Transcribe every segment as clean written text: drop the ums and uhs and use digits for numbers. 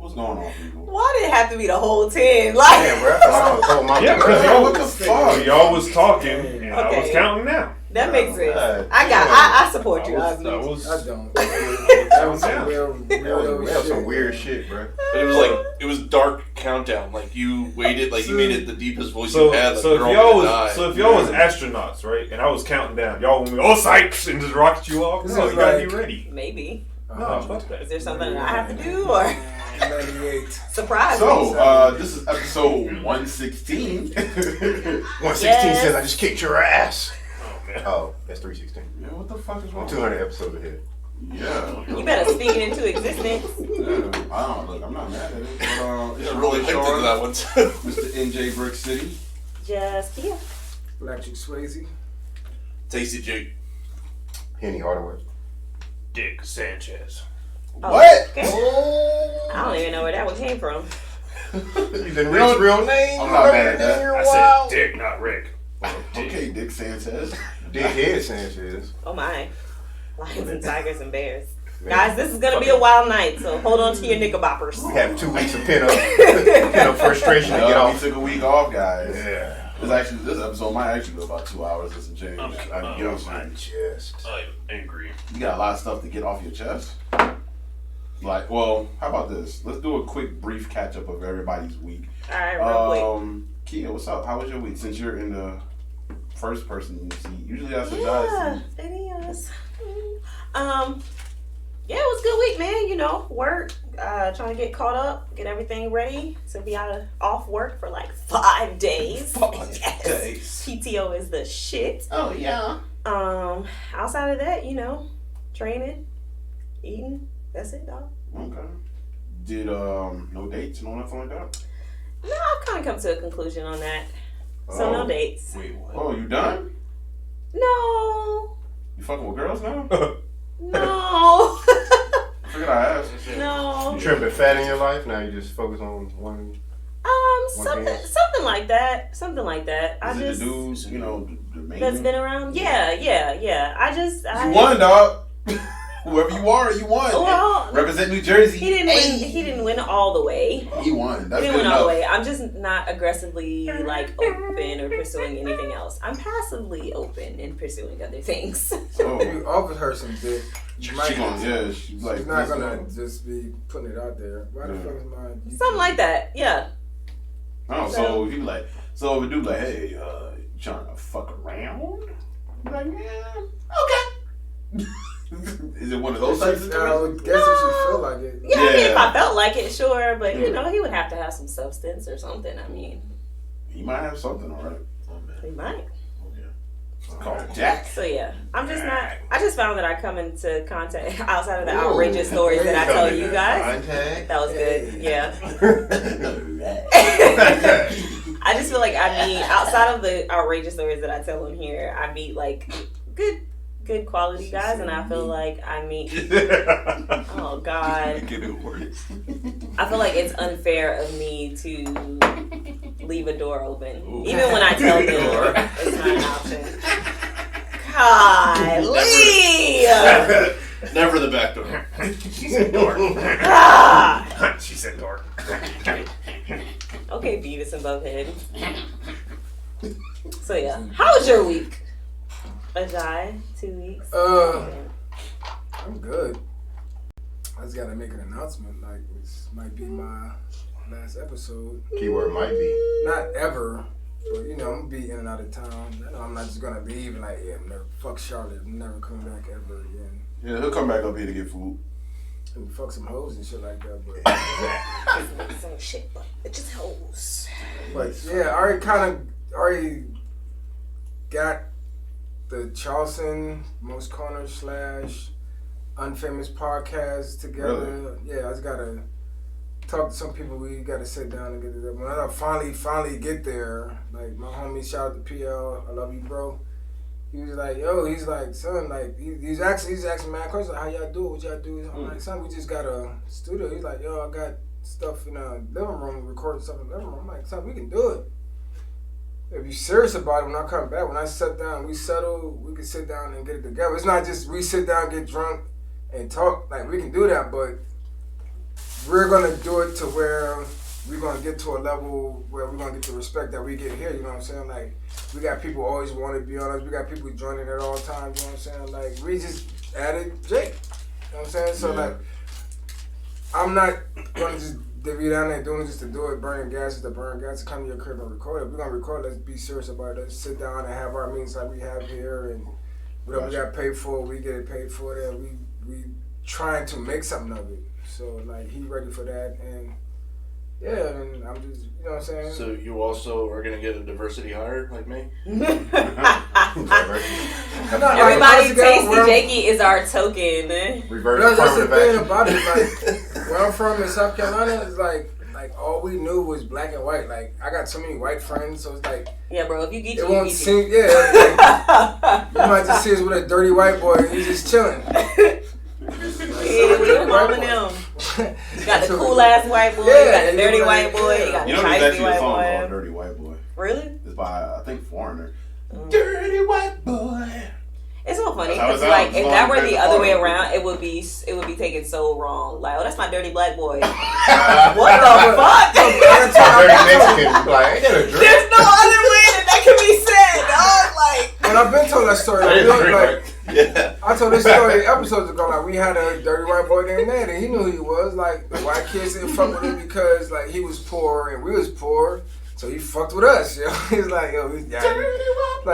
What's going on, people? Why did it have to be the whole 10? Like, yeah, bro. Because y'all, what the fuck? Y'all was talking and I was counting down. That makes sense. I support you. I don't. That was down. We have some weird shit, bro. But it was dark countdown. Like you waited, like you made it the deepest voice So, you had. Like, so if y'all was astronauts, right, and I was counting down, y'all would be all psyched and just rocket you off. No, you gotta be ready. Maybe. No, fuck that. Is there something that I have to do or 98. surprise? So, this is episode 116. 116 says I just kicked your ass. Oh man. Oh, that's 316. Yeah, what the fuck is wrong? 200 episodes ahead. Yeah. You better speak it into existence. Yeah, I don't look. I'm not mad at it. But, Yeah, really hyped into that one. Mr. NJ Brick City. Just here. Electric Swayze. Tasty Jake. Henny Hardaway. Dick Sanchez. Oh, What? Okay. I don't even know where that one came from. You didn't read his real name? I'm not mad at that. I said Dick, not Rick. Okay, Dick Sanchez. Dickhead Sanchez. Oh my. Lions and tigers and bears. Guys, this is going to be a wild night, so hold on to your knickerboppers. We have 2 weeks of pin-up frustration to get We off. took a week off, guys. Yeah. This episode might actually go about 2 hours and some change. I'm you know what I'm saying? Chest. I'm angry. You got a lot of stuff to get off your chest. Like, well, how about this? Let's do a quick, brief catch up of everybody's week. All right, real quick. Kia, what's up? How was your week? Since you're in the first person seat, usually that's the Yeah, guys. it is. Yeah, it was a good week, man. You know, work, trying to get caught up, get everything ready to be off work for like 5 days. 5 days. PTO is the shit. Oh yeah. Outside of that, you know, training, eating. That's it, dog. Okay. Did no dates, no nothing like that? No, I've kind of come to a conclusion on that. So no dates. Wait, what? Oh, you done? No. You fucking with girls now? No. Figured I asked. No. You tripping fat in your life? Now you just focus on one. Something like that. Something like that. Is it the dudes, you know, the main? That's been around. Yeah. You won, dog. Whoever you are, you won. Well, represent New Jersey. He didn't win. He didn't win all the way. He won. That's he didn't good win enough. all the way. I'm just not aggressively like open or pursuing anything else. I'm passively open and pursuing other things. Oh. If you offered her some dick, She's like, she's not gonna just be putting it out there. Why the fuck is mine? Something like that. Yeah. Oh, so if you like, so if a dude like, hey, you trying to fuck around? You're like, yeah, okay. Is it one of those types of I would guess if she feel like it. Yeah, I mean, if I felt like it, sure, but you know, he would have to have some substance or something. I mean, he might have something, all right. he might. Called Jack. So yeah, I'm just not. I just found that I come into contact outside of the outrageous stories that I tell you guys. That was good. Yeah. I just feel like I meet outside of the outrageous stories that I tell on here. I meet like good quality guys, and I feel like I meet. Oh God. Get it worse. I feel like it's unfair of me to leave a door open, even when I tell them it's not an option. Golly! Never the back door. She said door. Ah! She said door. Okay, Beavis and Butthead. So yeah, how was your week? Ajay, 2 weeks. I'm good. I just gotta make an announcement. Like this might be my last episode. Keyword might be. Not ever, but you know, I'm gonna be in and out of town. I know I'm not just gonna leave and like, yeah, I'm never fuck Charlotte. I'm never coming back ever again. Yeah, he'll come back up here to get food. And fuck some hoes and shit like that. But Some shit, but it just hoes. But yeah, I already got the Charleston Most Corner / UNFAMOUS Podcast together. Really? Yeah, I just gotta talk to some people. We gotta sit down and get it up. When I finally get there, like my homie, shout out to PL, I love you, bro. He was like, yo, he's like, son, like, he's asking mad questions, like, how y'all do it, what y'all do? I'm like, son, we just got a studio. He's like, yo, I got stuff in the living room, recording stuff in the living room. I'm like, son, we can do it. If you're serious about it, when I come back, when I sit down, we settle, we can sit down and get it together. It's not just we sit down, get drunk, and talk. Like, we can do that, but we're gonna do it to where we're gonna get to a level where we're gonna get the respect that we get here. You know what I'm saying? Like we got people always want to be on us. We got people joining at all times. You know what I'm saying? Like we just added Jake. You know what I'm saying? So like, I'm not gonna just be down there doing it just to do it, burning gas just to burn gas, to come to your crib and record it. If we're gonna record, let's be serious about it. Let's sit down and have our meetings like we have here, and whatever we got paid for, we get it paid for. That we trying to make something of it. So like he ready for that, and yeah, and I'm just, you know what I'm saying. So you also are gonna get a diversity hire like me? Everybody, Tasty Jakey is our token. Reverse that's the thing action. about it. Like where I'm from in South Carolina, it's like all we knew was black and white. Like I got so many white friends, so it's like yeah, bro. If you get it won't seem you might just see us with a dirty white boy and he's just chilling. Yeah, we don't know them. You got the cool ass white boy, you got the dirty white boy, you got the there's feisty actually a white song boy. called Dirty White Boy. Really? It's by, I think, Foreigner. Dirty White Boy. It's so funny That's how it because sounds. like It's if all that were very the other way foreign. around, it would be taken so wrong. Like, oh, that's my dirty black boy. What the fuck? Dirty Mexican. Like, ain't that a drink? There's no other way that can be said, dog. Like, And I've been told that story. That is a drink, Like, Yeah. I told this story episodes ago. Like we had a dirty white boy named Ned, and he knew who he was. Like the white kids didn't fuck with him because like he was poor and we was poor, so he fucked with us. Yo, he's like, yo, like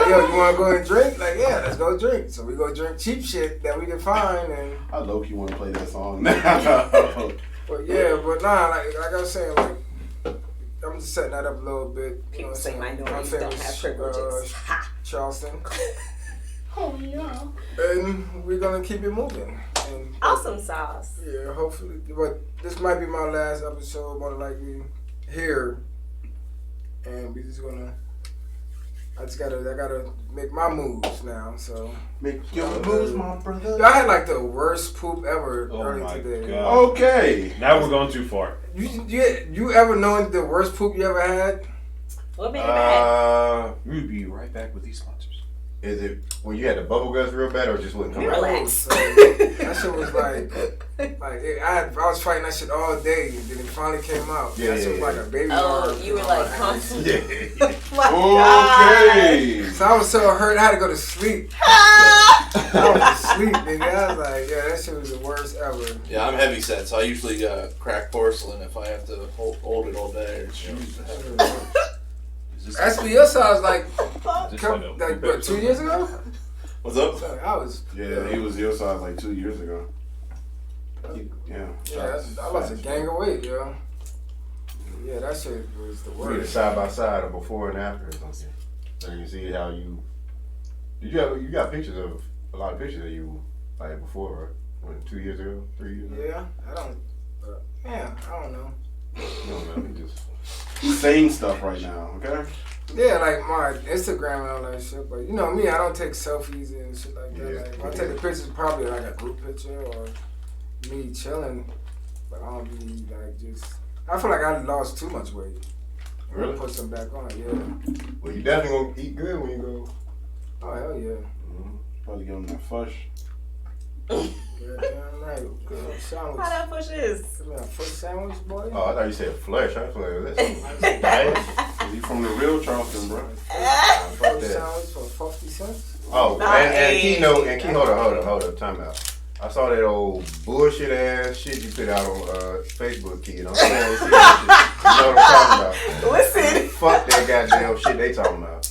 yo, you want to go and drink? Like yeah, let's go drink. So we go drink cheap shit that we can find, and I low-key want to play that song now. but yeah, but nah, like I was saying, like I'm just setting that up a little bit. You know people what I'm say saying? minorities don't have privileges. Ha. Charleston, Oh yeah. and we're gonna keep it moving. And Awesome sauce. yeah, hopefully. But this might be my last episode, more likely here, and we just gonna. I gotta make my moves now. So Make your moves, my brother. I had like the worst poop ever Oh earlier my today. God. Okay. Now we're going too far. You ever known the worst poop you ever had? What made it bad? We'll be right back with these sponsors. Is it when you had the bubble guts real bad or just wouldn't come out? Relax. So, that shit was I was fighting that shit all day, and then it finally came out. Yeah, that shit was yeah, like a baby. Oh, arm. you were like constantly. Yeah. My God. Okay. So I was so hurt, I had to go to sleep. I was asleep, nigga. I was like, yeah, that shit was the worst ever. Yeah, I'm heavy set, so I usually crack porcelain if I have to hold it all day. Actually, your size like, Just like what, 2 years ago? What's up? So I was. Yeah, he was your size like 2 years ago. Yeah. Yeah, I lost a gang of weight, yo. Yeah, that shit was the We did worst. side by side or before and after or something. So you see how you. You got pictures of a lot of pictures of you like before, right? What, 2 years ago, 3 years ago? Yeah, I don't. Man, I don't know. You don't know, you just. He's saying stuff right now, okay? Yeah, like my Instagram and all that shit. But you know me, I don't take selfies and shit like that. Yeah. Like, if I take a picture, probably like a group picture or me chilling. But I don't be like just. I feel like I lost too much weight. I'm gonna Really? put some back on, yeah. Well, you definitely gonna eat good when you go. Oh, hell yeah. Probably give him that fush. Yeah, damn right. Good sandwich. How that push is? Give me a foot sandwich, boy. Oh, I thought you said flesh. I was like, that's nice. He from the real Charleston, bro. Fuck Foot that. sandwich for 50 cents. Oh, and Nice. hold up, time out. I saw that old bullshit ass shit you put out on Facebook, kid. I'm saying, you see that shit. You know what I'm talking about? Listen. Fuck that goddamn shit they talking about.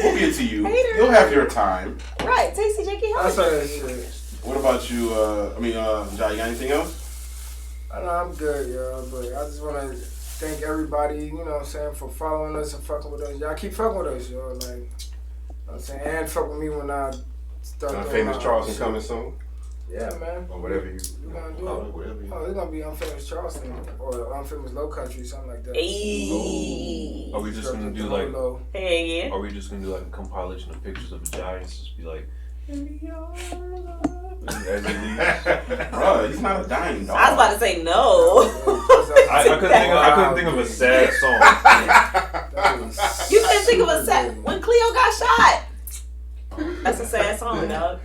We'll get to you. Hater. You'll have your time. Right, Tasty Jakey. I saw that shit. What about you? Jai, you got anything else? I know I'm good, yo, but I just want to thank everybody, you know what I'm saying, for following us and fucking with us. Y'all keep fucking with us, yo, like, you know what I'm saying, and fuck with me when I start doing Famous my Charleston shit. coming soon, Yeah, man. or whatever you. We're gonna do Oh, it. whatever you. Oh, it's gonna be Unfamous Charleston or Unfamous Low Country, something like that. Ayy. Are we just gonna do Low, like? low. Hey, yeah. Are we just gonna do like a compilation of pictures of giants? Just be like, as he leaves. Bro, he's not a dying dog. I was about to say no. I couldn't think of a sad song. You couldn't think of a sad when Cleo got shot. That's a sad song, dog.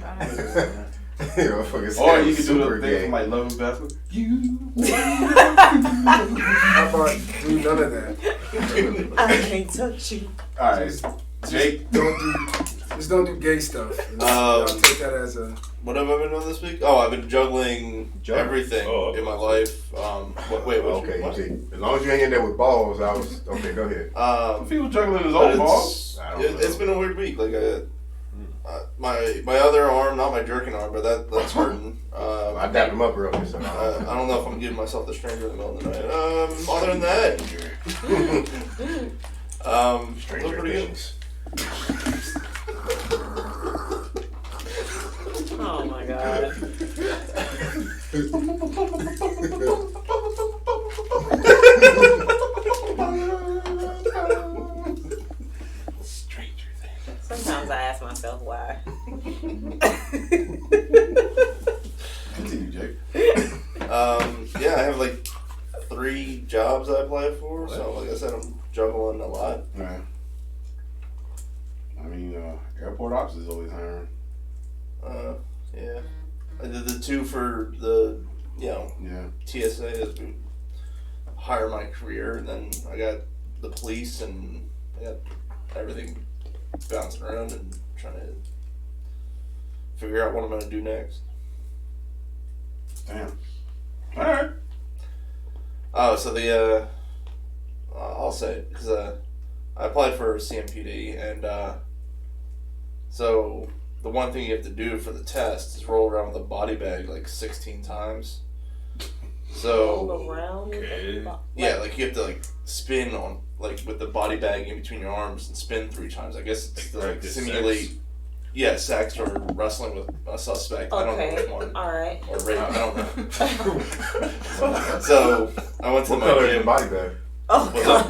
Or you can do the thing from like Love and Basketball. How about do none of that? I can't touch you. All right, Jake. Just don't do gay stuff. I'll take that as a. What have I been doing this week? Oh, I've been juggling everything in my life. Wait, okay, what? see, as long as you ain't in there with balls, I was okay. Go ahead. People juggling his own balls. It's been a weird week. Like my other arm, not my jerking arm, but that's hurting. I dapped him up earlier, so I don't know if I'm giving myself the stranger in the middle of the night. Other than that, stranger pretty good. things. Oh my god. Stranger Things. Sometimes I ask myself why. Continue, Jake. Yeah, I have like 3 jobs I applied for, so like I said, I'm juggling a lot. Right. I mean, airport ops is always hiring. Yeah. I did the 2 for the, TSA as we hire my career, and then I got the police, and I got everything bouncing around and trying to figure out what I'm going to do next. Damn. All right. Oh, so I'll say it, because I applied for CMPD, and so the one thing you have to do for the test is roll around with a body bag like 16 times. So Roll around. yeah, like you have to like spin on like with the body bag in between your arms and spin 3 times. I guess it's to like simulate. Yeah, sex or wrestling with a suspect. Okay. I don't know which one. All right. Or rape. I don't know. So I went to What my color is gym. your body bag? Oh god.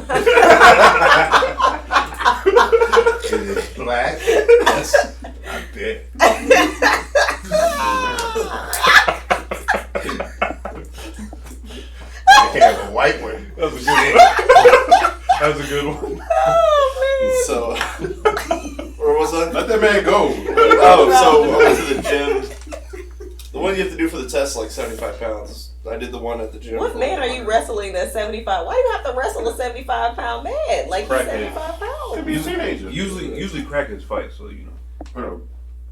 Is it black? Yes. I bet. I have a white one. That was a good one. Oh So where was I? Let that man go. Oh, so I went to the gym. The one you have to do for the test is like 75 pounds. I did the one at the gym. man. What man are you wrestling that's 75? Why do you have to wrestle a 75-pound man? Like he's 75 Could pounds. be a teenager. Usually crackheads fight, so you know.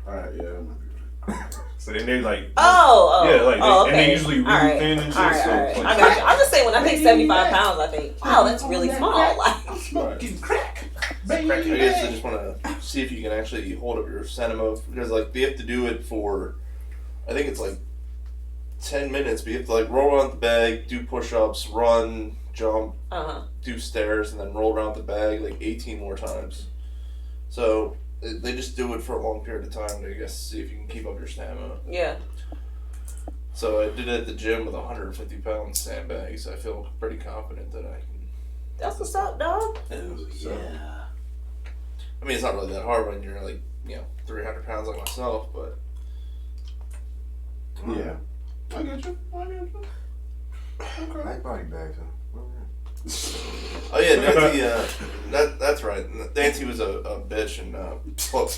All right, yeah. So then they like. Oh. Yeah, like oh, and okay. they usually really All right. thin and shit. All right. So it's I like, got you. I'm just saying when I think 75 pounds, I think, wow, that's really small. Like, Smoking crack. I guess I just want to see if you can actually hold up your sentiment, because like they have to do it for, I think it's like 10 minutes, but you have to like roll around the bag, do push-ups, run, jump, do stairs, and then roll around the bag like 18 more times. So they just do it for a long period of time to, I guess, see if you can keep up your stamina. yeah. So I did it at the gym with 150-pound sandbags. I feel pretty confident that I can. That's what's up, dog. Yeah. I mean, it's not really that hard when you're like, 300 pounds like myself, but. Yeah. I get you. Black body bags, huh? Oh yeah, Nancy. That's right. Nancy was a bitch and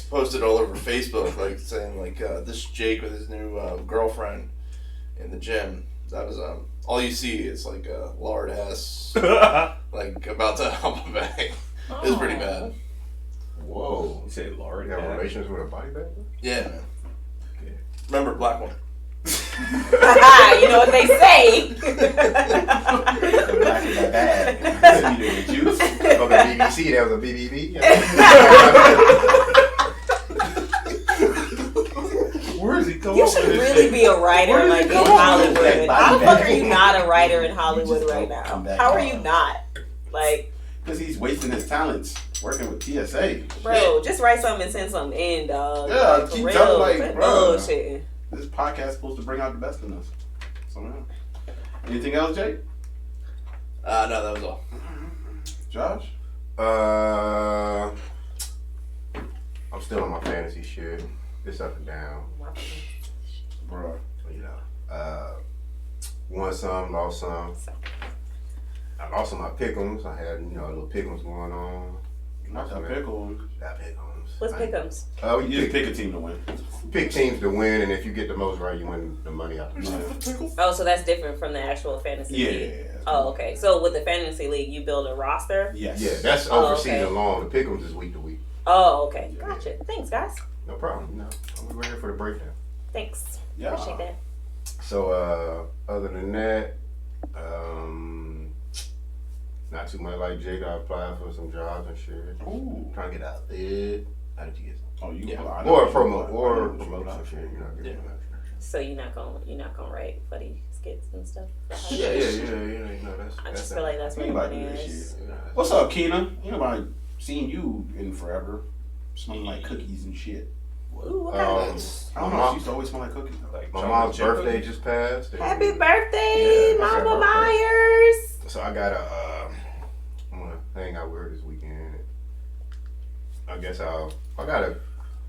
posted all over Facebook, like saying like this Jake with his new girlfriend in the gym. That was all you see is like a lard ass like about to hump a bag. It was pretty bad. Whoa. You say lard. You have relations with a body bag? Yeah, man. Okay. Remember black one. You know what they say. Black is that bad. You know the juice. From the BBC, that was a BBB. Where is he going? You should really be a writer like in Hollywood. How the fuck are you not a writer in Hollywood right now? How are you not? Like, Because he's wasting his talents working with TSA. bro, just write something and send something in, dog. Yeah, like, keep for real. telling, like, Quit bro. bullshit. This podcast is supposed to bring out the best in us. So, yeah. Anything else, Jake? No, that was all. Josh? I'm still on my fantasy shit. It's up and down. Bro. You know, won some, lost some. I lost some of my pick'ems. I had, a little pick'ems going on. Not the pickle. Not pick'ems. What's pick'ems? Oh, You just pick a team to win. pick teams to win, and if you get the most right, you win the money out the Yeah. Oh, so that's different from the actual fantasy league. Yeah. Oh, okay. So with the fantasy league, you build a roster. Yes. Yeah, that's Oh, over okay. season long. The pick'ems is week to week. Oh, okay. Gotcha. Thanks, guys. No problem. No, we're here for the breakdown. Thanks. Yeah. Appreciate that. So, other than that, not too much like Jake. I applied for some jobs and shit. Ooh. Trying to get out there. How did you get some? Oh, you. Yeah. I know Or what promote, you- I know or what you promote got. some shit. You know, get Yeah. promotion. So you're not gonna write funny skits and stuff. Yeah. You know, that's. I just feel like that's where the Anybody money do that is. shit. You know, that's- What's up, Keena? Ain't nobody seen you in forever. Smelling like cookies and shit. Ooh, what kind of That's I don't know. Mom- She used to always smell like cookies. Like My chocolate mom's chip birthday cookies? just passed. and- Happy birthday, Yeah, happy Mama birthday. Myers. So I got I'm gonna hang out with her this weekend. I guess I got a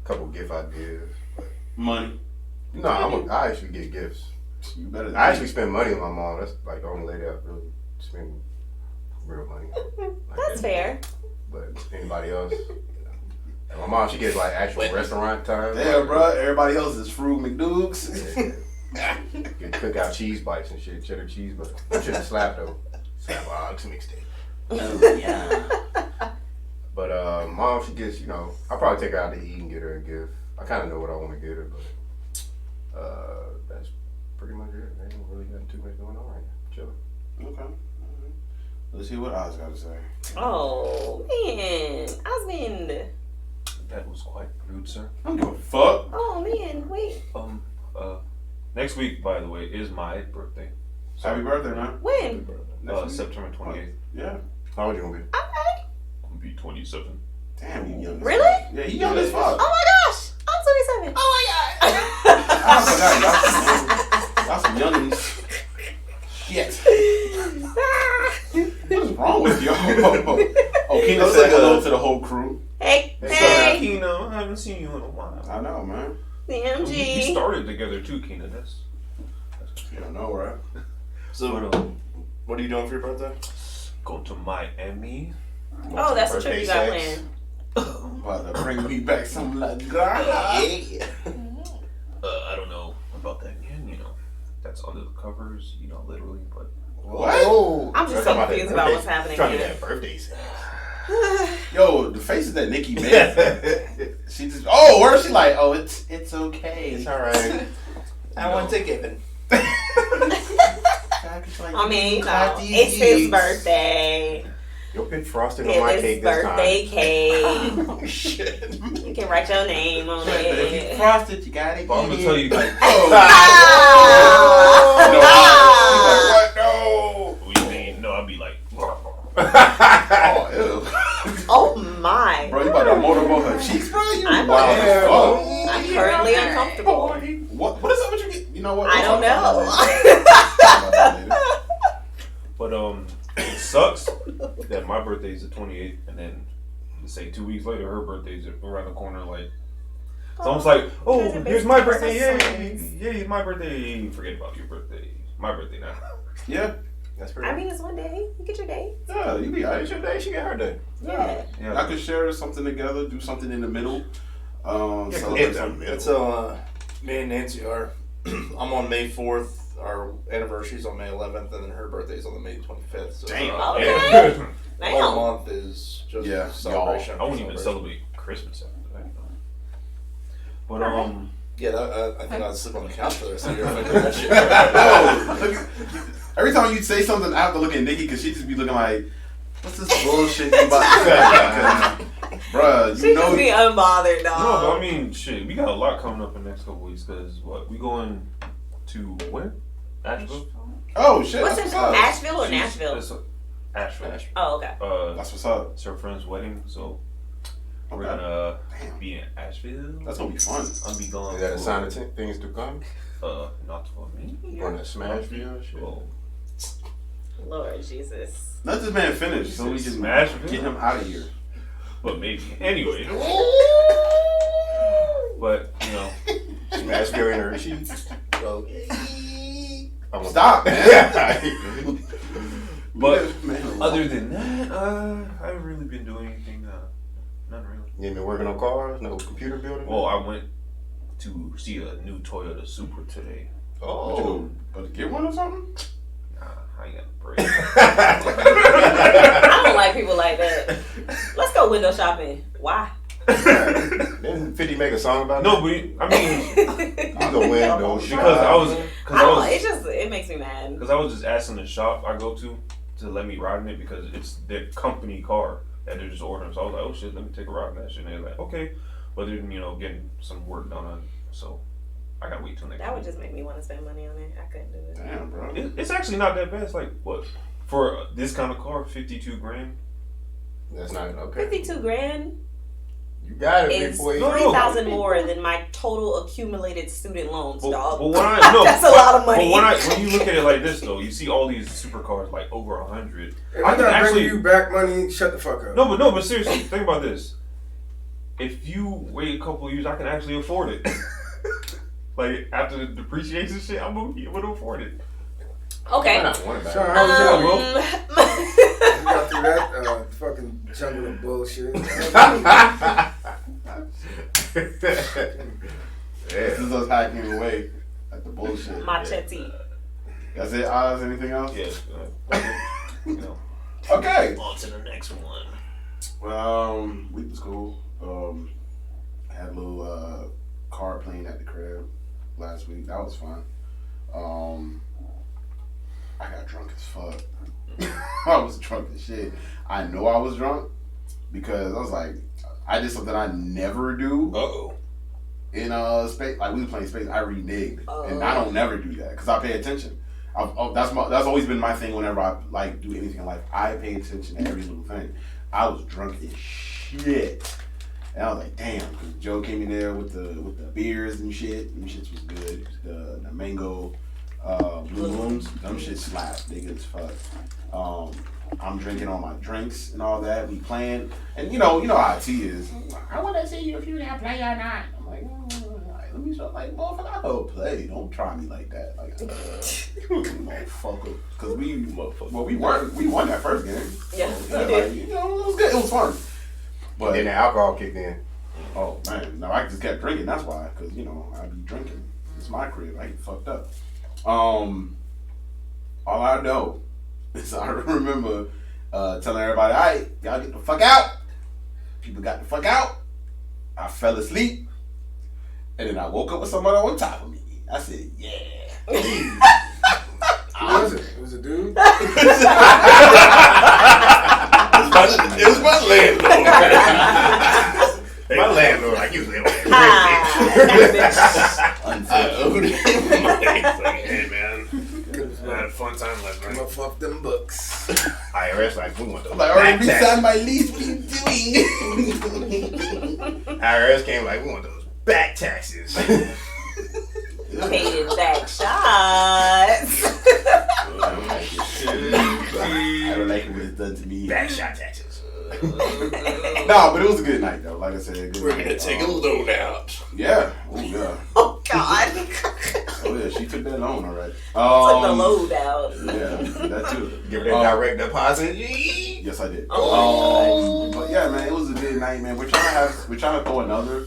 couple gift ideas. Money. No, I actually get gifts. You better than I me. actually spend money on my mom. That's like the only lady I really spend real money on. Like That's that. fair. But anybody else? And my mom, she gets like actual restaurant time. Damn, like, bro. Everybody else is Frug McDukes. Get cookout cheese bites and shit, cheddar cheese, but shouldn't slap though. Slap ox mixtape. Yeah. But mom, she gets, I'll probably take her out to eat and get her a gift. I kind of know what I want to get her, but that's pretty much it. I ain't really got too much going on right now. Chilling. Okay. Let's see what Oz got to say. Oh man, Osmond. That was quite rude, sir. I don't give a fuck. Oh man, wait. Next week, by the way, is my birthday. Happy birthday, man. When? Next week? September 28th. Yeah. How old you gonna be? Okay. I'm gonna be 27. Damn, he young. as Really? fuck. Yeah, he young as fuck. Oh my gosh, I'm 27. Oh I forgot. Y'all some youngins. Shit. What is wrong with y'all? Oh, Keena That's said like hello a- to the whole crew. Hey, Hey, hey, Keena, I haven't seen you in a while. I know, man. We CMG. started together too, Keena. That's You don't know, right? So, but, what are you doing for your birthday? going to Miami. Oh, that's the trip Birthday you got sex. planned. About to bring me back some like that. Yeah. I don't know about that yet. That's under the covers. Literally, but What? I'm just so confused about what's happening Trying to here. get birthday sex. Yo, the faces that Nikki made. She just, oh, where is she like? Oh, it's okay. It's alright. I want to give it. I mean, it's his birthday. You'll pick frosting on my It's his cake this birthday time. cake. Oh, shit. You can write your name on If you it. frosted, you gotta I'm gonna eat tell it. you, like, What? No. what do you mean? No, I'd be like, Oh, ew. Oh my. Bro, you about to motorboat her cheeks, bro? You I'm- wild as fuck. I'm currently uncomfortable. What is up with you? You know what? I don't know. but it sucks that my birthday is the 28th, and then say 2 weeks later, her birthday's around the corner. Like, it's almost like, oh, Guys are here's my basically birthday, friends. yay, my birthday. Forget about your birthday. My birthday now. Yeah. That's pretty. I mean, it's one day. You get your day. Yeah, you be alright. It's your day. She get her day. Yeah. I could share something together, do something in the middle. So And so, me and Nancy are. I'm on May 4th. Our anniversary's on May 11th, and then her birthday's on the May 25th. So Damn. Okay. Yeah. the whole Damn. month is just Yeah, celebration. I won't even celebration. celebrate Christmas after that. But Yeah, I think I'd sleep on the couch for the rest of the year if I did that shit. Oh, look, every time you say something, I have to look at Nikki because she just be looking like, what's this bullshit you about to say? Bruh, She you just know. be unbothered, no, dog. but I mean, shit, we got a lot coming up in the next couple weeks because what we going to where? Asheville. Oh, shit. What's That's it? what's up. Asheville or Nashville? Asheville. Oh, okay. That's what's up. It's her friend's wedding, so we're Okay. gonna Damn. be in Asheville. That's gonna be fun. I'll be gone. Is that a for- sign of things to come? Not for me. Going to Smashville and shit. Well, Lord Jesus. Let this man finish so we can Smash get him out of here. but maybe. Anyway. But, Smashville in her sheets. So, Stop, man. but Man, other than that, I haven't really been doing anything None really. You ain't been working on cars? No computer building? Well, I went to see a new Toyota Supra today. What you go, about to get one or something? Nah, I ain't got the break. I don't like people like that. Let's go window shopping. Why? Didn't 50 make a song about No, that? but I mean, You go window because it makes me mad. Because I was just asking the shop I go to let me ride in it because it's their company car that they're just ordering. So I was like, oh shit, let me take a ride in that shit. And they're like, okay, but they're getting some work done on it. So I gotta wait till next. That would just make me want to spend money on it. I couldn't do it. Damn, bro. It's actually not that bad. It's like what for this kind of car, $52,000. That's not okay. $52,000 You got it, is big boy. $3,000 more than my total accumulated student loans, dog. But when That's a lot of money. But when you look at it like this, though, you see all these supercars like over 100. If I'm not bringing you back money, shut the fuck up. No, but seriously, think about this. If you wait a couple of years, I can actually afford it. Like after the depreciation shit, I'm gonna be able to afford it. Okay. Why not want it back? Sean, how was that, bro? Um, You got through that fucking jungle of bullshit. This is us hacking away at the bullshit. Machete. That's it, Oz? Anything else? Yes. Okay. On to the next one. Week was cool. Had a little card playing at the crib last week. That was fun. I got drunk as fuck. I was drunk as shit. I know I was drunk because I was like, I did something I never do. Uh-oh. In space, like we was playing space, I reneged, and I don't never do that because I pay attention. That's always been my thing. Whenever I like do anything in life, I pay attention to every little thing. I was drunk as shit, and I was like, damn. Because Joe came in there with the beers and shit. Them shits was good. The mango blue moons, them shit slapped. They good as fuck. I'm drinking all my drinks and all that. We playing, and you know how it is. I want to see you if you gonna play or not. I'm like, let me show, like, motherfucker, I don't play. Don't try me like that, like, motherfucker. Because we won that first game. Yeah, So, you did. like, it was good. It was fun. But then the alcohol kicked in. Oh man, no, I just kept drinking. That's why, because I be drinking. It's my crib. I get fucked up. All I know is I remember telling everybody, "All right, y'all get the fuck out." People got the fuck out. I fell asleep, and then I woke up with somebody on top of me. I said, "Yeah." Who was it? It was a dude? It was my landlord. My landlord, like, you live I owed him money. It's like, hey man, I had a fun time last I'm night. gonna fuck them books. IRS, like, we want those I'm like, I already back taxes. signed my lease. What are you doing? IRS came like, we want those back taxes. Paid back shots. I don't like it when it's done to me. Back shot taxes. No, but it was a good night though. Like I said, good We're night. gonna take a loan out. Yeah. Oh yeah. Oh God. Oh yeah. She took that loan already. Took the load out. Yeah, that too. Give her that direct deposit. Yes, I did. Oh, but yeah, man, it was a good night, man. We're trying to throw another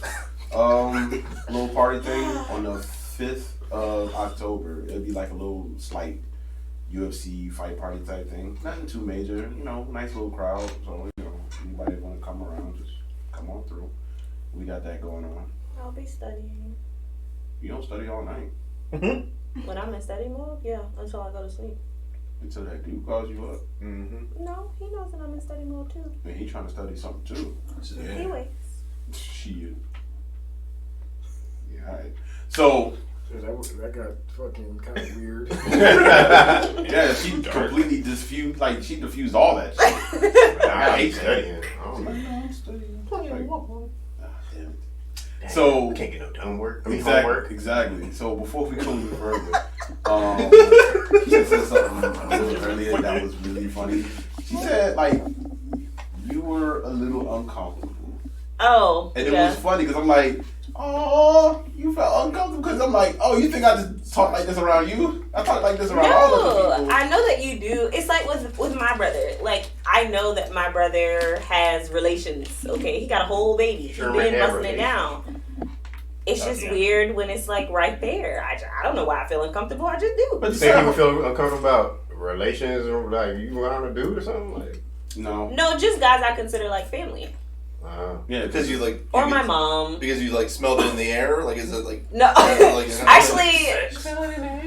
little party thing on the 5th of October. It'll be like a little slight UFC fight party type thing. Nothing too major, nice little crowd. So, anybody want to come around, just come on through. We got that going on. I'll be studying. You don't study all night When I'm in study mode, yeah, until I go to sleep. until that dude calls you up. Mm-hmm. No, he knows that I'm in study mode too. And he trying to study something too. He waits. Shit. Yeah, all right. So, That got fucking kind of weird. yeah, she completely diffused all that shit. I hate studying. I'm studying. Damn it. Damn, So can't get no homework. Exactly. So before we go any further, she said something a little earlier that was really funny. She said you were a little uncomfortable. Oh, And it yeah. was funny because I'm like, oh, you felt uncomfortable because I'm like, oh, you think I just talk like this around you? I talk like this around all other people. I know that you do. It's like with my brother. Like, I know that my brother has relations. Okay, he got a whole baby. He's been busting it down. It's just weird when it's like right there. I don't know why I feel uncomfortable. I just do. But you think people feel uncomfortable about relations or like you around a dude or something? Like, no, just guys I consider like family. Yeah, because you like, or my mom. Because you like smelled it in the air. Like, is it like no? Like, actually,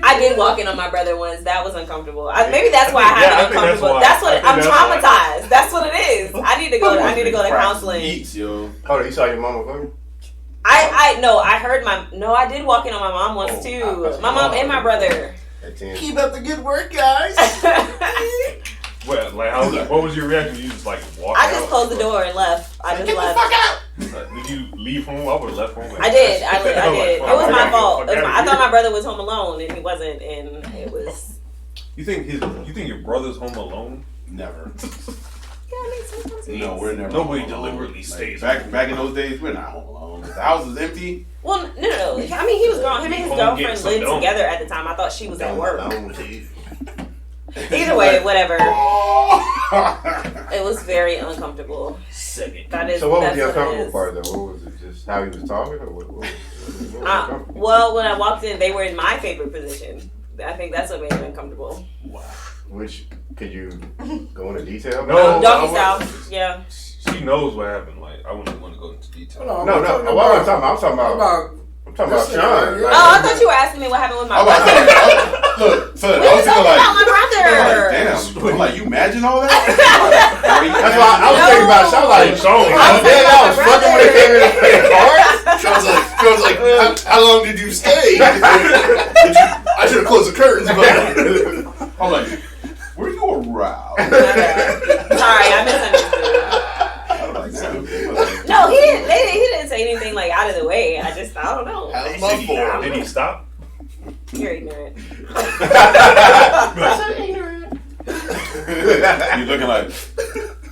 I did walk in on my brother once. That was uncomfortable. Maybe that's why I had it uncomfortable. That's what I'm traumatized. That's what it is. I need to go. I need to go to counseling. Yeeks, yo. Oh, you saw your mama coming? I did walk in on my mom once too. My mom and my brother. Keep up the good work, guys. Well, like, what was your reaction? You just like walked out? I just closed the door and left. I just Get left. the fuck out! Did you leave home? I would have left home. I did. I did. It was my fault. I thought my my brother was home alone and he wasn't, and it was. You think your brother's home alone? Never. Yeah, No, we're never. Nobody home deliberately alone. stays. Back in those days, we're not home alone. The house was empty. Well, no. I mean, he was grown. Him and his girlfriend lived together at the time. I thought she was at work. Either way, whatever. It was very uncomfortable. That is. So what was the uncomfortable part though? What was it? Just how he was talking, or what was well, when I walked in, they were in my favorite position. I think that's what made it uncomfortable. Wow. Which could you go into detail? No, doggy style. Yeah. She knows what happened. Like, I wouldn't want to go into detail. No. What am I talking about? I'm talking about Sean. Oh, I thought you were asking me what happened with my brother. Look, son, We I were was talking thinking about my brother. damn. I'm like, you imagine all that? That's why I was thinking about Sean. Like, I was fucking when they came in to play cards. Sean's like, how long did you stay? I should have closed the curtains, but I'm like, were you around? Sorry, I misunderstood. No, he didn't say anything like out of the way. I don't know. how's my form? Did he stop? You're ignorant. You're looking like,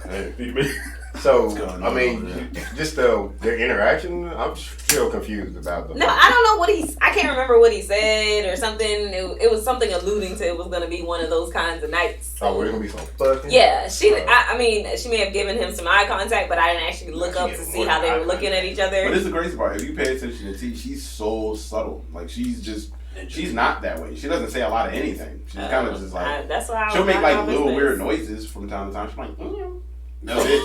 hey. So, I mean, just their interaction, I'm still confused about them. No, I don't know I can't remember what he said or something. It was something alluding to it was going to be one of those kinds of nights. Oh, we're going to be some fucking? Yeah, I mean, she may have given him some eye contact, but I didn't actually look up to see how they were looking at each other. But this is the crazy part. If you pay attention to T, she's so subtle. Like, she's not that way. She doesn't say a lot of anything. She's kind of just like, that's why she'll make like little weird noises from time to time. She's like, that's it.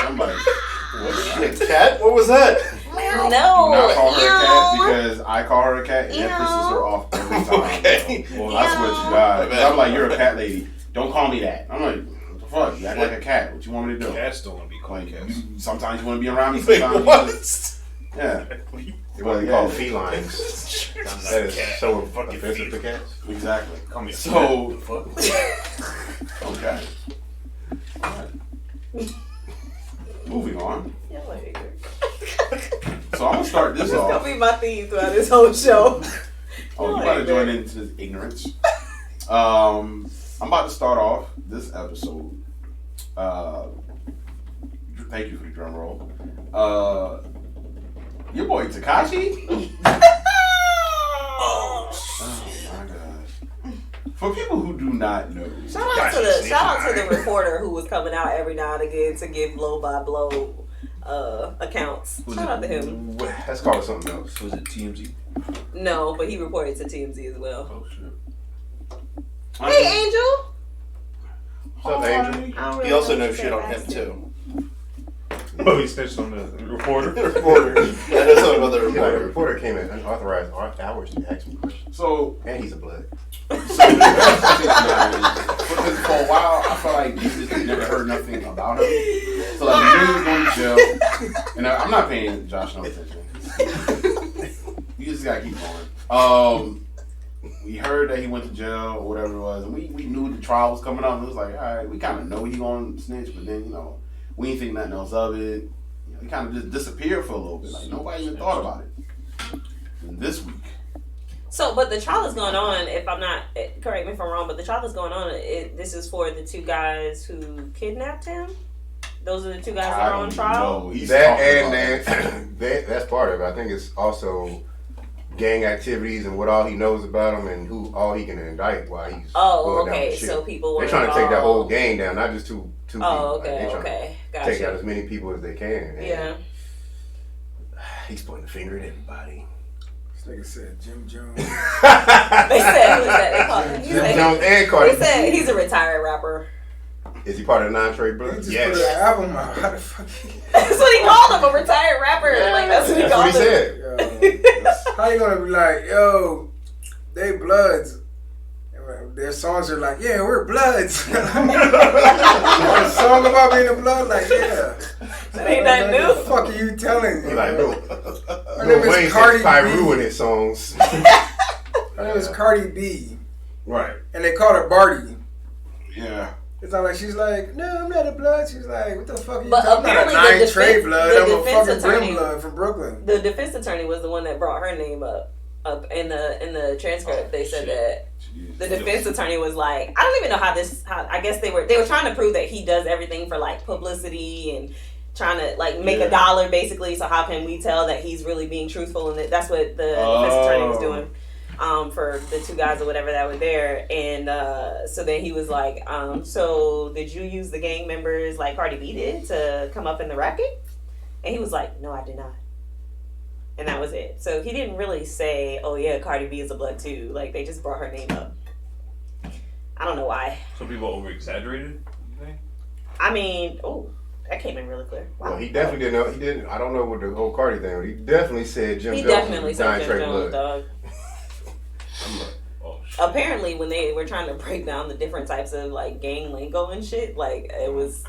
I'm like, what? A cat? What was that? No. Do not call her a cat because I call her a cat and that pisses her off every time. Okay. Well, I swear to God. I'm like, you're a cat lady. Don't call me that. I'm like, what the fuck? You act like a cat. What you want me to do? Cats don't want to be called cats. Sometimes you want to be around me. Wait, Sometimes what? you just, yeah. What they call felines. That is so offensive to cats. Exactly. Call me a So, cat. Fuck. okay. All right. Moving on. So I'm gonna start this This is off. gonna be my theme throughout this whole show. Oh, you gotta join into this ignorance. I'm about to start off this episode. Thank you for the drum roll. Your boy Tekashi. Oh my gosh. For people who do not know, Shout out to the reporter who was coming out every now and again to give blow by blow accounts. Shout out to him. Let's call it something else. Was it TMZ? No, but he reported to TMZ as well. Oh shit. Hey, Angel. What's up, Angel? He also knows shit on him too. Oh, he snitched on the reporter. The reporter. I know something about the Yeah, the reporter. reporter came in unauthorized hours to ask me questions. So And he's a blood. for a while, I felt like you just never heard nothing about him. So like, the news was going to jail, and I'm not paying Josh no attention. You just gotta keep going. We heard that he went to jail or whatever it was, and we knew the trial was coming up. It was like, all right, we kind of know he gonna snitch, but then we ain't think nothing else of it. He kind of just disappeared for a little bit. Like nobody even thought about it. And this week. So, but the trial is going on. If I'm not, correct me if I'm wrong, but the trial is going on. This is for the two guys who kidnapped him. Those are the two guys that are on trial. That's part of it. I think it's also gang activities and what all he knows about them and who all he can indict while he's going down the shit. So people they're trying to take that whole gang down, not just two people. Okay, Gotcha. Take out as many people as they can. Yeah. He's pointing the finger at everybody. This nigga said Jim Jones. They said who that? They called him. Jim Jones and Cardi. They said he's a retired rapper. Is he part of the non-trade blood? Yes. Put an album out. How the fuck? That's what he called him, a retired rapper. Yeah, like that's what he called him. Said. How you gonna be like, yo, they bloods? Their songs are like, yeah, we're bloods. A song about being a blood, like, yeah. That ain't nothing new. What the fuck are you telling me? He's like, no. Her name is Cardi B. Pyru in his songs. Her name is Cardi B. Right. And they call her Barty. Yeah. It's not like she's like, no, I'm not a blood. She's like, what the fuck are you but talking about? I'm not trade blood. I'm a fucking attorney, blood from Brooklyn. The defense attorney was the one that brought her name up in the transcript. They said that the defense attorney was like, I don't even know how I guess they were trying to prove that he does everything for like publicity and trying to like make a dollar basically. So how can we tell that he's really being truthful? And that's what the defense attorney was doing. For the two guys or whatever that were there, and so then he was like, so did you use the gang members like Cardi B did to come up in the racket? And he was like, no, I did not. And that was it. So he didn't really say, oh yeah, Cardi B is a blood too. Like they just brought her name up. I don't know why. Some people over exaggerated, you think? I mean, that came in really clear. Wow. Well, he definitely didn't know. He didn't. I don't know what the whole Cardi thing was. He definitely said Jim Jones. He definitely said Jim Jones, dog. Apparently, when they were trying to break down the different types of like gang lingo and shit, like it was,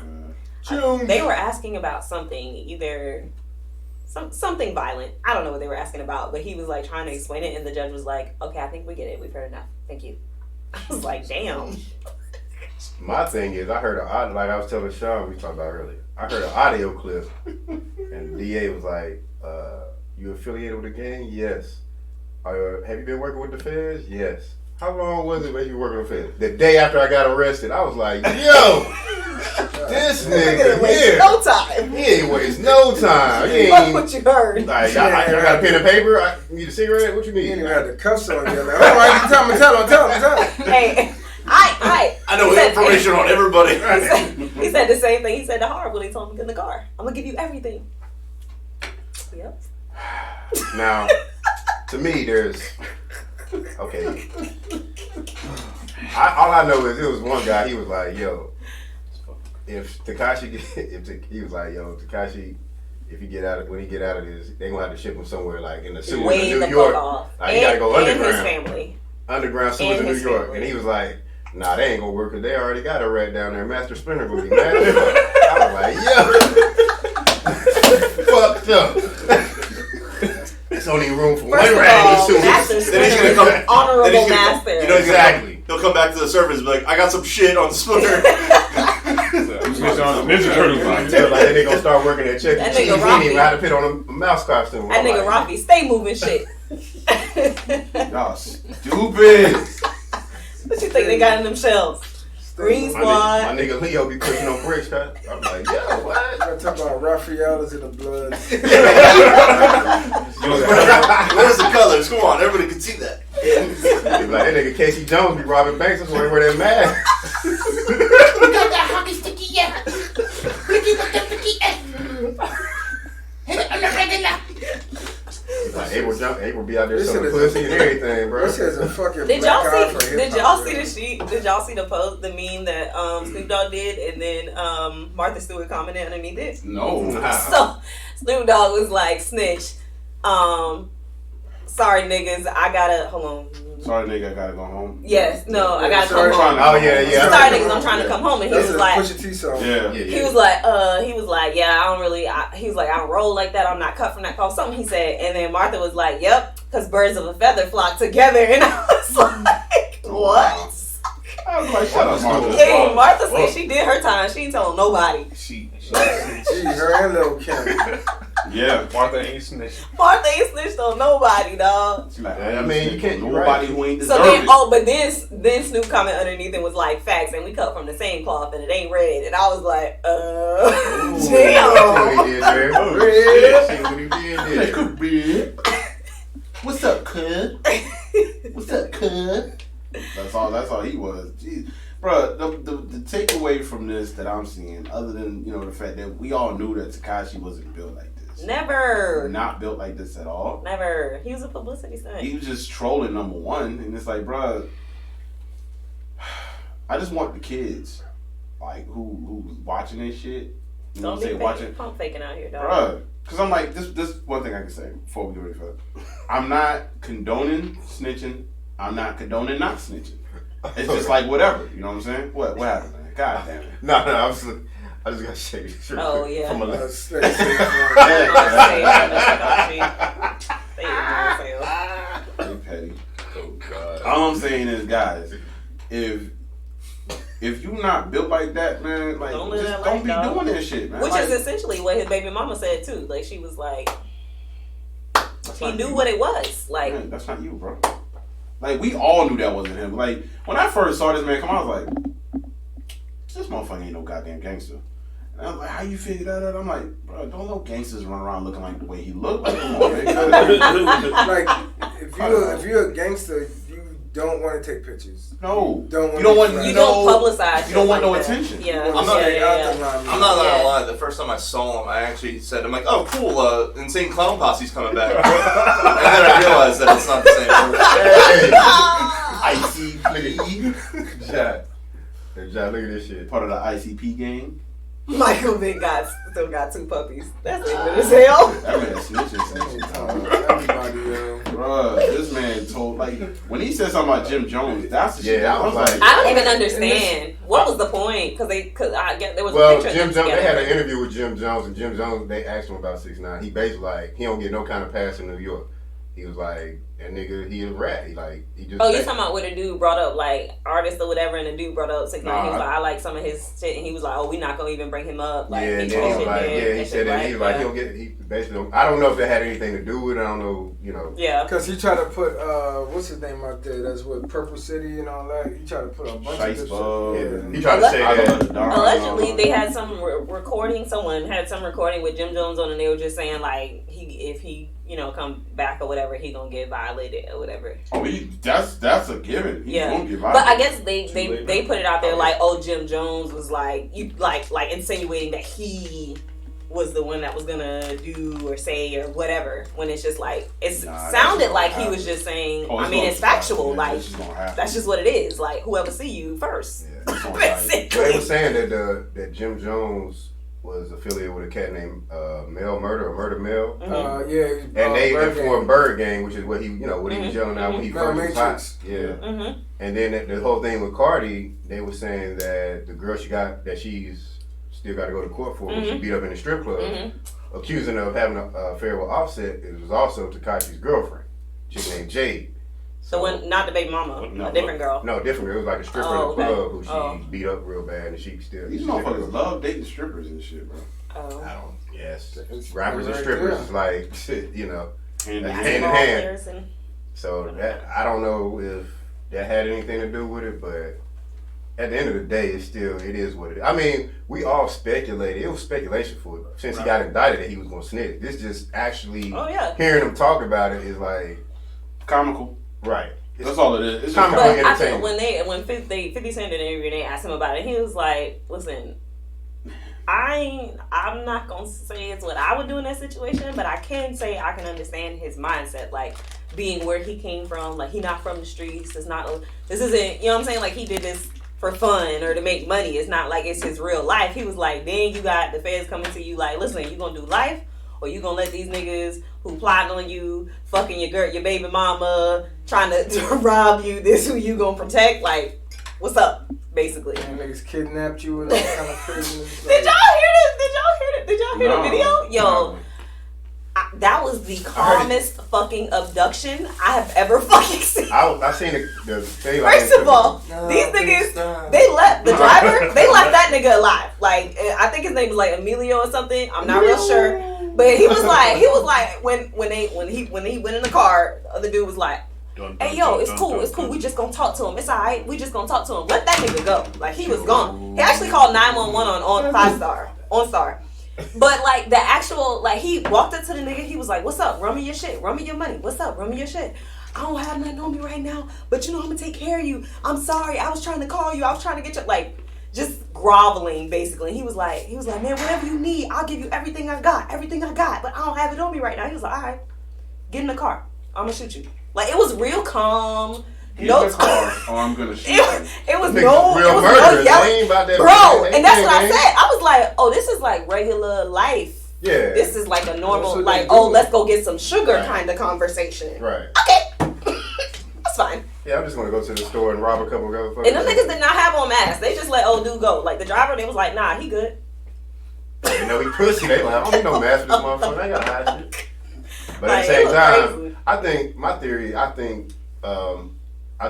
they were asking about something, either something violent. I don't know what they were asking about, but he was like trying to explain it, and the judge was like, "Okay, I think we get it. We've heard enough. Thank you." I was like, "Damn." My thing is, I heard like I was telling Sean, we talked about earlier. I heard an audio clip, and the DA was like, "You affiliated with the gang? Yes. Have you been working with the feds? Yes. How long was it that you were working with the feds?" The day after I got arrested, I was like, yo, this nigga here. No time. He ain't waste no time. He Fuck what you heard. Like, I got a pen and paper. I need a cigarette. What you need? You didn't even have the cuffs on you. Like, all right, tell him. Hey, I know information on everybody. He said the same thing he said to Harv when he told him in the car. I'm gonna give you everything. Yep. Now, to me, there's okay. All I know is it was one guy. He was like, "Yo, if Tekashi, he was like, yo, Tekashi, if he when he get out of this, they gonna have to ship him somewhere like in the sewers in New York. Like, he gotta go underground. And his family. Underground sewers in New York, and he was like, nah, they ain't gonna work because they already got a rat down there. Master Splinter gonna be mad as fuck. I was like, yo, fucked up. There's only room for one rat in the sewers. Then he's gonna come honorable master. You know, exactly. He'll come back to the surface and be like, I got some shit on the Splinter. Ninja Turtles. Like they gonna start working at Chuck E. Cheese. He didn't even have to put on a mouse costume. That nigga Rocky, stay moving shit. Y'all stupid. What you think they got in them shells? Green Squad. My nigga Leo be pushing on bricks, huh? I'm like, yo, what? I'm talking about Raphael is in the blood. Where's the colors? Come on, everybody can see that. Like, that nigga Casey Jones be robbing banks. That's why he wear that mask. We got that hockey sticky, yeah. Sticky with the sticky, Hit it on the regular. Like, April be out there selling pussy and everything, bro. This is a fucking Did y'all see the sheet? Did y'all see the post, the meme that Snoop Dogg did, and then Martha Stewart commented underneath it? No. So Snoop Dogg was like, snitch. Sorry niggas, I gotta hold on. Sorry nigga, I gotta go home. Yes, no, I gotta come home. Oh yeah. Sorry niggas, I'm trying to come home, and he was like, Push your T song. Yeah. He was like, yeah, I don't roll like that. I'm not cut from that call. Something he said, and then Martha was like, yep, because birds of a feather flock together, and I was like, what? I was like, shut up, Martha. Yeah, Martha said she did her time. She ain't telling nobody. She Gee, her and Lil' Kim. Yeah. Martha ain't snitching. Martha ain't snitched on nobody, dog. Like, I mean, you can't. Nobody who ain't So deserve then, it. but then Snoop comment underneath and was like, facts, and we cut from the same cloth, and it ain't red. And I was like, Damn. What's up, cuz? What's up, cuz? That's all he was. Jeez. Bro, the takeaway from this that I'm seeing, other than, the fact that we all knew that Tekashi wasn't built like this. Never. Not built like this at all. Never. He was a publicity stunt. He was just trolling, number one. And it's like, bro, I just want the kids, like, who's watching this shit. You know what I'm saying? Watching. Pump faking out here, dog. Bro, because I'm like, this one thing I can say before we go any further. I'm not condoning snitching. I'm not condoning not snitching. It's just like whatever, you know what I'm saying? What happened, man? God damn it. No, I just got shake it. Oh, yeah. From a Hey, petty. Oh God. All I'm saying is, guys, if you not built like that, man, like don't be doing that shit, man. Which like, is essentially what his baby mama said too. Like she was like, he knew what it was. Like, man, that's not you, bro. Like, we all knew that wasn't him. Like, when I first saw this man come out, I was like, this motherfucker ain't no goddamn gangster. And I was like, how you figure that out? I'm like, bro, don't no gangsters run around looking like the way he looked. Like, come on, man. Like, if you're a gangster, you don't want to take pictures. No. You don't publicize. You don't want no that. attention. Yeah. I'm not gonna lie. The first time I saw him, I actually said, I'm like, oh, cool, Insane Clown Posse's coming back. And then I realized that it's not the same person. Good job. Good job. Look at this shit. Part of the ICP gang. Michael Vick still got 2 puppies. That's ignorant as hell. That man snitching. Everybody, Bruh, this man told, like, when he said something about Jim Jones, that's the shit. I was like, I don't even understand. What was the point? Because I guess there was a picture Jim of Jones, them they had together. an interview with Jim Jones, and Jim Jones, they asked him about 6ix9ine. He basically like, he don't get no kind of pass in New York. He was like, that nigga, he a rat. He just. Oh, you talking about where the dude brought up like artists or whatever, and the dude brought up 6ix9ine. He was like, I like some of his shit, and he was like, oh, we not gonna even bring him up. Like, yeah, and then he was like, he said that he like, he'll get, he basically, I don't know if that had anything to do with it. I don't know, Yeah. Because he tried to put, what's his name out there? That's what Purple City and all that. He tried to put a bunch of this shit. He tried to say that. Allegedly, they had some recording. Someone had some recording with Jim Jones on, and they were just saying like, if he come back or whatever, he gonna get violated or whatever. Oh, that's a given. He's gonna get violated. But I guess they put it out there like, oh, Jim Jones was like like insinuating that he was the one that was gonna do or say or whatever. When it's just like sounded like he was just saying. I mean, it's factual. Like that's just what it is. Like whoever see you first. Yeah. Basically. They were saying that Jim Jones was affiliated with a cat named Murder Mel. Mm-hmm. And they formed Bird Gang, which is what he, what he was yelling out when he first was hot. Yeah. Mm-hmm. And then the whole thing with Cardi, they were saying that the girl she's still got to go to court for when she beat up in the strip club, accusing her of having an affair with Offset. It was also Tekashi's girlfriend, a chick named Jade. So when not the baby mama, a different girl. No, different girl. It was like a stripper in the club who she beat up real bad, and she still. These motherfuckers love dating strippers and shit, bro. Oh. Yes, rappers and strippers is like shit, hand in hand. And So that I don't know if that had anything to do with it, but at the end of the day, it is what it is. I mean, we all speculated. It was speculation for it since he got indicted that he was gonna snitch. This just actually hearing him talk about it is like comical. Right. That's all it is. It's comical entertainment. When 50 Cent did an interview, they asked him about it. He was like, "Listen, I'm not gonna say it's what I would do in that situation, but I can say I can understand his mindset, like being where he came from. Like he not from the streets. This isn't, you know what I'm saying? Like he did this for fun or to make money. It's not like it's his real life." He was like, then you got the feds coming to you like, listen, you gonna do life or you gonna let these niggas who plot on you, fucking your baby mama, trying to rob you, this who you gonna protect? Like, what's up, basically? And niggas kidnapped you and all kind of craziness. Did y'all hear this? Did y'all hear the video? Yo, that was the calmest fucking abduction I have ever fucking seen. I seen the thing. First of all, these niggas, they left the driver. They left that nigga alive. Like I think his name was like Emilio or something. I'm not real sure. But he was like when he went in the car, the other dude was like, hey yo, it's cool. We just gonna talk to him. It's alright. We just gonna talk to him. Let that nigga go. Like he was gone. He actually called 911 on 5-star OnStar. But like the actual like he walked up to the nigga. He was like, "What's up? Run me your shit. Run me your money. What's up? Run me your shit. I don't have nothing on me right now, but you know I'm gonna take care of you. I'm sorry. I was trying to call you. I was trying to get you like just groveling basically. He was like, man, whatever you need, I'll give you everything I got, but I don't have it on me right now. He was like, all right, get in the car. I'm gonna shoot you. Like it was real calm. Get in the car, or I'm gonna shoot you. It was no yelling, bro. And that's what I said. I was like, oh, this is like regular life. Yeah. This is like a normal, like, oh, let's go get some sugar kind of conversation. Right. Okay. That's fine. Yeah, I'm just gonna go to the store and rob a couple of motherfuckers. And them niggas did not have on masks. They just let old dude go. Like the driver, they was like, nah, he good. You know, he pussy. They like, I don't need no mask for this motherfucker. I ain't got hide shit. But Like, at the same time, crazy. I think my theory. I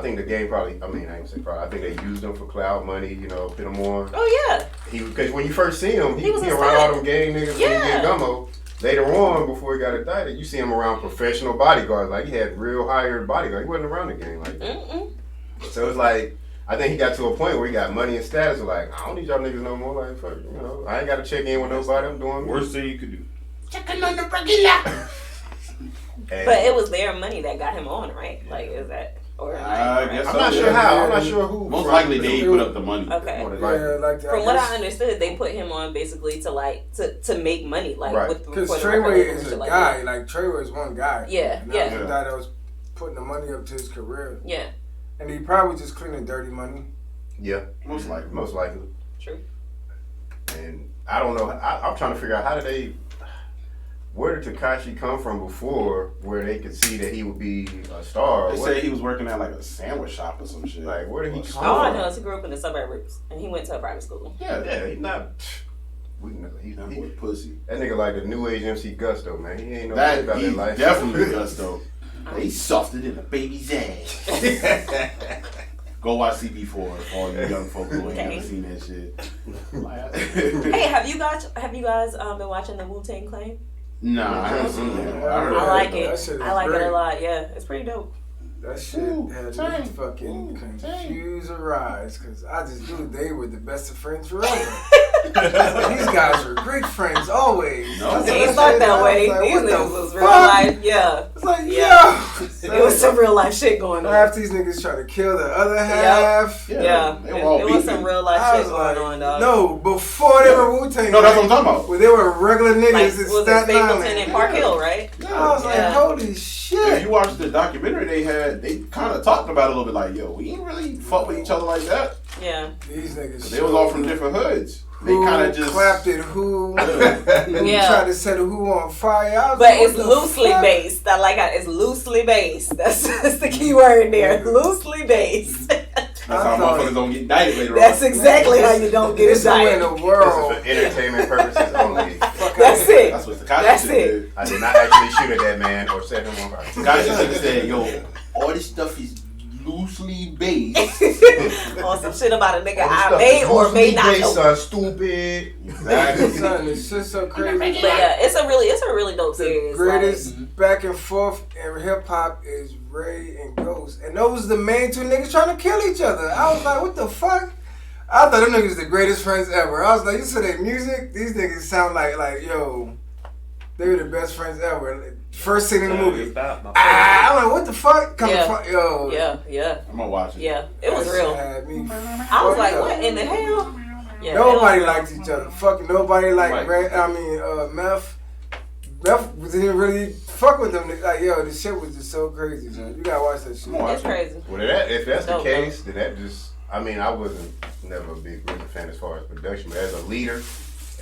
think the game probably. I mean, I ain't say probably. I think they used him for cloud money. You know, put him on. Oh yeah. Because when you first see him, he was around inside. all them gang niggas when he Yeah. get gummo. Later on, before he got indicted, you see him around professional bodyguards. Like he had real hired bodyguards. He wasn't around the gang like that. Mm-mm. So it's like, I think he got to a point where he got money and status. Like, I don't need y'all niggas no more. Like, fuck, you know, I ain't got to check in with nobody. I'm doing me. Worst thing you could do. Checking on the regular. And But it was their money that got him on, right? Like, is that or? I guess I'm so, not yeah. sure how. I'm not sure who. Most likely they put up the money. Okay. More than Yeah, likely. like From what I understood, they put him on basically to like to make money, like Right. with Because for the Treyway record and is shit a like guy. that. Like Treyway is one guy. Yeah, And yeah. that was the guy that was putting the money up to his career, Yeah, and he probably just cleaning dirty money. Yeah, Most likely. most likely. true. And I don't know. I'm trying to figure out where did Tekashi come from before where they could see that he would be a star? They say he was working at like a sandwich shop or some shit. Like, where did he come All I from? know is he grew up in the suburbs and he went to a private school. Yeah, he's not. We know he's That boy pussy. that nigga like the new age MC Gusto, man. He ain't no shit That about he that life. definitely does though. He softer than a baby's ass. Go watch CB4 for all you young folk who ain't Okay. never seen that shit. Hey, have you guys been watching the Wu-Tang Clan? Nah, I haven't seen that. I heard I like that it. shit is I like it great. a lot. Yeah, it's pretty dope. That shit had me fucking confused or rise because I just knew they were the best of friends forever. These guys were great friends always. No. They ain't start that way. Like, These what the niggas was real fuck? life. Yeah, It's like, Yeah. yo. it was some real life shit going on. Half these niggas trying to kill the other half. Yeah, They were all it was beefing. some real life I shit was going like, on, dog. no, before they were Wu-Tang. No, that's what I'm talking about. When they were regular niggas like in was it Staten Stapleton Island. and Park Hill, right? I was like, Yeah. holy If shit. you watch the documentary they kind of talked about it a little bit like, yo, we ain't really fuck with each other like that. Yeah, These niggas. They was all from different hoods. They Who kind of just clapped it, who Yeah. tried to set who on fire. I was but like, it's what the loosely fuck? based. I like it. It's loosely based. That's the key word there. Loosely based. that's how motherfuckers don't get indicted later That's on. exactly how you don't get It's somewhere in indicted. the This world. is for entertainment purposes only. That's it. That's what Tekashi That's said. it. I did not actually shoot at that man or set him on fire. Tekashi said, yo, all this stuff is loosely based. On some shit about a nigga All this I stuff may is or may loosely not based, know. son, stupid. Exactly. Son, it's just so crazy. But yeah, it's a really dope The series. greatest back and forth in hip hop is Ray and Ghost. And those the main two niggas trying to kill each other. I was like, what the fuck? I thought them niggas the greatest friends ever. I was like, you said their music? These niggas sound like yo, they were the best friends ever. First scene in the movie. I'm like, what the fuck? Yo. Yeah, I'm gonna watch it. yeah. It was That real. shit had me I was fucked like, up. what in the hell? Yeah, Nobody it was- liked each other. Fucking nobody liked Right. Meth. Meth didn't really fuck with them. Like, yo, this shit was just so crazy, man. You gotta watch that shit. Come on. It's crazy. Well, if that's the Dope, case, then that just, I mean, I wasn't never a big RZA fan as far as production, but as a leader,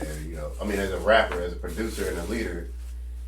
and you know, I mean, as a rapper, as a producer and a leader,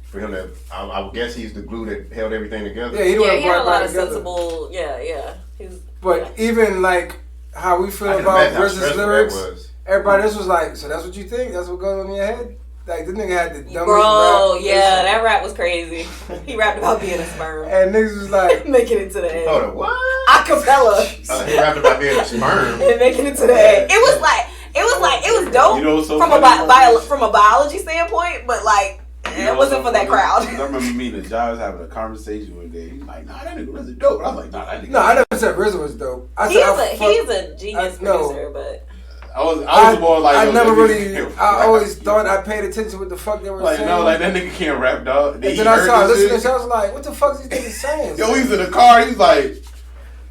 for him to, I would guess he's the glue that held everything together. Yeah, he, Yeah, he had a lot of together. sensible. Yeah. He's, But even like how we feel I can about imagine how RZA's stressful that lyrics, was. everybody else was like, so that's what you think? That's what goes on in your head? Like, this nigga had the dumbest bro, rap. yeah, that rap was crazy. He rapped about being a sperm. And niggas was like, Making it to the end. Hold on, what? Acapella. He rapped about being a sperm. And making it to the end. It was dope You know what's so from funny about this? from a biology standpoint, but like It wasn't for that crowd. I remember me and Josh was having a conversation one day. He's like, nah, that nigga was dope. I was like, nah, that nigga. No, I never said RZA was dope. He's a genius producer, but I was more like, I never really. I always thought I paid attention to what the fuck they were like, saying. no, like that nigga can't rap, dog. And then I started listening to this, I was like, what the fuck is these niggas saying? Yo, he's in the car. He's like,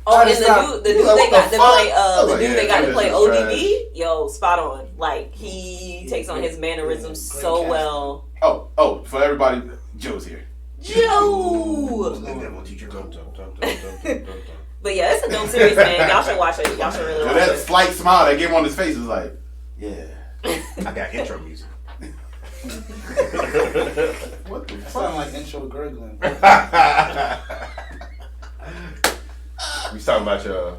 and the dude they got to play, the dude they got to play ODB, yo, spot on. Like he takes on his mannerisms so well. Oh, for everybody, Joe's here. Joe. The devil teacher. But yeah, it's a dope series, man. Y'all should watch it. Y'all should really watch it. That slight smile that came on his face was like, yeah. I got intro music. What the That fuck? sound like intro gurgling. We talking about your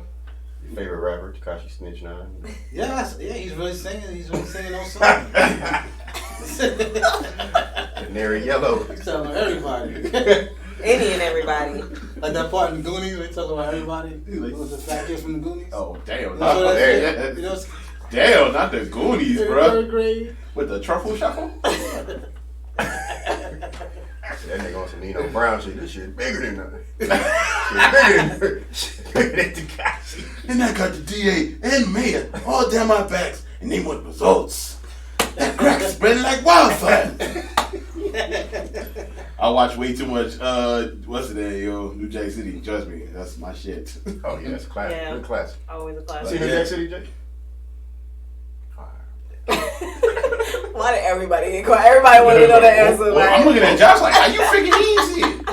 favorite rapper, Tekashi Snitch 9. Yeah, he's really singing. He's really singing those songs. Canary Yellow. He's telling everybody. Any and everybody. Like that part in the Goonies, they talk about everybody. It was the fat kid from the Goonies. Oh, damn. You know what Damn. you know, Damn, not the Goonies, in bro. third grade. With the truffle shuffle? That nigga on some Nino Brown shit. This shit bigger than nothing. Bigger than Tekashi. And I got the DA and mayor all down my backs, and they want results. That crack is spreading like wildfire. I watch way too much, what's the name, yo? New Jack City, trust me, that's my shit. Oh, yeah, that's a classic. Yeah. Good classic. Always a See classic. New Jack City, Jay? Why did everybody get quiet? Everybody wanted to know the answer. Well, I'm looking at Josh like, how you figure he ain't see it?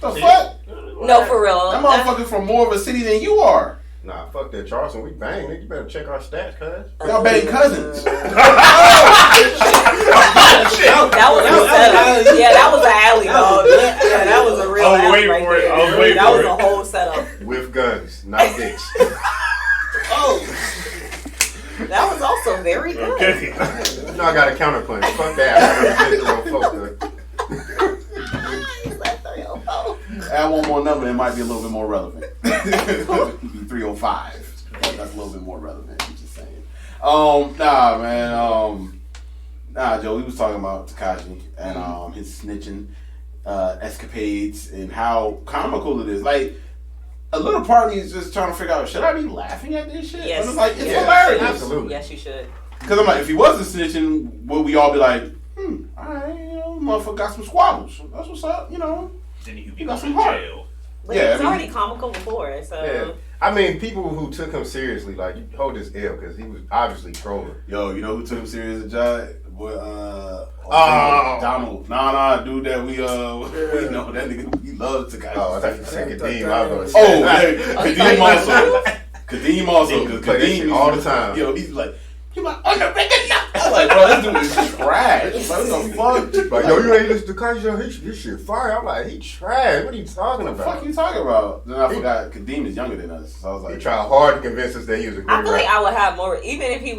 The fuck? No, for real. That motherfucker's from more of a city than you are. Nah, fuck that Charleston. We bang, nigga. You better check our stats, cuz. Y'all bang cousins. That was a setup. Yeah, that was an alley, dog. Yeah, that was a real I was alley waiting right for it. there. I was waiting That for was it. a whole setup. With guns, not dicks. That was also very good. Okay. No, I got a counterpunch. Fuck that. Add one more number, it might be a little bit more relevant. It could be 305. That's a little bit more relevant. I'm just saying. Joe, we was talking about Tekashi and his snitching escapades and how comical it is. Like, a little part of me is just trying to figure out, should I be laughing at this shit? Yes. And it's like, it's Yeah, hilarious. absolutely. Yes, you should. Because I'm like, if he wasn't snitching, would we all be like, alright, motherfucker got some squabbles. That's what's up, Then you You got go some to heart. jail. But Yeah, he was I mean- already comical before, so. Yeah. I mean, people who took him seriously, like, you hold his L because he was obviously trolling. Yo, you know who took him serious at Jai? Boy, Donald. Nah, dude that we know that nigga, he loves Tekashi. Oh, I thought you said Kadeem. I was Oh, going to say. Kadeem also. Kadeem also. He play that shit all the time. Yo, he's like, he like, on the record now. I'm like, bro, this dude is trash. Like, what the fuck? Like, yo, you ain't listen to Tekashi, this shit fire. I'm like, he trash. What are you talking What the about? fuck you talking about? Then I forgot Kadeem is younger than us. So I was He like, tried hard to convince us that he was a great I feel like rapper. I would have more, even if he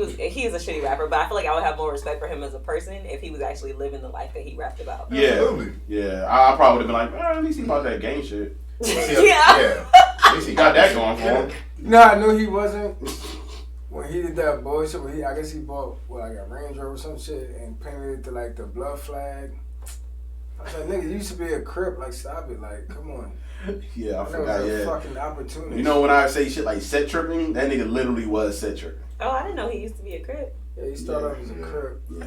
is a shitty rapper, but I feel like I would have more respect for him as a person if he was actually living the life that he rapped about. yeah. Absolutely. Yeah. I probably would have been like, at least he about that gang shit. Yeah. At least He got that going for him. No, I knew he wasn't. When he did that bullshit, I guess he bought like a Range Rover or some shit and painted it to like the blood flag. I was like, nigga, you used to be a Crip. Like, stop it. Like, come on. Yeah, I That forgot. was a Yeah. fucking opportunity. You know when I say shit like set tripping, that nigga literally was set tripping. Oh, I didn't know he used to be a Crip. Yeah, he started off as a Yeah. Crip. Yeah.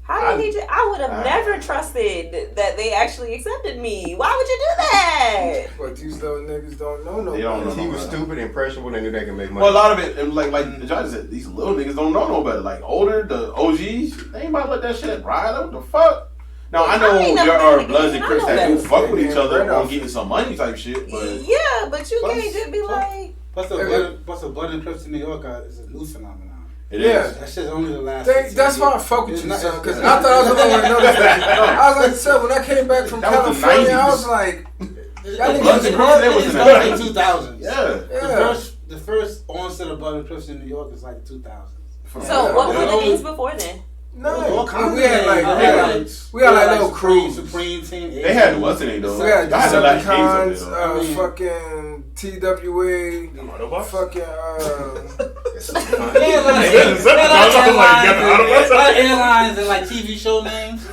How did he I would have never trusted that they actually accepted me. Why would you do that? But these little niggas don't know no They don't better. know. He was stupid, impressionable, they knew they could make money. Well, a lot of it, and like the judge said, these little niggas don't know no better. Like older, the OGs, they ain't about to let that shit ride. What the fuck? Now I know I ain't never there been are to Bloods and Guyana, Crips I know that do that. fuck with each Yeah, other right on off. getting some money type shit, but Yeah, but you Plus- can't just be like. Plus the blood and Crips in New York is a new phenomenon. it Yeah. is. That shit's only the last. That's why I fuck with you, It's son. not- Because I thought I was the only one to know that. I was like, son, when I came back from That was the California, I 90s. was like, y'all Bloods niggas and hard. Crips, It was in the started in 90s. 2000s. Yeah. Yeah. The first onset of blood and Crips in New York is like 2000s. So what were the Yeah. things before then? No, All kinds we had of like, names. we had like little crews. Supreme Team. They had the what's the name though? We had Y'all had the last games Decepticons, up there, though. I mean- fucking TWA, Autobots? fucking airlines and like TV show names. She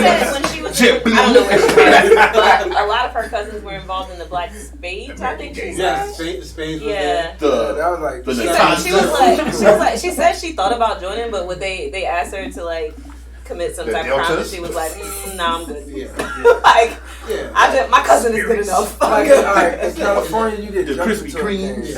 said when she was I don't know where she was, but a lot of her cousins were involved in the Black Spades, I think she said. Spades. Yeah. that was like. She said she thought about joining, but when they asked her to like commit some type of crime, and she was like, "Nah, I'm good." Like, my cousin is good enough. Like, in California, you get the jumped Krispy into Kremes.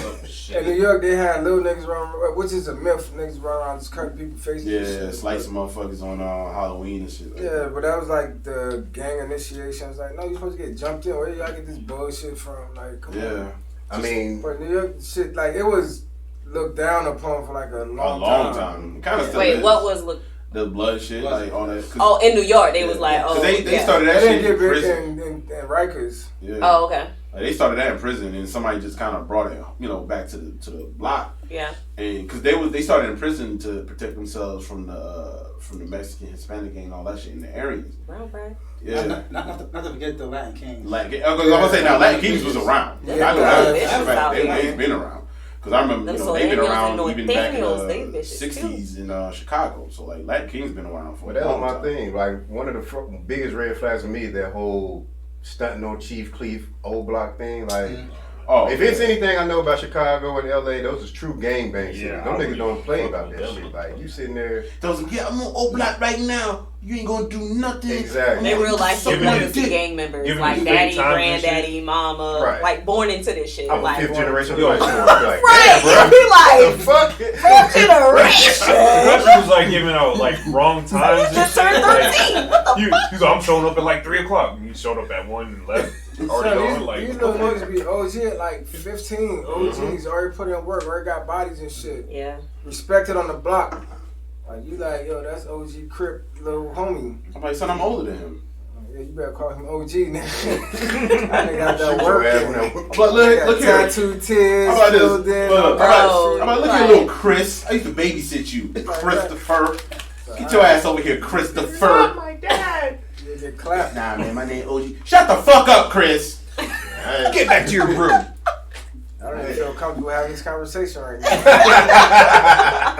In New York, they had little niggas run, which is a myth. Niggas run around just cutting people's faces. Yeah, slicing motherfuckers on Halloween and shit. Yeah, but that was like the gang initiation. It's like, no, you're supposed to get jumped in. Where y'all get this bullshit from? Like, come on. I mean, but New York shit, like, it was looked down upon for like a long time. Kind of. Wait, what was the blood shit, like all that? Oh, in New York, they was like, oh, they started that shit in prison. In Rikers. Yeah. Oh, okay. Like, they started that in prison, and somebody just kind of brought it, back to the block. Yeah. And because they started in prison to protect themselves from the Mexican, Hispanic gang and all that shit in the areas. Brown bread. Yeah. Not to forget the Latin Kings. I'm gonna say now, Latin Kings was around. Yeah, I know that. They've been around. Because I remember, they've been around even back in the 60s in Chicago. So, like, Latin King's been around for a long time. That was my thing. Like, one of the biggest red flags for me is that whole stunting on Chief Cleef old block thing. Like, if it's anything I know about Chicago and LA, those is true gangbang shit. Them niggas don't play about that shit. Like, you sitting there. I'm on old block right now. You ain't gonna do nothing. Exactly. They real life legacy gang members. Like daddy, granddaddy, mama. Right. Like born into this shit. I'm like, a fifth generation white boy. Like, right. Bro, Be like, the fuck? fifth generation. Country was like giving out like wrong times. Just turned 13. He's like, I'm showing up at like 3:00. You showed up at 1 and left. Already gone. Like, these little niggas be OG at like 15. OGs already put in work, already got bodies and shit. Yeah. Respected on the block. Like, you like, yo, that's OG Crip, little homie. I'm like, son, I'm older than him. Yeah, you better call him OG now. I ain't got that work. But look here. Tattoo tears. How about this? Look at little Chris. I used to babysit you, Christopher. Get your ass over here, Christopher. Oh, my dad. You get clapped. Nah, man, my name OG. Shut the fuck up, Chris. Get back to your room. I don't even feel comfortable having this conversation right now.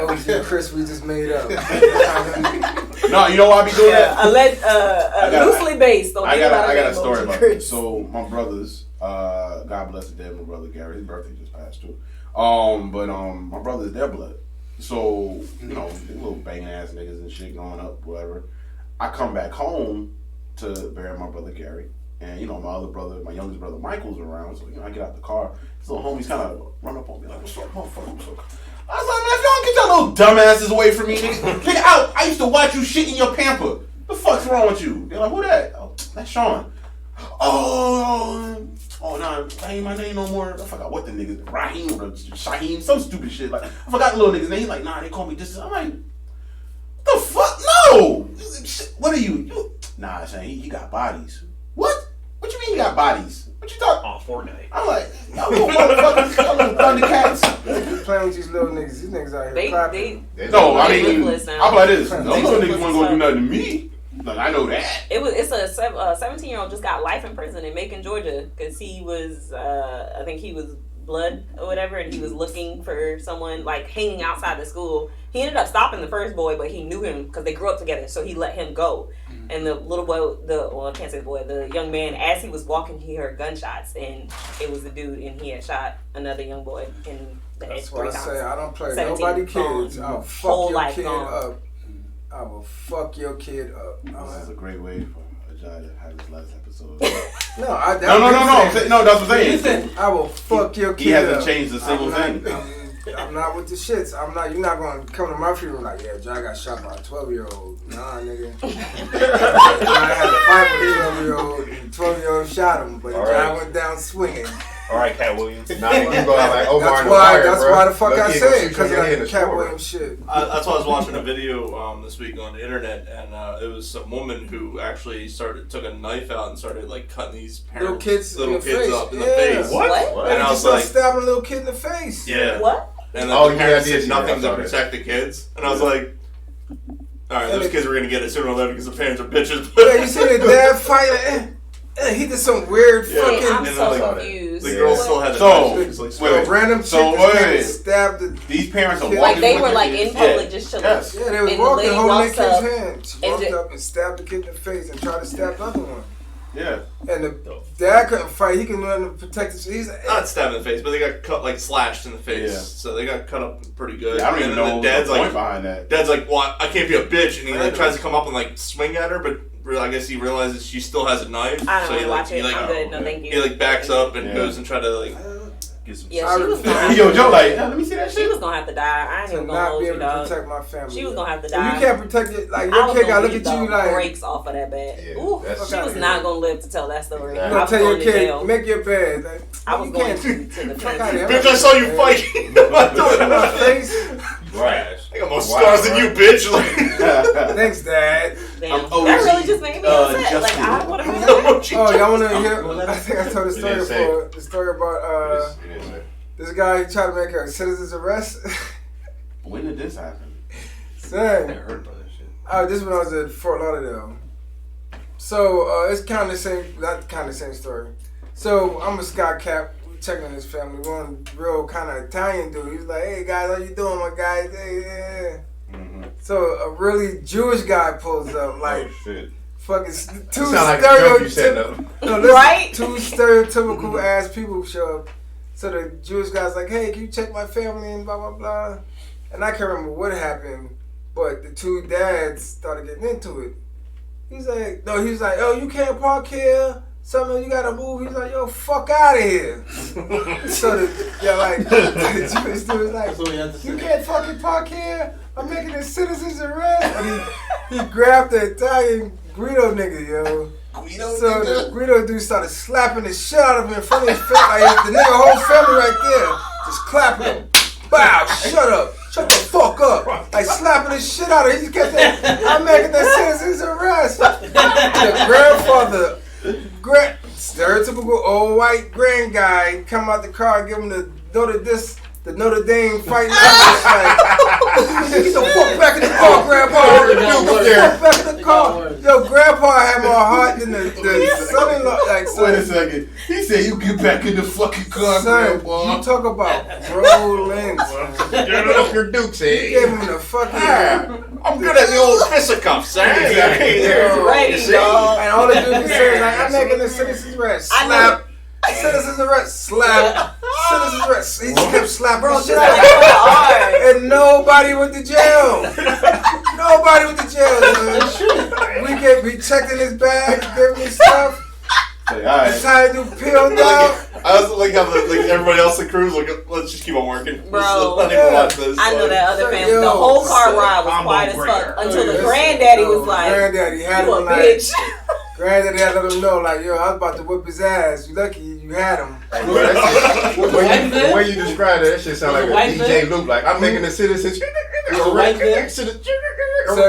OG Chris, we just made up. No, you know why I be doing that? Loosely based. I got a story about this. So my brothers, God bless the dead, my brother Gary, his birthday just passed too. But my brother's their blood. So, they little banging ass niggas and shit growing up, whatever. I come back home to bury my brother Gary. And, my other brother, my youngest brother Michael's around. So, I get out the car. His little homies kind of run up on me like, what's up, motherfucker? I was like, man, if y'all get your little dumbasses away from me, nigga out. I used to watch you shit in your pamper. The fuck's wrong with you? They're like, who that? Oh, that's Sean. Oh, no, that ain't my name no more. I forgot what the niggas, Raheem or Shaheem, some stupid shit. Like, I forgot the little niggas' name. He's like, nah, they call me this. I'm like, what the fuck? No! What are you? Nah, Shane, he got bodies. What? What you mean he got bodies? What you talking? On Fortnite. I'm like, y'all little motherfuckers, y'all little Thundercats. You playing with these little niggas. These niggas out here clapping. No, I mean, I'm like this. Those little niggas wasn't gonna do nothing to me. Like, I know that. It's a 17-year-old just got life in prison in Macon, Georgia, because he was, I think he was blood or whatever, and he was looking for someone like hanging outside the school. He ended up stopping the first boy, but he knew him because they grew up together, so he let him go. And the little boy, I can't say the boy, the young man, as he was walking, he heard gunshots, and it was the dude, and he had shot another young boy in the head 3 times. That's why I say I don't play 17, nobody kids. I'll fuck whole your life kid gone. up. I will fuck your kid up. This is a great way for Ajay to have his last episode. No, No, that's what I'm saying. I will fuck your kid He hasn't up. changed a single thing. I'm not with the shits. You're not going to come to my funeral like, yeah, Jai got shot by a 12-year-old. Nah, nigga. I had a fight with a 12-year-old, and 12-year-old shot him, but Jai went down swinging. All right, Cat Williams. Nah, you go out like Omar that's why the fuck I said, because of that Cat Williams shit. That's why I was watching a video this week on the internet, and it was some woman who actually took a knife out and started like cutting these Little kids up in the Yeah. face. What? And I was like, stabbing a little kid in the face. yeah. What? And then the parents did nothing to protect the kids, and I was like, all right, those kids were gonna get it sooner or later because the parents are bitches. Yeah, you see the dad fighting. He did some weird fucking. I'm so confused. The girl still had random chick stabbed the. These parents are walking. Like they were like in public just chilling. Yes. Yeah, they was and walking, the holding lady their walks kid's up hand. She walked up and stabbed the kid in the face and tried to stab the other one. Yeah. And the dad couldn't fight. He couldn't run to protect his. He's not stabbed in the face, but they got cut like slashed in the face. Yeah. So they got cut up pretty good. Yeah, I don't even know the dad's the point like behind that. Dad's like, well, I can't be a bitch, and he like tries to come up and like swing at her, but I guess he realizes she still has a knife. I don't so want he to like, watch it. he like I'm good. No, thank you. He like backs up and goes and try to like get some. Yeah, she was gonna Yo, Joe, like, let me see that shit. She was gonna have to die. I ain't even gonna hold you, dog. Protect my family. She was gonna have to die. You can't protect it. Like your kid gotta look at you like breaks off of that bed. Yeah, Ooh, she was not gonna live to tell that story. You I gonna was tell going your to kid, jail. make your bed. Like, I was going to the fuck out of here. bitch, I saw you fighting. In my face. Right. I got more scars than you, bitch. Thanks, Dad. Damn, that really just made me upset. Like I would have. Oh, y'all wanna hear? I think I told the story before. The story about this guy tried to make a citizen's arrest. When did this happen? Son, I heard about that shit. this is when I was at Fort Lauderdale. So it's kind of the same, not kind of the same story. So I'm a Sky Cap. We checking on his family. One real kind of Italian dude. He was like, "Hey guys, how you doing, my guys?" Hey, yeah. Mm-hmm. So a really Jewish guy pulls up, like fucking two stereotypical, right? Two stereotypical ass people show up. So the Jewish guy's like, "Hey, can you check my family?" and blah blah blah. And I can't remember what happened, but the two dads started getting into it. He's like, "Oh, you can't park here. Something you gotta move." He's like, "Yo, fuck out of here." So the Jewish dude was like, "You can't fucking park here. I'm making a citizen's arrest." And he grabbed the Italian Guido nigga, yo. So the Guido dude started slapping the shit out of him in front of his face. Like the nigga whole family right there. Just clapping him. Bow, shut up. Shut the fuck up. Like slapping the shit out of him. He just kept saying, "I'm making the citizen's arrest." The grandfather, stereotypical old white grand guy, come out the car and give him the Notre Dame fighting like, get the fuck back in the car, Grandpa. Get the fuck back in the car. Yo, Grandpa had more heart than the son-in-law. Like, son, wait a second. He said, "You get back in the fucking car, son, Grandpa." you talk about rolling. Get up your dukes, He gave him the fucking. I'm good at the old fisticuffs, Ready, dog. And all the dude say is like, "I'm making the citizen's arrest." Slap. Citizen's arrest. Slap. Citizen's arrest. He just kept slapping the shit out of him. And nobody went to jail. Nobody went to jail. We checked in his bag, gave him his stuff. Say, all right. The tire dude peeled out. I was like how everybody else in the crew's like, let's just keep on working. Bro, not even watch this. I know that other family. Yo, The whole car ride was combo quiet as breaker. fuck until the granddaddy was like, Granddaddy had "You a him like, bitch." Granddaddy had to let him know, like, "Yo, I was about to whip his ass. You lucky you had him." The way you describe that shit sound like a white DJ loop. Like, I'm making the citizens. white man? So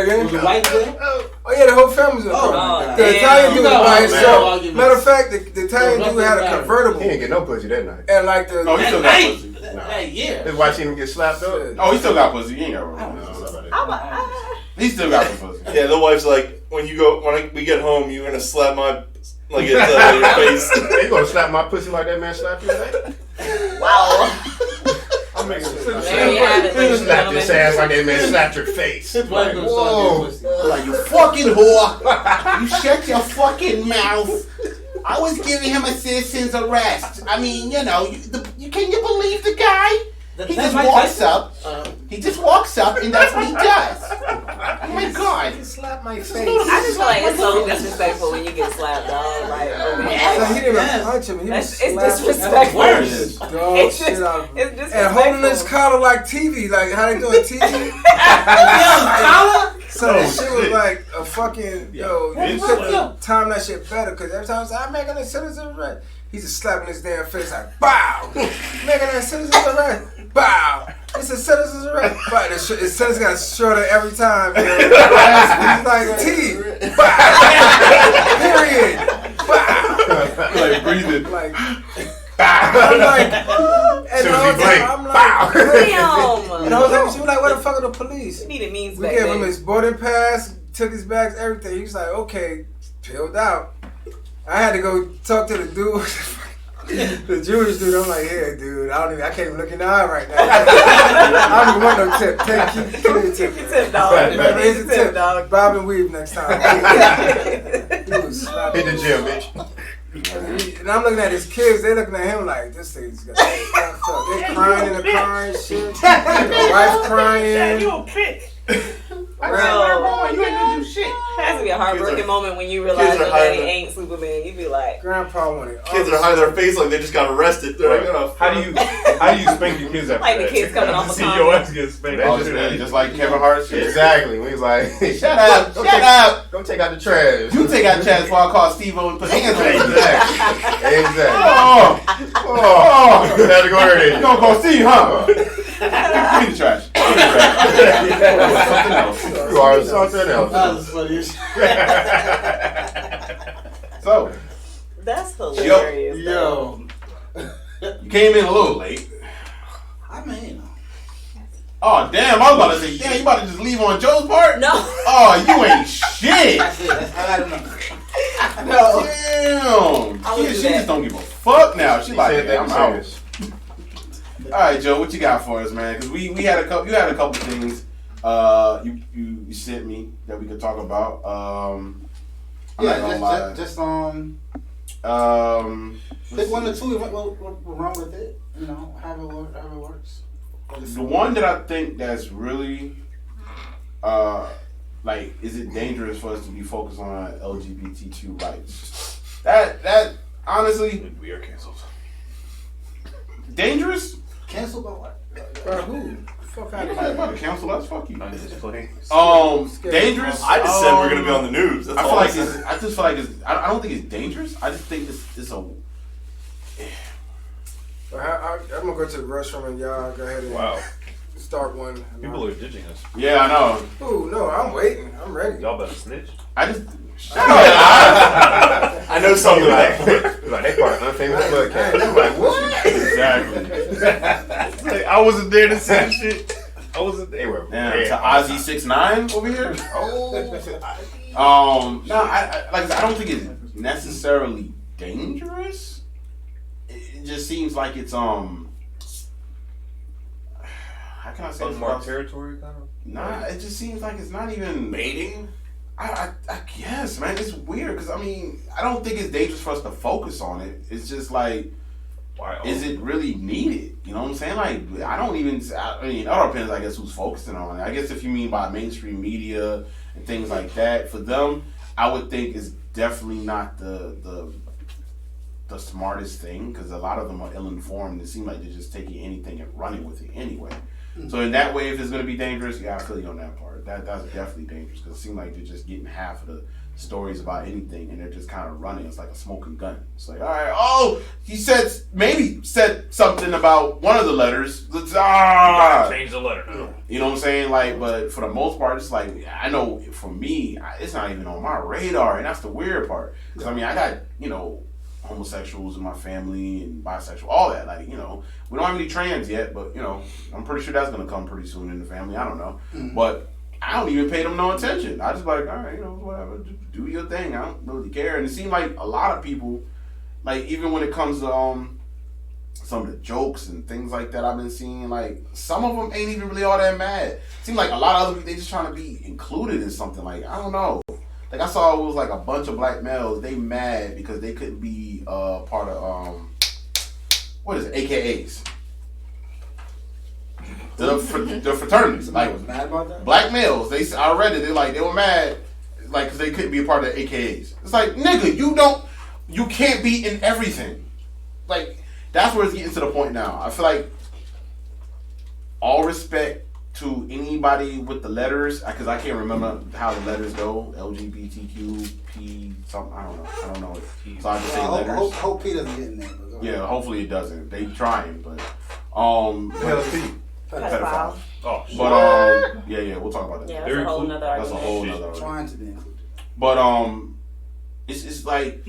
again? Was it white man? Oh yeah, the whole family was in the car. Oh, The damn. Italian dude was by You got himself. arguments. Matter of fact, the Italian dude had a He convertible. ain't get no pussy that night. And like the Oh, he still got pussy. Hey, yeah. His wife seen him get slapped up. Oh, he still got pussy. He ain't got room. He still got the pussy. Yeah, the wife's like, when we get home, you're gonna slap my like it's in your face. You gonna slap my pussy like that man slapped you today? Wow. I'm making There you have it, ladies and slap this gentlemen. ass like that man slapped your face. His wife gonna suck Whoa. your pussy. Like, you fucking whore. You shut your fucking mouth. I was giving him a citizen's arrest. I mean, you know, can you believe the guy? He just walks up. He just walks up, and that's what he does. Oh my god! He slapped my face. I just feel like it's so disrespectful when you get slapped, dog. Like, oh my So God. he didn't even punch him. He It's was slapping disrespectful. the dog It's shit out of him. It's disrespectful. And holding his collar like TV, like how they doing TV. So that shit was like a fucking you couldn't time that shit better because every time I say I'm making a citizen's arrest, he's just slapping his damn face like bow, making a citizen's arrest, bow. It's a citizen's arrest, but the sentence got shorter every time. He's like T, bow, period, bow, Like breathing. like. I'm like, and the whole time I'm like, Damn. and the whole time she was like, "Where the fuck are the police?" You need a means We back gave then. him his boarding pass, took his bags, everything. He was like, "Okay," peeled out. I had to go talk to the dude. The Jewish dude, I'm like, yeah, dude, I can't even look in the eye right now. I don't even want no tip. Give me a tip. Tip, dog. Raise a tip, dog. Bob and weave next time. He was slapping. Hit the gym, bitch. And I'm looking at his kids, they looking at him like, this thing's got fucked up. They crying in the car and shit. The wife crying. Dad, you a bitch. You ain't gonna do shit. It has to be a heartbreaking moment when you realize your daddy ain't Superman. You be like, Grandpa wanted. Kids are hiding their face like they just got arrested. They're like, oh, How do you spank your kids after like the that? kids coming off a See your ass get spanked. Just like Kevin Hart shit. Exactly. We was like, Shut up! Shut up! Go take out the trash. You take out Chad's before I call Steve-O and put hands on him. Exactly. Oh! You had to go there. You gonna call Steve, huh? Give me the trash. Something else. You are something else. That's funny. So, that's hilarious. Yo. you came in a little late. I mean, Oh, damn, I was about to say, damn, you about to just leave on Joe's part? No. Oh, you ain't shit. that's it. I got enough. Damn. I would She do just that. don't give a fuck now. She like, said yeah, that I'm out. serious. All right, Joe, what you got for us, man? Because we had a couple. You had a couple things. You sent me that we could talk about. I'm not gonna lie. Just pick one or two. What's wrong with it? You know, however it works. The one that I think that's really, like, is it dangerous for us to be focused on LGBTQ rights? That honestly, We are canceled. dangerous. Cancel by what? Bro, who? Fuck out of Nobody here. about to cancel us. Fuck you. I'm just playing. Dangerous. I just said we're gonna be on the news. That's I all feel I like said. it's. I just feel like it's. I don't think it's dangerous. I just think it's a. I'm gonna go to the restroom and y'all go ahead and Wow. start one. People are ditching us. Yeah, I know. Ooh, no, I'm waiting. I'm ready. Y'all better snitch. I just. Shut up. I know something like Like they part of Unfamous Podcast. I'm like, what? Exactly. I wasn't there to see shit. I wasn't there. Damn, to Ozzy 6ix9ine over here. No, I like I said, I don't think it's necessarily dangerous. It just seems like it's how can I say this? Unmarked territory, kind of. Nah, it just seems like it's not even baiting. I guess, man, it's weird because I mean I don't think it's dangerous for us to focus on it. It's just like, Why? is it really needed? You know what I'm saying? Like I mean, it all depends, I guess, who's focusing on it. I guess if you mean by mainstream media and things like that, for them, I would think it's definitely not the smartest thing because a lot of them are ill-informed. It seems like they're just taking anything and running with it anyway. So in that way, if it's going to be dangerous, yeah, I feel you on that part. That's definitely dangerous because it seems like they're just getting half of the stories about anything and they're just kind of running. It's like a smoking gun. It's like, all right, oh, he said something about one of the letters. Let's Change the letter now. you know what I'm saying? Like, but for the most part, it's like I know for me, it's not even on my radar, and that's the weird part. Because I mean, I got homosexuals in my family and bisexual, all that. Like, we don't have any trans yet, but I'm pretty sure that's gonna come pretty soon in the family. I don't know, but I don't even pay them no attention. I just like, all right, whatever, just do your thing. I don't really care. And it seems like a lot of people, like even when it comes to some of the jokes and things like that I've been seeing, like some of them ain't even really all that mad. It seems like a lot of other people, they just trying to be included in something. Like, I don't know. Like I saw it was like a bunch of black males, they mad because they couldn't be part of what is it, AKAs. The fraternities. I Like was mad about that. black males, I read it, they were mad like because they couldn't be a part of the AKAs. It's like, nigga, you can't be in everything. Like, that's where it's getting to the point now. I feel like all respect to anybody with the letters, because I can't remember how the letters go. LGBTQ, something, I don't know. So I just say letters. Hope he doesn't get in there. Yeah, hopefully it doesn't. They trying, but Pedophile. Oh, shit. but yeah, we'll talk about that. Yeah, that's a whole nother That's a argument. whole nother. Trying to be included. But it's like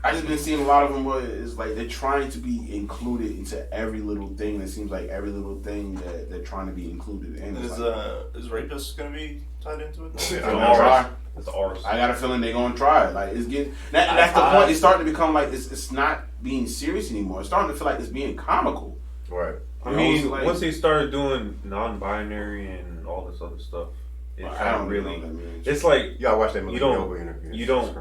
I just been seeing a lot of them where it's like they're trying to be included into every little thing. It seems like every little thing that they're trying to be included in. Is like, rapist gonna be tied into it? Yeah, they're gonna try. It's the R's. I got a feeling they're gonna try it. Like it's getting that's the point. It's starting to become like it's not being serious anymore. It's starting to feel like it's being comical. Right. I mean, once they started doing non-binary and all this other stuff, it kind of really. It's like y'all watch that movie. Interview. You don't.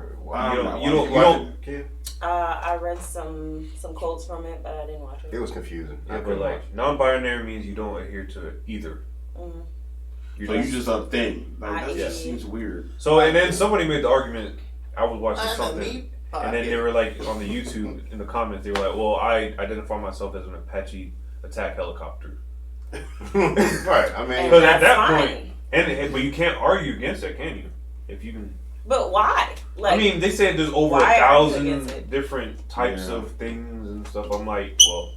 Kid? I read some quotes from it, but I didn't watch it. It was confusing. Yeah, but like non-binary means you don't adhere to either. Mm-hmm. So you just a thing. Like that just seems weird. So and then somebody made the argument. I was watching something, and then they were like on the YouTube in the comments. They were like, "Well, I identify myself as an Apache attack helicopter." Right. I mean, because at that point, but you can't argue against that, can you? If you can. But why? Like, I mean, they said there's over 1,000 different types of things and stuff. I'm like, well,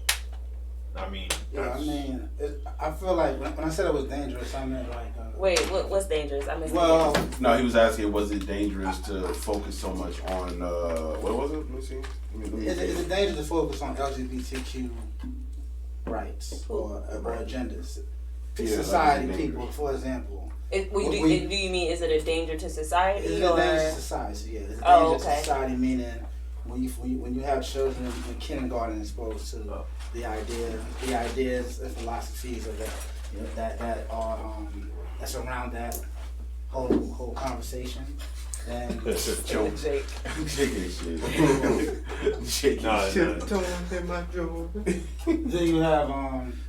I mean. Yeah, I mean, I feel like when I said it was dangerous, I meant like. Wait, what's dangerous? I missed it. No, he was asking, was it dangerous to focus so much on what was it? Let me see. Is it dangerous to focus on LGBTQ rights or agendas? Society, people, for example. Do you mean is it a danger to society? It's a danger to society. So yeah, it's a danger to society. Meaning when you have children in kindergarten exposed to the ideas and philosophies of that, you know, that are that's around that whole conversation. And shaking shit. Then you have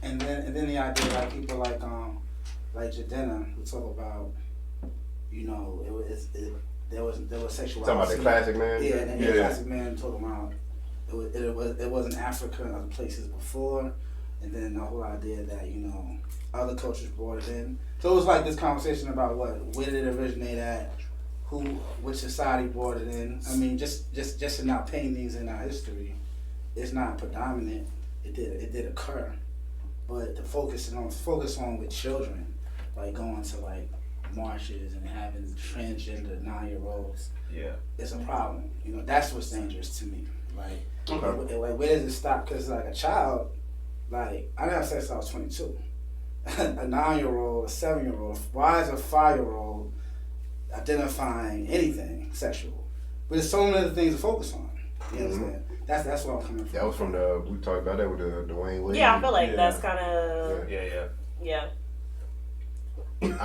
and then the idea like people like Jadena who talk about, you know, there was sexuality. Talking about the classic man. Yeah, and the classic man talking about it was in Africa and other places before, and then the whole idea that, you know, other cultures brought it in. So it was like this conversation about where did it originate at, which society brought it in. I mean, just in our paintings and our history, it's not predominant. It did occur, but the focus on with children, like going to like marches and having transgender 9-year-olds, it's a problem. You know, that's what's dangerous to me. Like, like where does it stop? Because like a child, like I didn't have sex until I was 22. A 9-year-old, a 7-year-old, why is a 5-year-old identifying anything sexual? But there's so many other things to focus on. You understand? That's where I'm coming from. That was from we talked about that with the Dwayne Wade. Yeah, I feel like that's kind of yeah. I mean,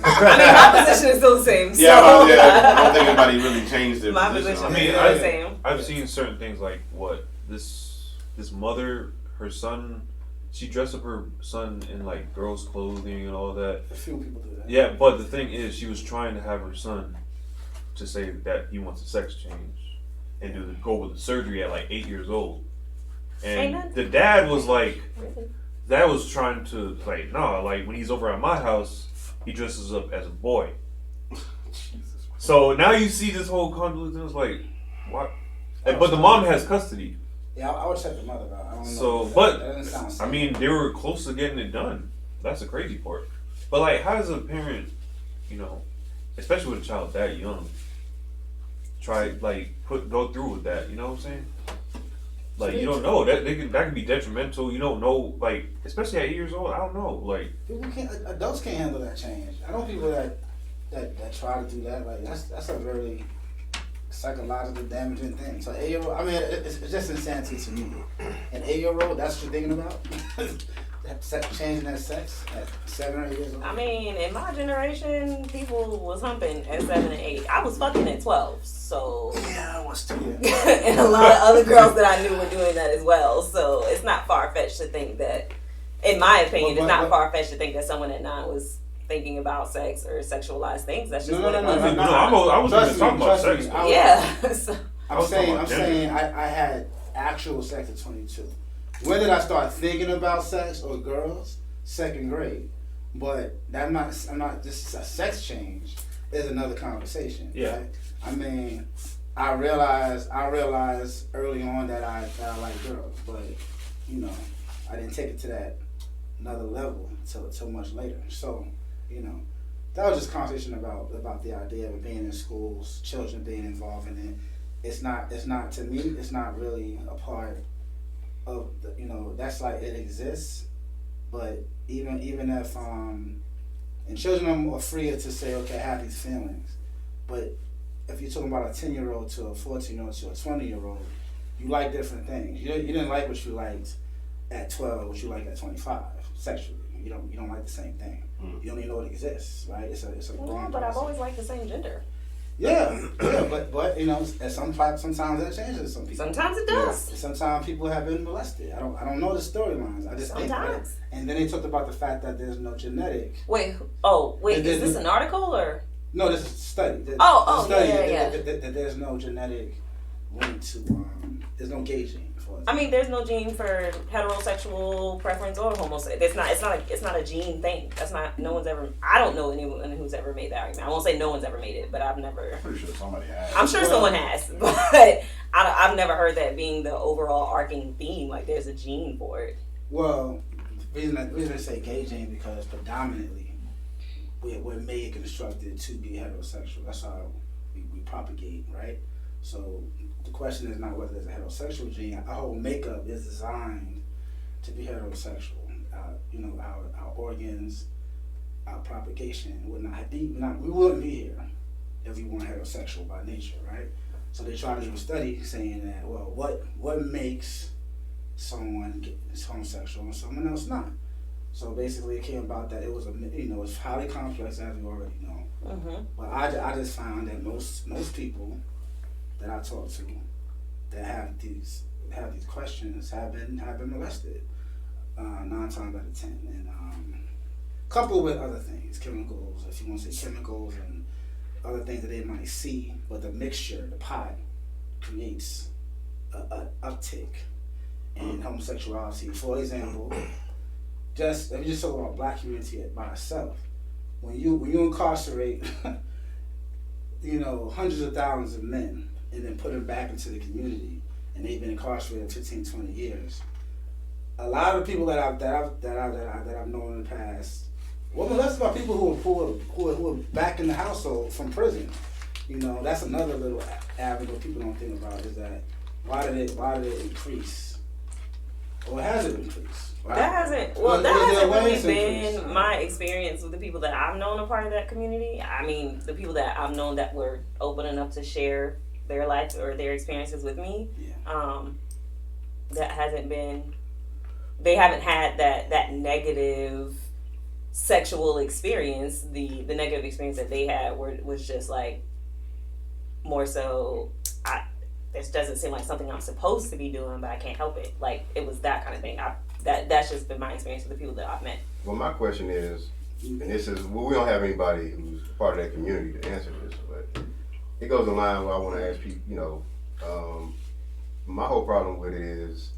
my position is still the same. So. I don't think anybody really changed their my position. I mean, the same. I've seen certain things like this mother, her son. She dressed up her son in like girls' clothing and all that. A few people do that. Yeah, but the thing is, she was trying to have her son to say that he wants a sex change and go with the surgery at like 8 years old. And the dad was like, that was trying to like, no, like when he's over at my house, he dresses up as a boy. So now you see this whole convoluted thing. It's like, what? But the mom has custody. Yeah, I would check the mother out. I don't know. So, but I mean, they were close to getting it done. That's the crazy part. But like, how does a parent, you know, especially with a child that young, go through with that? You know what I'm saying? Like, you don't know that can be detrimental. You don't know, like, especially at 8 years old. I don't know, like adults can't handle that change. I know people that try to do that. Like that's a very psychological damaging thing. So 8-year-old, I mean, it's just insanity to me. An 8-year-old, that's what you're thinking about? Changing that sex at 7 or 8 years old? I mean, in my generation, people was humping at 7 and 8. I was fucking at 12, so... Yeah, I was too. And a lot of other girls that I knew were doing that as well, so it's not far-fetched to think that, in my opinion, it's not far-fetched to think that someone at 9 was thinking about sex or sexualized things. That's just what it was. I wasn't even talking about sex. Yeah. I'm saying I had actual sex at 22. When did I start thinking about sex or girls? 2nd grade. But I'm not just a sex change is another conversation. Yeah. Right? I mean, I realized early on that I like girls, but you know, I didn't take it to that another level until much later. So, you know, that was just a conversation about the idea of being in schools, children being involved in it. It's not to me. It's not really a part of the, you know. That's like it exists, but even if and children are freer to say, okay, I have these feelings, But if you're talking about a 10-year-old to a 14-year-old to a 20-year-old, you like different things. You didn't like what you liked at 12, what you like at 25 sexually. You don't like the same thing. You don't even know it exists, right? It's a yeah, but I've always liked the same gender. Yeah, but you know, sometimes that changes some people. Sometimes it does. Yeah. Sometimes people have been molested. I don't know the storylines. I just think that. And then they talked about the fact that there's no genetic. Wait, is this an article or? No, this is a study. Yeah. That there's no genetic link to there's no gay gene. I mean, there's no gene for heterosexual preference or homosexual. It's not a gene thing. That's not. No one's ever. I don't know anyone who's ever made that argument. I won't say no one's ever made it, but I've never. I'm pretty sure somebody has. I'm sure someone has, but I've never heard that being the overall arcing theme. Like there's a gene for it. Well, the reason I say gay gene because predominantly we're made and constructed to be heterosexual. That's how we propagate, right? So the question is not whether there's a heterosexual gene. Our whole makeup is designed to be heterosexual. Our organs, our propagation would not be. We wouldn't be here if we weren't heterosexual by nature, right? So they tried to do a study saying that, well, what makes someone get homosexual and someone else not? So basically, it came about that it was it's highly complex, as we already know. Mm-hmm. But I just found that most people that I talk to that have these questions have been molested 9 times out of 10, and coupled with other things, chemicals, if you want to say chemicals and other things that they might see, but the mixture, the pot, creates an uptick in homosexuality. For example, if you just talk about black community by itself, when you incarcerate, hundreds of thousands of men and then put them back into the community, and they've been incarcerated 15, 20 years. A lot of people that I've known in the past were molested by people who are back in the household from prison. That's another little avenue people don't think about is that why did it increase, or has it increased? Right? That hasn't really been my experience with the people that I've known a part of that community. I mean, the people that I've known that were open enough to share their life or their experiences with me. Yeah. That hasn't been. They haven't had that negative sexual experience. The negative experience that they had was just like more so. This doesn't seem like something I'm supposed to be doing, but I can't help it. Like it was that kind of thing. That's just been my experience with the people that I've met. Well, my question is, and this is, we don't have anybody who's part of that community to answer this, but it goes in line where I want to ask people, my whole problem with it is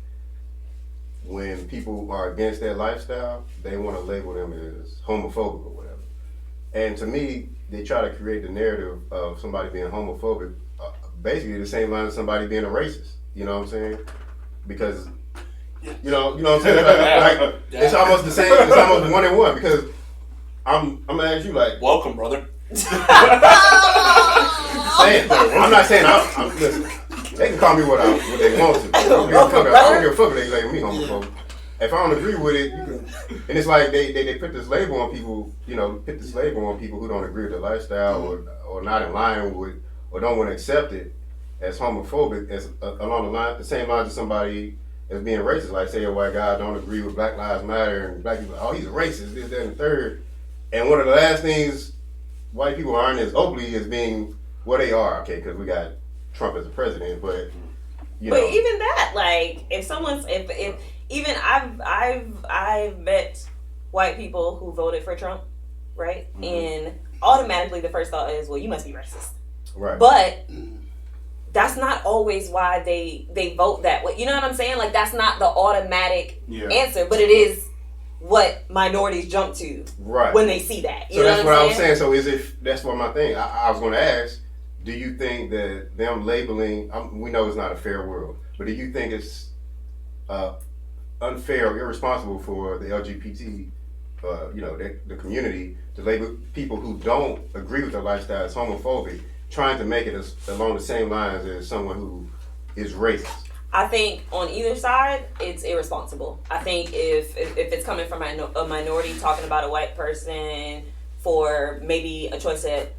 when people are against that lifestyle, they want to label them as homophobic or whatever. And to me, they try to create the narrative of somebody being homophobic, basically the same line as somebody being a racist. You know what I'm saying? Because, you know what I'm saying? Like, it's almost the same, it's almost 1 and 1 because I'm going to ask you like... Welcome, brother. I'm not saying I'm listen. They can call me what they want to. I don't give a fuck if they label me homophobic. If I don't agree with it, and it's like they put this label on people, put this label on people who don't agree with the lifestyle or not in line with or don't want to accept it as homophobic as along the same lines as somebody as being racist. Like say a white guy don't agree with Black Lives Matter and black people, he's a racist, this, that, and the third. And one of the last things white people aren't as openly as being what they are, okay, because we got Trump as a president, but But even that, like, if even I've met white people who voted for Trump, right? Mm-hmm. And automatically the first thought is, well, you must be racist. Right. But that's not always why they vote that way. You know what I'm saying? Like, that's not the automatic answer, but it is what minorities jump to when they see that. You so know that's what I was saying. So that's what my thing. I was going to ask, do you think that them labeling, we know it's not a fair world, but do you think it's unfair or irresponsible for the LGBT, the community to label people who don't agree with their lifestyle as homophobic, trying to make it along the same lines as someone who is racist? I think on either side, it's irresponsible. I think if it's coming from a minority talking about a white person for maybe a choice that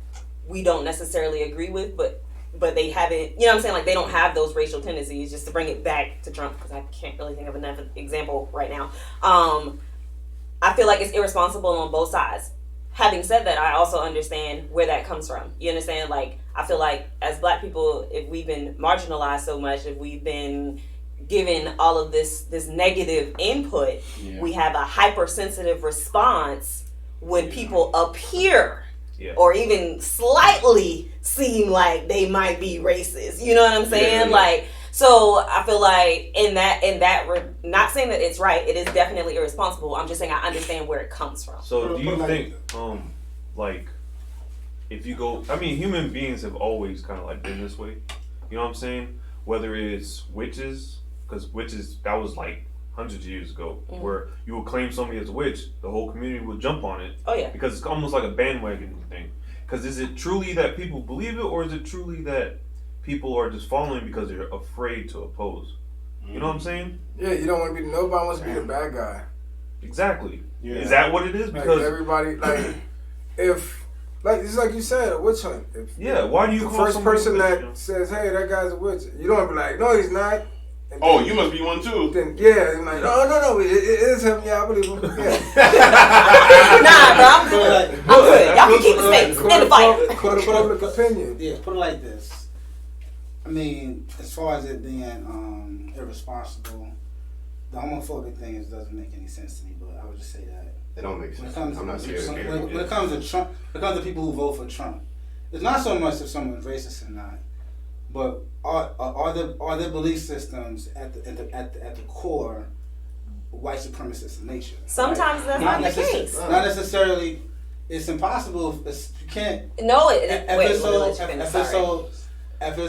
we don't necessarily agree with, but they haven't, you know what I'm saying? Like, they don't have those racial tendencies, just to bring it back to Trump, because I can't really think of another example right now. I feel like it's irresponsible on both sides. Having said that, I also understand where that comes from. You understand? Like, I feel like as Black people, if we've been marginalized so much, if we've been given all of this negative input, we have a hypersensitive response when people appear or even slightly seem like they might be racist. You know what I'm saying? Like, so I feel like in that not saying that it's right, it is definitely irresponsible. I'm just saying I understand where it comes from. So do you think, like, if you go, I mean, human beings have always kind of like been this way. You know what I'm saying? Whether it's witches, because witches, that was like hundreds of years ago, where you would claim somebody as a witch, the whole community would jump on it. Oh yeah. Because it's almost like a bandwagon thing. Because is it truly that people believe it, or is it truly that people are just following because they're afraid to oppose? You know what I'm saying? Yeah, you don't want to be, nobody wants to be the bad guy. Exactly. Yeah. Is that what it is? Because like everybody, like, if, like, it's like you said, a witch hunt. If, why do you the call first person that says, hey, that guy's a witch, you don't be like, no, he's not. And oh, you must be one too. Then, yeah, I'm like, no, it is him. Yeah, I believe him. Yeah. Nah, bro, I'm good. I'm good. Y'all can keep the snakes in the fight. Court of public opinion. Yeah, put it like this. I mean, as far as it being irresponsible, the homophobic thing doesn't make any sense to me. But I would just say that it don't make sense. I'm not scared. When it comes to Trump, when it comes to people who vote for Trump, it's not so much if someone's racist or not, but are their belief systems at the core white supremacist in nature? Sometimes right? that's not the case. Not necessarily. It's impossible. You can't. No, If it's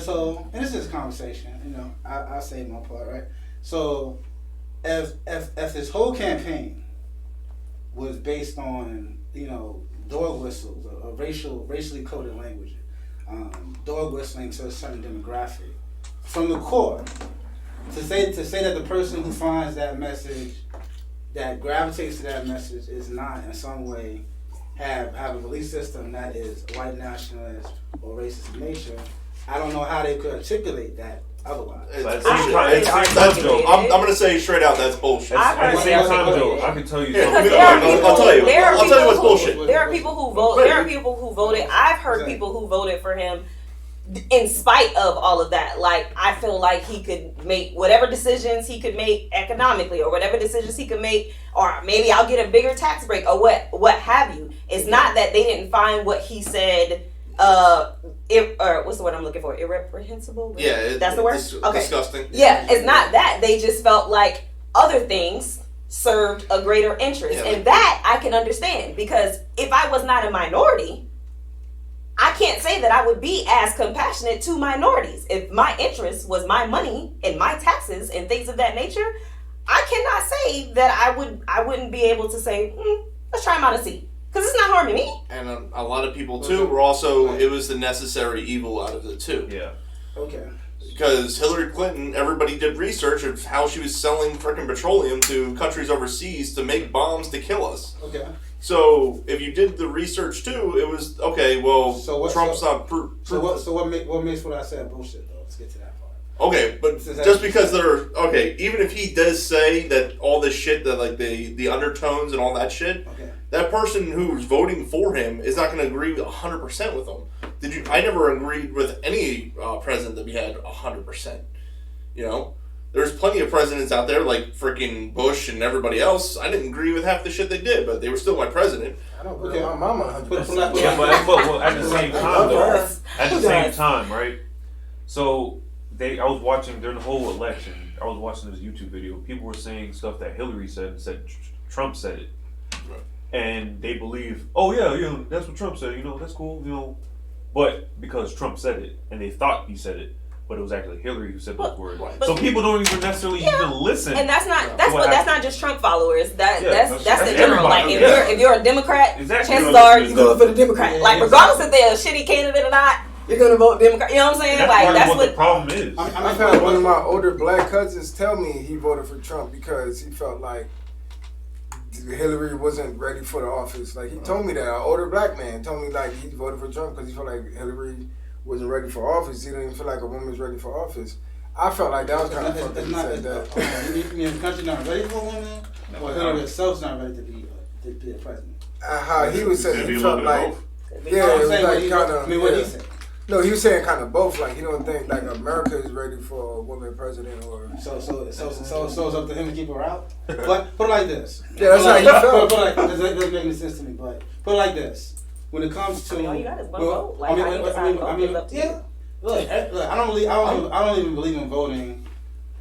so, and this is a conversation, you know, I'll say my part, right? So, if this whole campaign was based on, you know, dog whistles or racially coded language, dog whistling to a certain demographic, from the core, to say that the person who finds that message, that gravitates to that message, is not in some way have a belief system that is white nationalist or racist in nature, I don't know how they could articulate that otherwise. I'm going to say straight out, that's bullshit. At the same time, Joe, I can tell you something. I'll tell you what's bullshit. There are people who vote. There are people who voted. I've heard people who voted for him in spite of all of that. Like, I feel like he could make whatever decisions he could make economically, or whatever decisions he could make, or maybe I'll get a bigger tax break, or what have you. It's not that they didn't find what he said what's the word I'm looking for? Irreprehensible? Yeah, that's the word? Okay. Disgusting. Yeah, it's not that. They just felt like other things served a greater interest. And that I can understand, because if I was not a minority, I can't say that I would be as compassionate to minorities. If my interest was my money and my taxes and things of that nature, I cannot say that I wouldn't be able to say, let's try him out and see. Because it's not harming me. And a lot of people, too, were also, it was the necessary evil out of the two. Yeah. Okay. Because Hillary Clinton, everybody did research of how she was selling frickin' petroleum to countries overseas to make bombs to kill us. Okay. So, if you did the research, too, it was, okay, well, Trump's not proof. So what makes what I said bullshit, though? Let's get to that part. Okay, but just because even if he does say that all this shit, that like the undertones and all that shit, that person who's voting for him is not going to agree 100% with him. I never agreed with any president that we had 100%. You know, there's plenty of presidents out there like freaking Bush and everybody else. I didn't agree with half the shit they did, but they were still my president. I don't agree with my mama 100%. Yeah, but at the same time, though, at the same time, right? So I was watching during the whole election. I was watching this YouTube video. People were saying stuff that Hillary said and said Trump said it. Right. And they believe, oh yeah, that's what Trump said, that's cool, But because Trump said it, and they thought he said it, but it was actually Hillary who said those words. So people don't even necessarily even listen. And that's not just Trump followers. That's the general. Like if you're a Democrat, chances are you vote for the Democrat. Like regardless if they're a shitty candidate or not, you're gonna vote Democrat. You know what I'm saying? That's what the problem is. I've had one of my older black cousins tell me he voted for Trump because he felt like Hillary wasn't ready for the office. Like he told me that. An older black man told me like he voted for Trump because he felt like Hillary wasn't ready for office. He didn't even feel like a woman was ready for office. I felt like that was kind of fucked up. He said that. You mean the country not ready for a woman, or Hillary herself's not ready to be a president? How he was saying, he felt like, yeah, it was like kind of. I mean, what he said. No, he was saying kind of both. Like he don't think like America is ready for a woman president, or so it's up to him to keep her out. But put it like this. Yeah, that's how he felt. That doesn't make any sense to me. But put it like this: when it comes to, all you got is one vote. Like how you decide vote is up to you. Look, I don't even believe in voting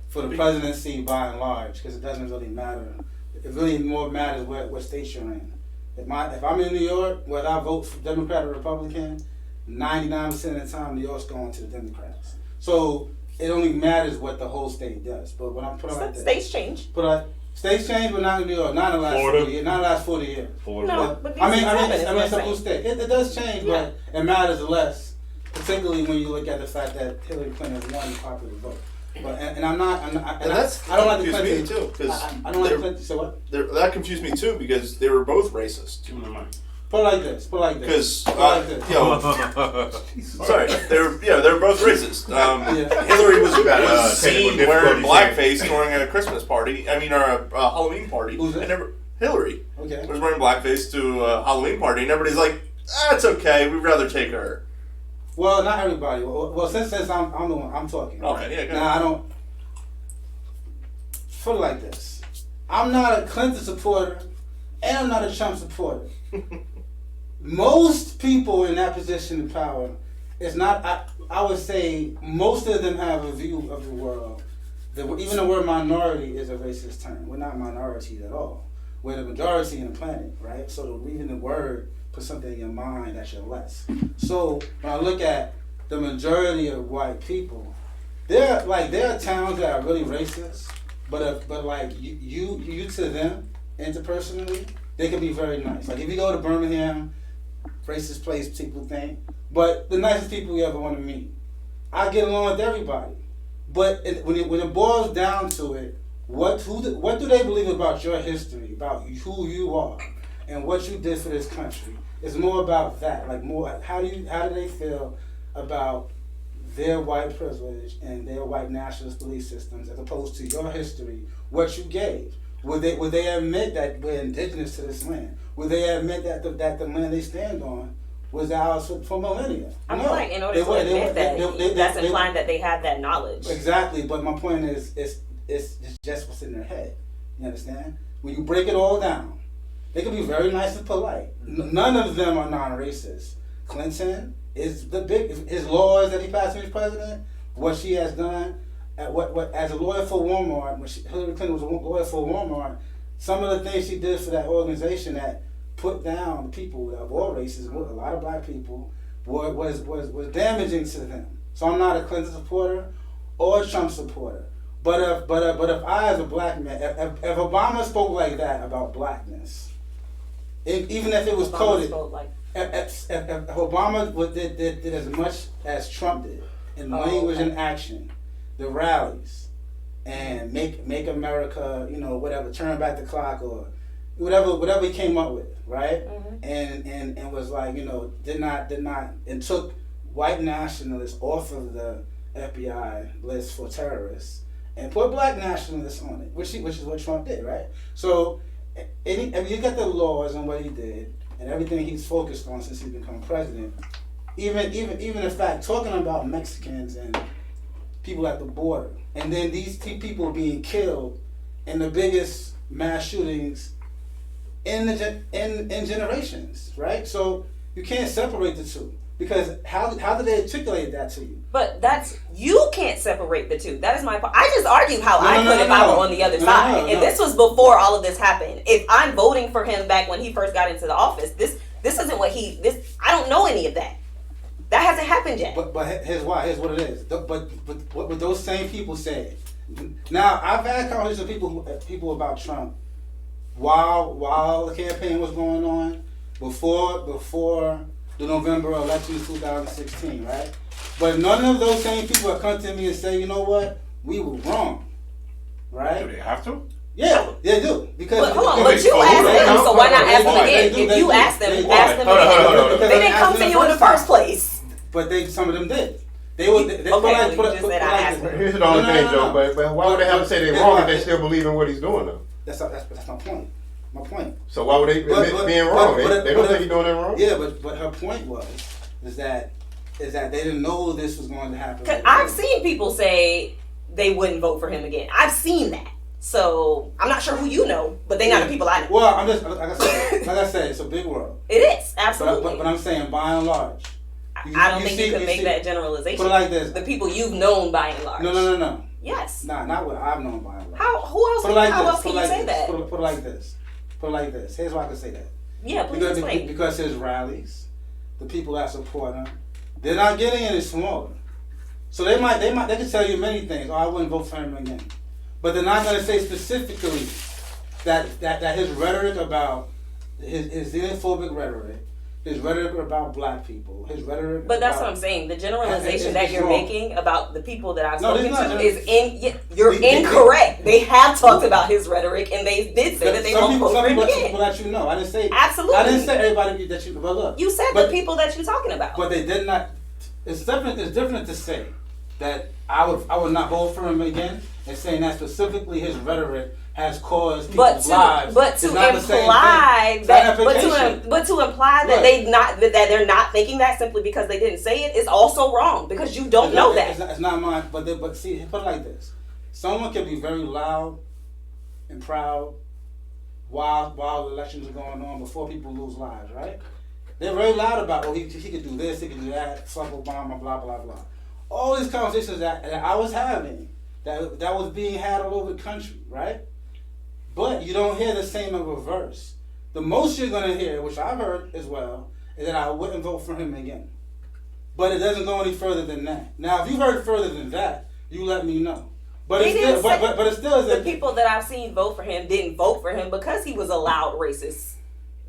for the presidency by and large because it doesn't really matter. It really more matters what state you're in. If I'm in New York, whether I vote for Democrat or Republican, 99% of the time New York's going to the Democrats. So it only matters what the whole state does. But when I'm putting like that, states change. States change, but not in New York. Not in the last 40 years. Not in the last 40 years. No, but I mean, it's a blue state. It does change, but it matters less. Particularly when you look at the fact that Hillary Clinton won the popular vote. But I don't like the Clinton me too because I don't like the Clinton. So what? That confused me too because they were both racist. Put it like this. Because sorry, they're both racist. Hillary was seen wearing blackface during a Christmas party. I mean, or a Halloween party. Who's that? Hillary was wearing blackface to a Halloween party, and everybody's like, "That's okay. We'd rather take her." Well, not everybody. Well, since I'm the one I'm talking. Okay, yeah. Now I don't. Put it like this: I'm not a Clinton supporter, and I'm not a Trump supporter. Most people in that position of power, it's not. I would say most of them have a view of the world. Even the word minority is a racist term. We're not minorities at all. We're the majority in the planet, right? So even the word put something in your mind that you're less. So when I look at the majority of white people, there are towns that are really racist, but like you to them interpersonally, they can be very nice. Like if you go to Birmingham, racist place people think, but the nicest people you ever want to meet. I get along with everybody, but when it boils down to it, what do they believe about your history, about who you are, and what you did for this country? It's more about that. Like more, how do they feel about their white privilege and their white nationalist belief systems as opposed to your history, what you gave? Would they admit that we're indigenous to this land? Would they admit that the land they stand on was ours for millennia? I feel like in order to admit that, that's implying that they have that knowledge. Exactly, but my point is, it's just what's in their head. You understand? When you break it all down, they can be very nice and polite. None of them are non-racist. Clinton is his laws that he passed when he was president, what she has done, what as a lawyer for Walmart, when Hillary Clinton was a lawyer for Walmart, some of the things she did for that organization that put down people of all races, a lot of black people, was damaging to them. So I'm not a Clinton supporter or a Trump supporter. But if I as a black man, if Obama spoke like that about blackness, even if it was coded, if Obama did as much as Trump did in language and action, the rallies, and make America, whatever, turn back the clock or whatever he came up with, right? Mm-hmm. And was like, did not and took white nationalists off of the FBI list for terrorists and put black nationalists on it, which is what Trump did, right? So if you get the laws and what he did and everything he's focused on since he's become president, even in fact talking about Mexicans and people at the border, and then these people being killed in the biggest mass shootings in generations, right? So you can't separate the two. Because how did they articulate that to you? But you can't separate the two. That is my point. I just argue how I could if I were on the other side. And this was before all of this happened. If I'm voting for him back when he first got into the office, this isn't what I don't know any of that. That hasn't happened yet. But here's why. Here's what it is. But what would those same people say? Now I've had conversations with people about Trump while the campaign was going on, before the November election of 2016, right? But none of those same people have come to me and say, you know what, we were wrong, right? Do they have to? Yeah, they do. Because but hold on, but you asked them, so why not ask them again? If you asked them, ask them again. They didn't come to you in the first place. But some of them did. They would. Okay, you just said I asked them. Here's the only thing, Joe. But why would they have to say they're wrong if they still believe in what he's doing, though? That's my point. My point. So why would they admit being wrong? They don't think he's doing it wrong? Yeah, but her point is that they didn't know this was going to happen. Cause I've seen people say they wouldn't vote for him again. I've seen that. So I'm not sure who you know, but they're not the people I know. Well, I'm just like I said, it's a big world. It is, absolutely. But I'm saying by and large. I don't think you can make that generalization. Put it like this. The people you've known by and large. No. Yes. Not what I've known by and large. Who else? How else can you say that? Put it like this. Put it like this. Here's why I can say that. Yeah, please explain. Because his rallies, the people that support him, they're not getting any smaller. So they can tell you many things. Oh, I wouldn't vote for him again. But they're not going to say specifically that his rhetoric about his xenophobic rhetoric, his rhetoric about black people, his rhetoric. But that's what I'm saying. The generalization that you're making about the people that I've spoken to is you're incorrect. They have talked about his rhetoric, and they did say that they won't vote for him again. Some people that you know. I didn't say absolutely. I didn't say everybody that you know. But look, you said the people that you're talking about. But they did not. It's different to say that I would not vote for him again, and saying that specifically his rhetoric has caused people's lives. But to imply that they're not thinking that simply because they didn't say it is also wrong because you don't know that. It's not mine. But see, put it like this: someone can be very loud and proud while the elections are going on before people lose lives, right? They're very loud about, he could do this, he could do that, fuck Obama, blah, blah, blah. All these conversations that I was having, that was being had all over the country, right? But you don't hear the same in reverse. The most you're going to hear, which I've heard as well, is that I wouldn't vote for him again. But it doesn't go any further than that. Now, if you've heard further than that, you let me know. But it still is the people that I've seen vote for him didn't vote for him because he was a loud racist.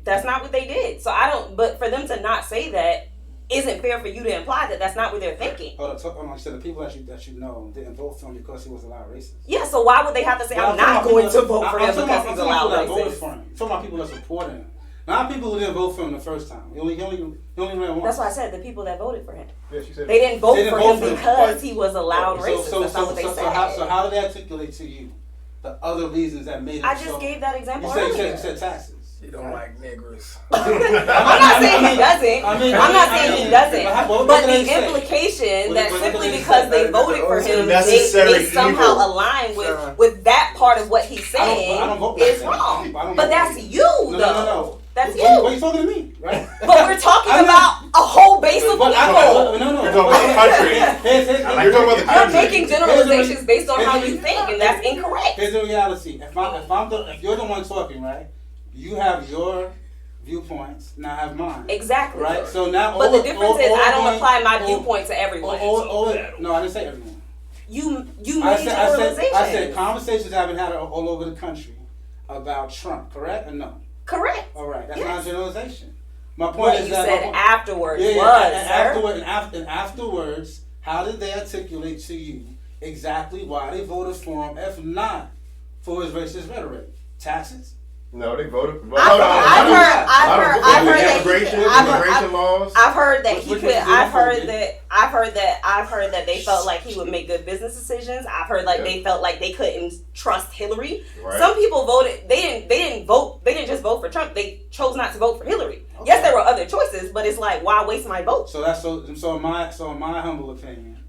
That's not what they did. So but for them to not say that isn't fair for you to imply that that's not what they're thinking. Hold on, so the people that you know didn't vote for him because he was a loud racist. Yeah, so why would they have to say, I'm not going to vote for him because he's a loud racist? I'm talking about people that supported him. Not people who didn't vote for him the first time. He only ran once. That's why I said the people that voted for him. Yeah, she said they didn't vote for him because he was a loud racist. That's not what they said. So how did they articulate to you the other reasons that made him I just gave that example earlier. You said taxes. You don't like niggers. I'm not saying he doesn't. I'm not saying he doesn't. But the implication that simply because they voted for him, they somehow align with that part of what he's saying is wrong. But that's you, though. No. That's you. Well, you're talking to me, right? But we're talking about a whole base of people. No. You're talking about the country. You're talking about the country. You're making generalizations based on how you think, and that's incorrect. Here's the reality. If you're the one talking, right? You have your viewpoints, and I have mine. Exactly. Right? So now, but the difference is I don't apply my viewpoint to everyone. No, I didn't say everyone. You made generalizations. I said conversations have been had all over the country about Trump, correct or no? Correct. All right, that's not a generalization. My point is that you said afterwards afterwards, how did they articulate to you exactly why they voted for him, if not for his racist rhetoric? Taxes? No, they voted. I've heard that they felt like he would make good business decisions. I've heard they felt like they couldn't trust Hillary. Right. Some people voted. They didn't vote. They didn't just vote for Trump. They chose not to vote for Hillary. Okay. Yes, there were other choices, but it's like, why waste my vote? So in my humble opinion,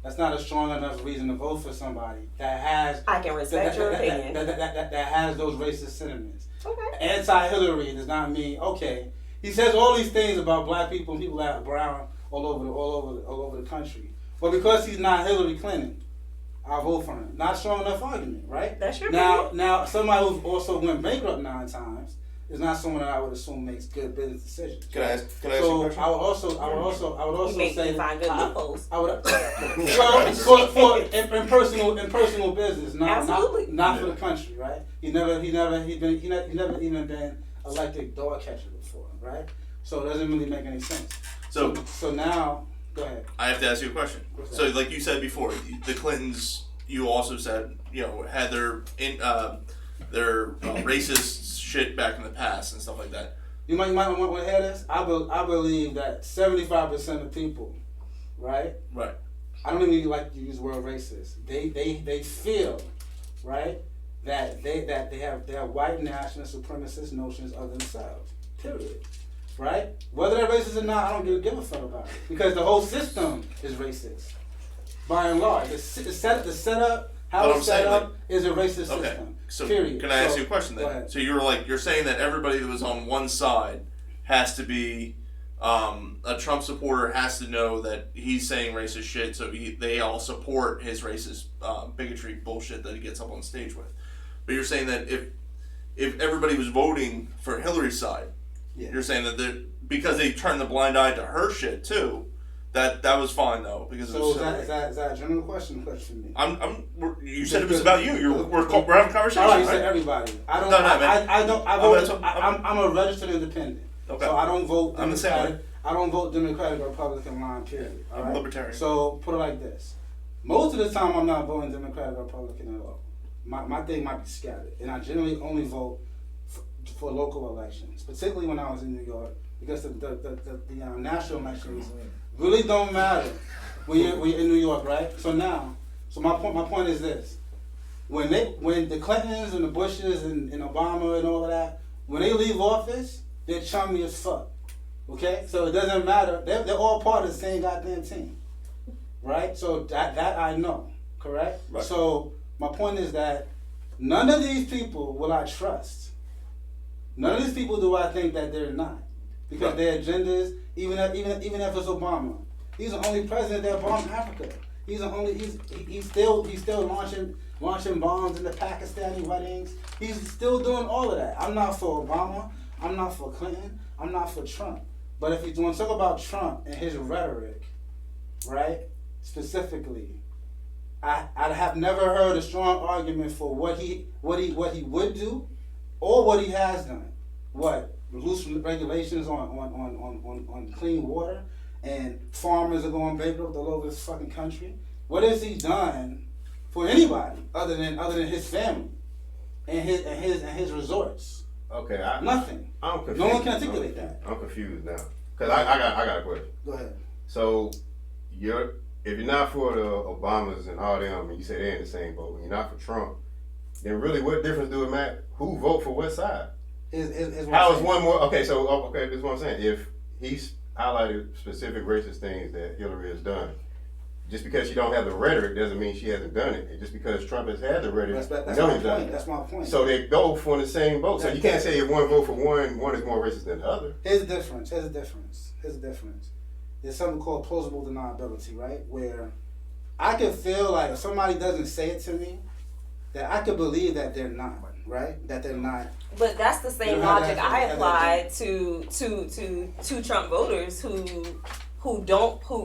that's not a strong enough reason to vote for somebody that has. I can respect your opinion. That has those racist sentiments. Okay. Anti-Hillary does not mean okay. He says all these things about black people and people that are brown all over the country. But because he's not Hillary Clinton, I'll vote for him. Not strong enough argument, right? That's your Now somebody who also went bankrupt 9 times is not someone that I would assume makes good business decisions. Can I ask you a question? I would also say find good loopholes. I would for in personal business, not for the country, right? He never even been elected dog catcher before, right? So it doesn't really make any sense. So now, go ahead. I have to ask you a question. So like you said before, the Clintons, you also said, had their their racist shit back in the past and stuff like that. You might want to hear this. I believe that 75% of people, right? Right. I don't even like to use the word racist. They feel, right, that they have white nationalist supremacist notions of themselves. Period. Right? Whether they're racist or not, I don't give a fuck about it. Because the whole system is racist. By and large. The setup, how it's set up is a racist system. So period. Can I ask you a question then? So you're saying that everybody that was on one side has to be a Trump supporter has to know that he's saying racist shit, so they all support his racist bigotry bullshit that he gets up on stage with. But you're saying that if everybody was voting for Hillary's side, you're saying that because they turned the blind eye to her shit too, that was fine though because so is that a general question for me? You said it was about you. We're having a conversation. All right, you right? said everybody. I don't. No, man. I don't. I vote. I'm a registered independent. Okay. So I don't vote. I'm the same way. I don't vote Democratic or Republican line. Period. All right? I'm libertarian. So put it like this: most of the time, I'm not voting Democratic or Republican at all. My thing might be scattered, and I generally only vote for local elections, particularly when I was in New York, because the national elections really don't matter when you're in New York, right? So my point is this: when the Clintons and the Bushes and Obama and all of that, when they leave office, they're chummy as fuck. Okay, so it doesn't matter. They're all part of the same goddamn team, right? So that I know, correct? Right. So my point is that none of these people will I trust. None of these people do I think that they're not, because their agendas, even if it's Obama, he's the only president that bombed Africa. He's still launching bombs into Pakistani weddings. He's still doing all of that. I'm not for Obama. I'm not for Clinton. I'm not for Trump. But if you want to talk about Trump and his rhetoric, right, specifically, I have never heard a strong argument for what he would do, or what he has done. What, loose regulations on clean water, and farmers are going bankrupt all over this fucking country. What has he done for anybody other than his family and his resorts? Okay, nothing. I'm confused. No one can articulate that. I'm confused now, cause I got a question. Go ahead. So if you're not for the Obamas and all them, and you say they're in the same boat, and you're not for Trump, then really what difference do it make? Who vote for what side? How is one more? Okay, so this is what I'm saying. If he's highlighted specific racist things that Hillary has done, just because she don't have the rhetoric doesn't mean she hasn't done it. And just because Trump has had the rhetoric, that's my point. So they go for the same boat. So you can't say if one vote for one is more racist than the other. Here's the difference. There's something called plausible deniability, right? Where I can feel like if somebody doesn't say it to me, that I could believe that they're not, right? That they're not. But that's the same logic I apply to Trump voters who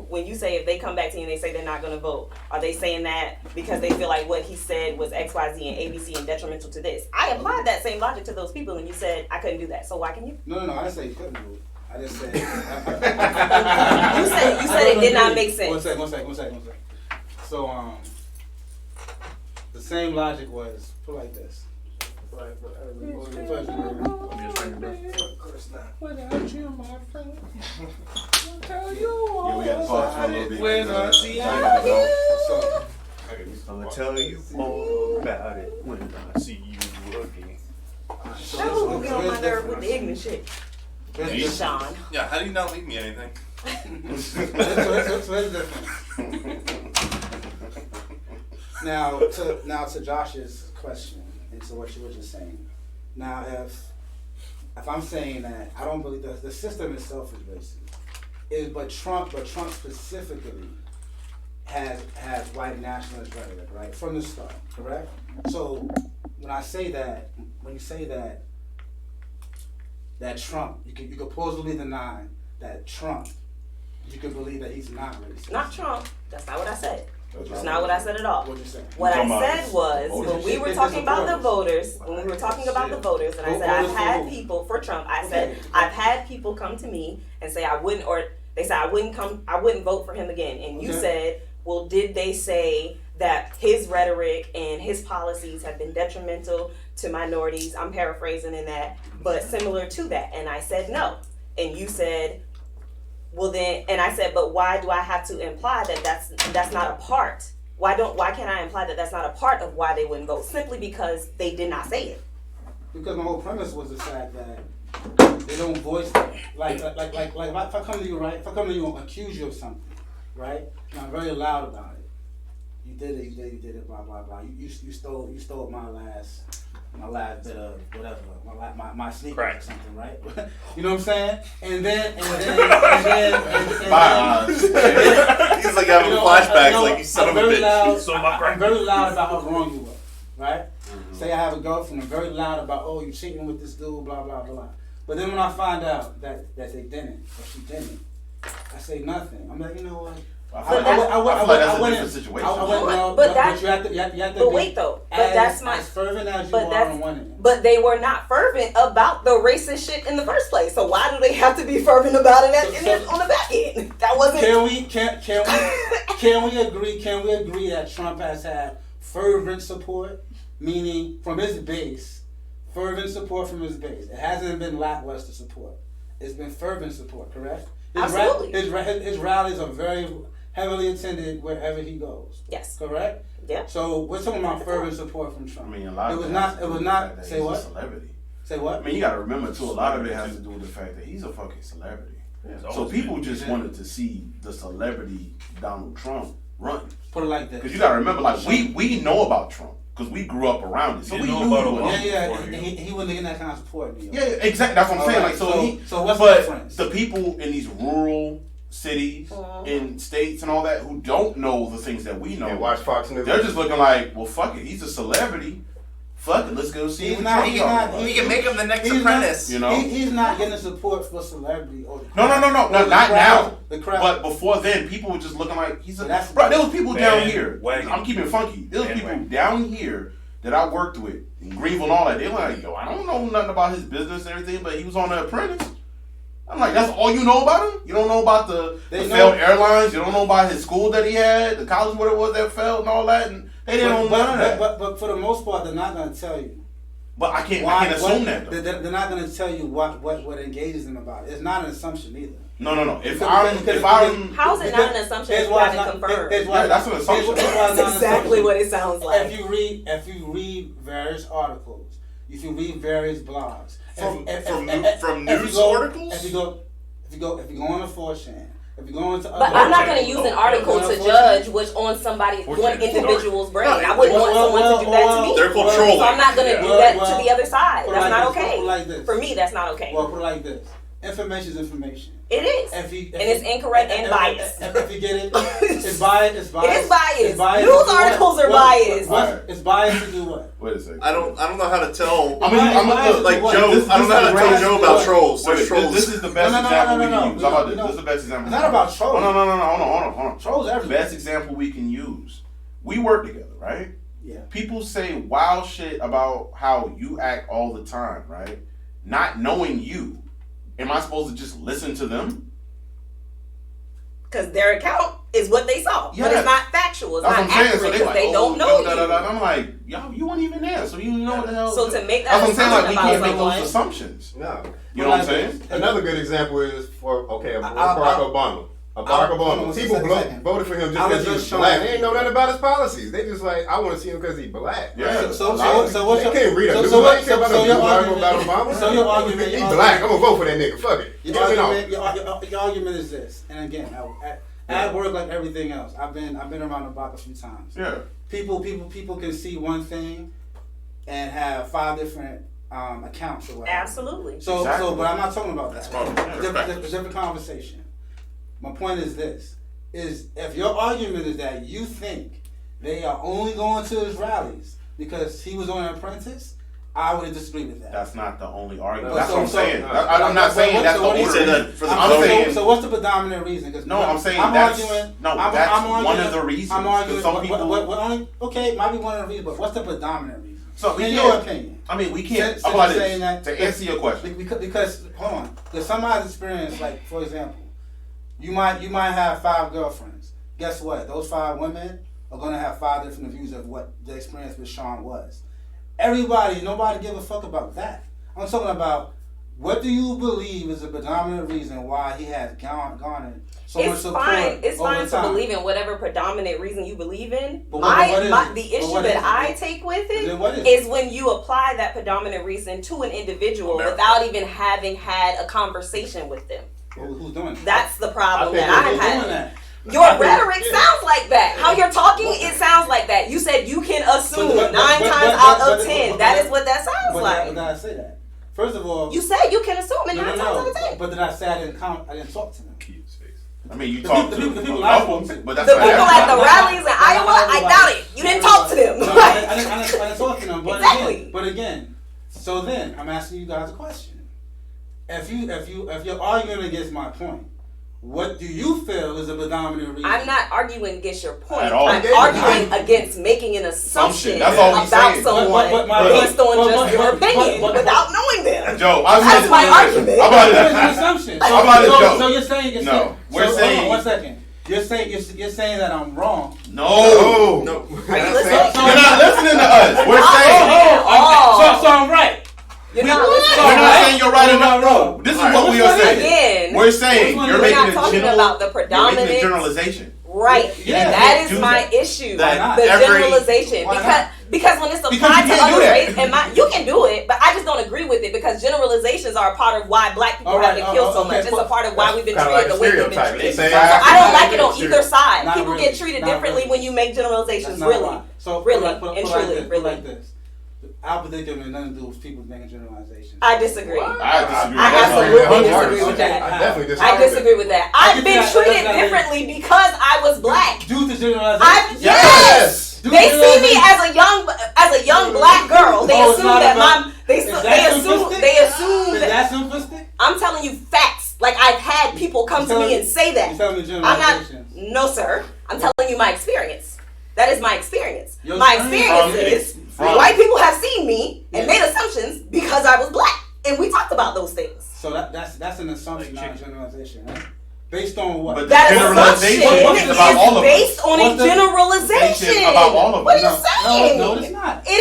when you say if they come back to you and they say they're not going to vote, are they saying that because they feel like what he said was X, Y, Z, and ABC and detrimental to this? I applied that same logic to those people, and you said I couldn't do that. So why can you? No. I didn't say you couldn't do it. I just said. you said it did not make sense. One second. So the same logic was put like this. Without you, my friend, I'll tell you all we got to pause for a little bit. When I see you. I'm going to tell you all about it when I see you again. That will get on my nerve with the ignorant shit. Sean. Yeah, how do you not leave me anything? That's the difference. Now to Josh's question and to what you were just saying. Now if I'm saying that I don't believe the system itself is racist, but Trump specifically has white nationalist rhetoric, right, from the start, correct? So when you say that Trump, you could plausibly deny that Trump, you could believe that he's not racist. Not Trump. That's not what I said. That's not what I said at all. What'd you say? What I said was, when we were talking about the voters, and I said I've had people for Trump, I said I've had people come to me and say I wouldn't vote for him again. And you said, well, did they say that his rhetoric and his policies have been detrimental to minorities. I'm paraphrasing in that, but similar to that. And I said no. And you said, well then, and I said, but why do I have to imply that that's not a part? Why can't I imply that that's not a part of why they wouldn't vote? Simply because they did not say it. Because my whole premise was the fact that they don't voice it. Like if I come to you, right? If I come to you and accuse you of something, right? And I'm very loud about it. You did it, blah blah blah. You stole my last bit of whatever, my sneakers or something, right? You know what I'm saying? And then he's like having flashbacks, like you son of a bitch. I'm very loud about how wrong you were, right? Mm-hmm. Say I have a girlfriend, I'm very loud about, oh, you cheating with this dude, blah blah blah. But then when I find out that they didn't or she didn't, I say nothing. I'm like, you know what? I went in a situation. But you have to. But wait though. But that's my. As fervent as you are on one end. But they were not fervent about the racist shit in the first place. So why do they have to be fervent about it on the back end? That wasn't. Can we agree that Trump has had fervent support, meaning from his base, fervent support from his base. It hasn't been lackluster support. It's been fervent support, correct? Absolutely. His rallies are very heavily attended wherever he goes. Yes. Correct? Yeah. So we're talking about fervent support from Trump. I mean, a lot of it was not. Say what? A celebrity. Say what? I mean, you got to remember too. A lot of it has to do with the fact that he's a fucking celebrity. Yeah, so people just wanted to see the celebrity Donald Trump run. Put it like this. Because you got to remember, like we know about Trump because we grew up around it. So we knew about him. He wasn't getting that kind of support. Yeah, exactly. That's what I'm saying. Right. Like so what's the difference? The people in these rural cities, in states and all that who don't know the things that we know. And watch Fox News. They're just looking like, well, fuck it. He's a celebrity. Fuck it. Let's go see him. We can make him the next apprentice. You know, he's not getting support for celebrity. Or no, not now. But before then, people were just looking like he's a. Bro, there was people down here. I'm keeping it funky. There was people down here that I worked with in Greenville and all that. They were like, yo, I don't know nothing about his business and everything, but he was on The Apprentice. I'm like, that's all you know about him? You don't know about the failed airlines? You don't know about his school that he had, the college where it was that failed and all that? And they didn't know none of that. But for the most part, they're not going to tell you. But I can't assume that, though. They're not going to tell you what engages them about it. It's not an assumption either. No. How is it not an assumption if you haven't confirmed? That's an assumption. That's exactly what it sounds like. If you read various articles, if you read various blogs, from news articles, if you go on a 4chan, if you go into but I'm not going to use an article to judge what's on one individual's brain. I wouldn't want someone to do that to me. They're controlling. So I'm not going to do that to the other side. That's not okay. Like for me, that's not okay. Well, put it like this. Information is information. It is. And it's incorrect and biased. If you get it, it's biased. It's biased. It is biased. News articles are biased. It's biased to do what? Wait a second. I don't know how to tell. I'm like Joe. I don't know how to tell Joe about trolls. This is the best example we can use. How about this? This is the best example. It's not about trolls. No. Hold on. Trolls everywhere. Best example we can use. We work together, right? Yeah. People say wild shit about how you act all the time, right? Not knowing you. Am I supposed to just listen to them? Because their account is what they saw. Yeah. But it's not factual. It's not accurate because they don't know you. I'm like, yo, you weren't even there, so you know what the hell. So to make that assumption about we can't make someone, those assumptions. No. You know what I'm saying? Another good example is Barack Obama. People voted for him just because he was black. They didn't know nothing about his policies. They just like, I want to see him because he's black. Yeah. So what's they can't read a news article about Obama. So your argument, he's black. I'm gonna vote for that nigga. Fuck it. Your argument is this, and again, at work like everything else, I've been around the block a few times. Yeah. People can see one thing and have 5 different accounts or whatever. Absolutely. So but I'm not talking about that. It's a different conversation. My point is this, is if your argument is that you think they are only going to his rallies because he was on An Apprentice, I would disagree with that. That's not the only argument. That's what I'm saying. I'm not saying that's the only reason. So what's the predominant reason? I'm saying that's one of the reasons. I'm arguing, some people... okay, it might be one of the reasons, but what's the predominant reason? So in your opinion. I mean, we can't apply this to answer your question. Because, hold on, because somebody's experience, like, for example, you might have 5 girlfriends. Guess what? Those 5 women are going to have 5 different views of what the experience with Sean was. Nobody give a fuck about that. I'm talking about, what do you believe is the predominant reason why he has garnered so much support? It's fine to believe in whatever predominant reason you believe in. The issue that I take with it is when you apply that predominant reason to an individual without even having had a conversation with them. Who's doing that? That's the problem that I have had. Your rhetoric sounds like that. How you're talking, it sounds like that. You said you can assume 9 times out of 10. That is what that sounds like. Did I say that? First of all, you said you can assume it 9 times out of 10. But did I say I didn't talk to them? I mean, you talked to the people I spoke to. But that's the people at the rallies in Iowa, I doubt it. You didn't talk to them. No, I didn't talk to them. But exactly. But again, so then I'm asking you guys a question. If you're arguing against my point, what do you feel is the predominant reason? I'm not arguing against your point. At all. I'm arguing against making an assumption That's all we about saying. someone based on just your opinion without knowing them. Joe, that's my argument. An assumption. So you're saying no. We're saying. Hold on 1 second. You're saying that I'm wrong. No. Are you listening? You're not listening to us. We're saying. So I'm right. You're not listening. We're not saying you're right or not wrong. This is what we are saying. Again, we're saying you're making a generalization. Right. Yeah. That is my issue. The generalization. Because when it's applied to other races, you can do it, but I just don't agree with it because generalizations are a part of why black people have been killed so much. It's a part of why we've been treated the way we've been treated. So I don't like it on either side. People get treated differently when you make generalizations, really. Like this. Our predicament has nothing to do with people making generalizations. I disagree. I absolutely disagree with that. I definitely disagree. I disagree with that. I've been treated differently because I was black. Due to generalization. Yes. They see me as a young black girl. They assume that they assume that simplistic. I'm telling you facts. Like I've had people come to me and say that. You're telling me generalizations. No, sir. I'm telling you my experience. That is my experience. My experience is white people have seen me and made assumptions because I was black, and we talked about those things. So that's an assumption, not a generalization, right? Based on what? But that generalization is about all of based on a generalization. About all of what are you saying? No, it's not. It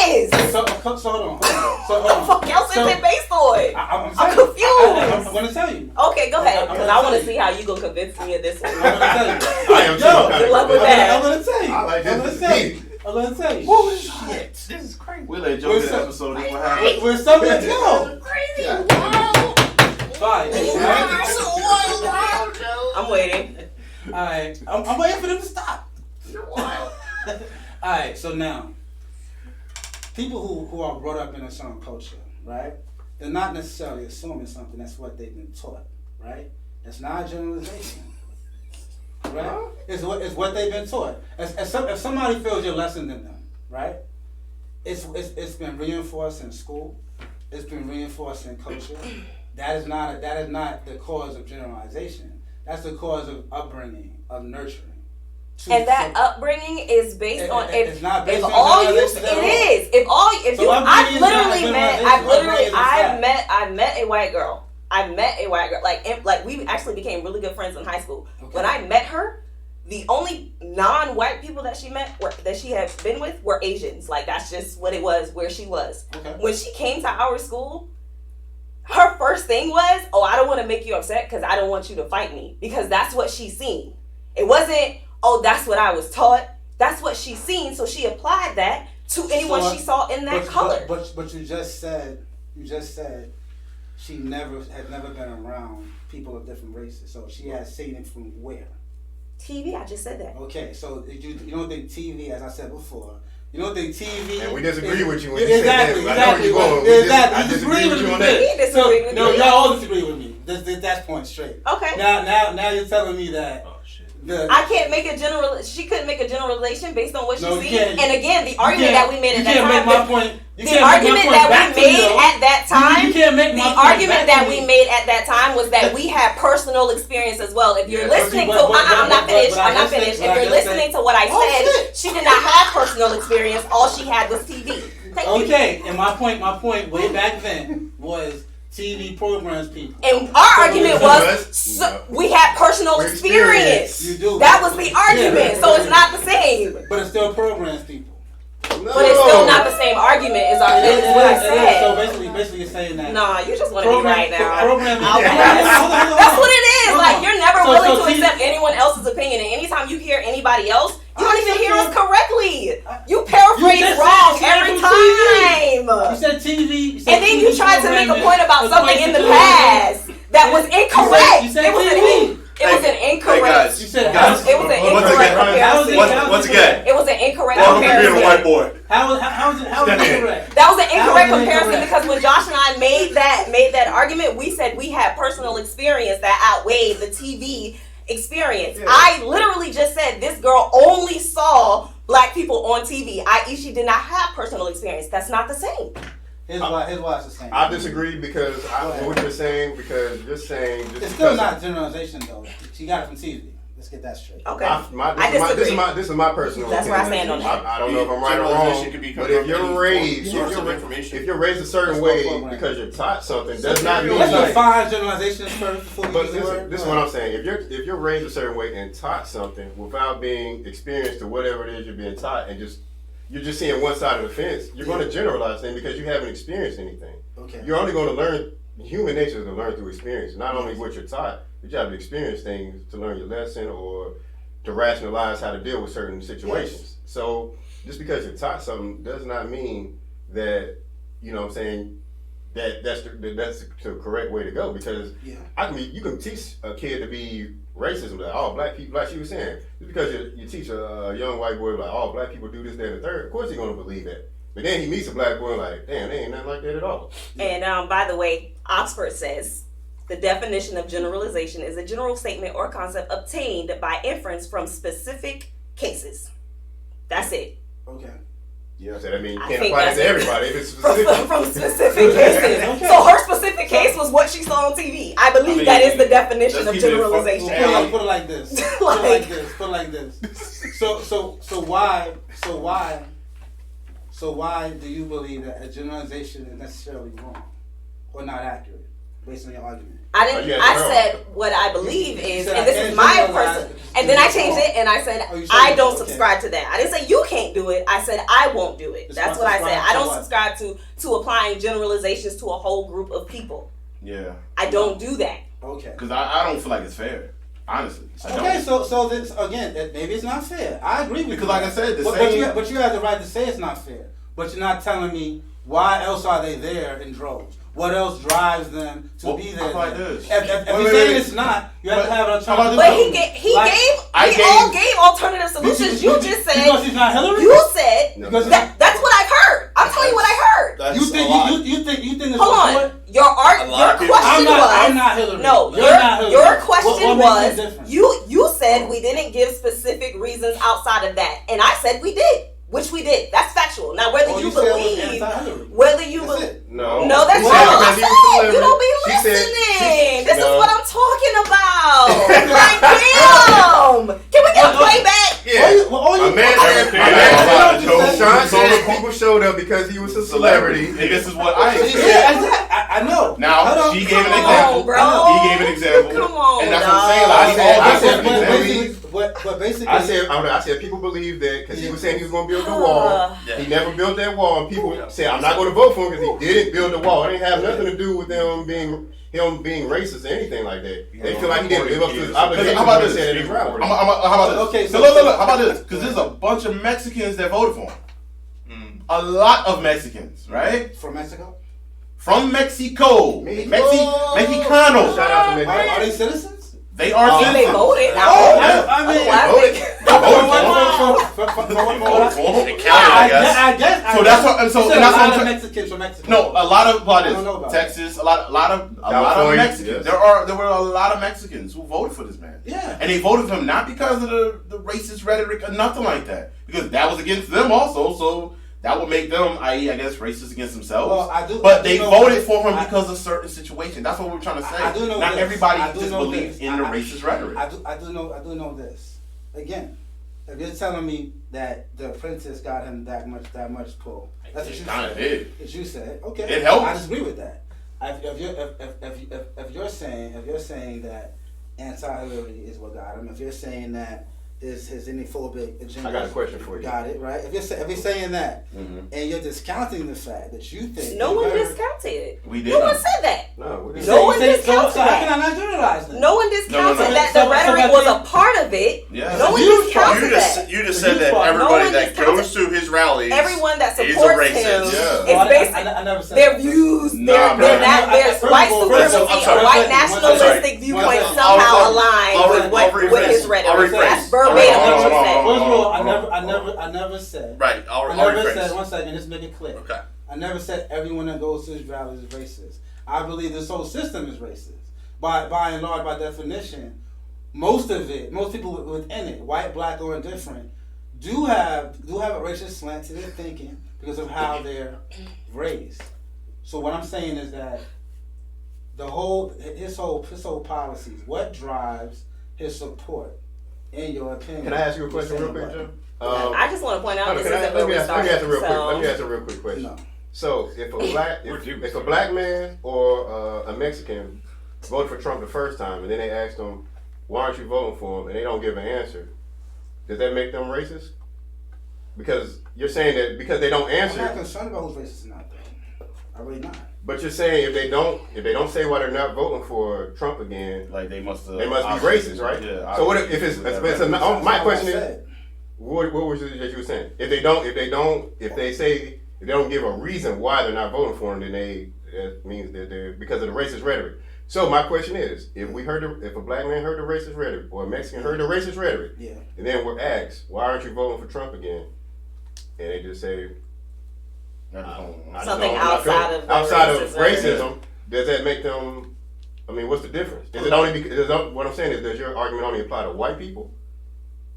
is. So hold on. What the fuck else is it based on? I'm confused. I'm going to tell you. Okay, go ahead, because I want to see how you gonna convince me of this one. I'm going to tell you. I am good luck with that. I'm going to tell you. I like this. I'm going to tell you. Oh shit! This is crazy. We'll let Joe get an episode. This what happened. We're so good. Go. Crazy. Wow. Fine. I'm waiting. All right. I'm waiting for them to stop. You're wild. All right. So now, people who are brought up in a certain culture, right? They're not necessarily assuming something. That's what they've been taught, right? That's not a generalization. Right? It's what they've been taught. If somebody feels you're less than them, right? It's been reinforced in school. It's been reinforced in culture. That is not the cause of generalization. That's the cause of upbringing, of nurturing. And that upbringing is based on it's not based on all you. It generalization at all. is. I've met a white girl. Like we actually became really good friends in high school. Okay. When I met her, the only non-white people that she had been with were Asians. Like that's just what it was where she was. Okay. When she came to our school, her first thing was, "Oh, I don't want to make you upset because I don't want you to fight me," because that's what she's seen. It wasn't, "Oh, that's what I was taught." That's what she's seen, so she applied that to anyone she saw in that color. But you just said she had never been around people of different races. So she has seen it from where? TV, I just said that. Okay, so you don't think TV, as I said before, you don't think TV... And we disagree with you when you say that. Exactly. I disagree with you on that. No, y'all all disagree with me. That's point straight. Okay. Now you're telling me that... I can't make a she couldn't make a generalization based on what she sees. And again, the argument that we made at that time. The argument that we made at that time was that we had personal experience as well. If you're listening to, I'm not finished. If you're listening to what I said, she did not have personal experience. All she had was TV. Okay, and my point way back then was TV programs people. And our argument was we had personal experience. You do. That was the argument. So it's not the same. But it still programs people. No. But it's still not the same argument as what I said. So basically you're saying that. Nah, you just want to be right now. Programming. That's what it is. Like, you're never willing to accept anyone else's opinion. And anytime you hear anybody else, you don't even hear us correctly. You paraphrase wrong every time. You said TV. And then you tried to make a point about something in the past that was incorrect. It was an incorrect. Hey guys, you said it was an incorrect comparison. Once again, it was an incorrect welcome to being a comparison. white boy. How is it incorrect? That was an incorrect comparison because when Josh and I made that argument, we said we had personal experience that outweighed the TV experience. Yeah. I literally just said this girl only saw black people on TV, i.e. she did not have personal experience. That's not the same. His wife's the same. I disagree because what you're saying, because you're saying it's still not generalization though. She got it from TV. Let's get that straight. Okay. This is my personal That's opinion. where I stand on that. I don't know if I'm right or wrong, but if you're raised a certain way because you're taught something, does not mean let's define generalizations first before we use the word. This is what I'm saying. If you're raised a certain way and taught something without being experienced to whatever it is you're being taught, and you're just seeing one side of the fence, you're going to generalize things because you haven't experienced anything. Okay. You're only going to learn. Human nature is to learn through experience, not only what you're taught. You have to experience things to learn your lesson or to rationalize how to deal with certain situations. Yes. So just because you're taught something does not mean that, you know what I'm saying, that's the correct way to go. Because you can teach a kid to be racist, like, oh, black people, like she was saying, just because you teach a young white boy like, oh, black people do this, that, and the third, of course he's going to believe that. But then he meets a black boy like, damn, they ain't nothing like that at all. And by the way, Oxford says, the definition of generalization is a general statement or concept obtained by inference from specific cases. That's it. Okay. Yeah, so that means you can't apply it to everybody if it's specific. From specific cases. Okay. So her specific case was what she saw on TV. I believe that is the definition of generalization. Put it like this. Put it like this. So why do you believe that a generalization is necessarily wrong or not accurate based on your argument? I said what I believe is, and this is my person. And then I changed it and I said, I don't subscribe to that. I didn't say you can't do it. I said I won't do it. That's what I said. I don't subscribe to applying generalizations to a whole group of people. Yeah. I don't do that. Okay. Because I don't feel like it's fair. Honestly. Okay, so this, again, maybe it's not fair. I agree with you. Because like I said, but you have the right to say it's not fair. But you're not telling me why else are they there in droves? What else drives them to be there? Like this. If you're saying it's not, you have to have an alternative. But he gave alternative solutions. You just said because he's not Hillary. You said that's what I've heard. I'm telling you what I heard. You think? Hold on. Your question was. I'm not Hillary. No, your question was. You said we didn't give specific reasons outside of that, and I said we did. Which we did. That's factual. Now, whether you believe, no, that's not what I said. You don't be listening. This is what I'm talking about. Like, damn. Can we get a playback? Yeah. Sean said people showed up because he was a celebrity, and this is what I experienced. I know. Now, she gave an example. He gave an example. Come on, and that's what I'm saying. But basically, I said people believe that because he was saying he was going to build the wall. He never built that wall, and people said, I'm not going to vote for him because he didn't build the wall. It didn't have nothing to do with them being racist or anything like that. They feel like he didn't live up to his obligation. How about this? How about this? Okay, so look. How about this? Because there's a bunch of Mexicans that voted for him. A lot of Mexicans, right? From Mexico? From Mexico. Mexicanos. Shout out to Mexico. Are they citizens? They are citizens. They voted. I guess. So that's what. So a lot of Mexicans from Mexico. No, a lot of Texas. A lot of Mexicans. Yes. There were a lot of Mexicans who voted for this man. Yeah. And they voted for him not because of the racist rhetoric or nothing like that, because that was against them also. So that would make them, i.e., I guess, racist against themselves. But they voted for him because of certain situations. That's what we're trying to say. I do know not this. everybody I do just know believes this. in the racist rhetoric. I do know this. Again, if you're telling me that the apprentice got him that much pull, that's what you said. Did. As you said, okay. It helped. I disagree with that. if you're saying that anti-Hillary is what got him, if you're saying that his xenophobic agenda, I got a question for you. Got it right. If you're saying that, and you're discounting the fact that you think no one discounted. We did. No one said that. No, we didn't. No one discounted so how can that. I not generalize that? No one discounted No. that the rhetoric was a part of it. Yeah. No one discounted that. You just said that No everybody one that discounted- goes to his rallies, Everyone that is a supports racist. him Yeah. is basically I never said their that. views, Nah, their bro. there's white supremacy I'm sorry. or white I'm sorry. nationalistic viewpoints I'll somehow align I'll with his rephrase. rhetoric. I'll That's rephrase. verbatim Hold on, what you hold on, said. hold on. First of all, I never said. Right, I'll I never rephrase. said. One second, just make it clear. Okay. I never said everyone that goes to his rallies is racist. I believe this whole system is racist. By and large, by definition, most people within it, white, black, or indifferent, do have a racist slant to their thinking because of how they're raised. So what I'm saying is that his whole policies, what drives his support, in your opinion? Can I ask you a question real quick, Joe? I just want to point out Let this me isn't where we ask started. a real quick question. No. So if a black man or a Mexican voted for Trump the first time and then they asked them, why aren't you voting for him, and they don't give an answer, does that make them racist? Because you're saying that because they don't answer. I'm not concerned about who's racist or not, though. I'm really not. But you're saying if they don't say why they're not voting for Trump again, Like they must be racist, right? Yeah. So what if it's my question is, what was it that you were saying? If they don't give a reason why they're not voting for him, then that means that they're because of the racist rhetoric. So my question is, if a black man heard the racist rhetoric or a Mexican heard the racist rhetoric, Yeah. and then we're asked, why aren't you voting for Trump again? And they just say Something outside of racism, does that make them? I mean, what's the difference? Is it only because what I'm saying is, does your argument only apply to white people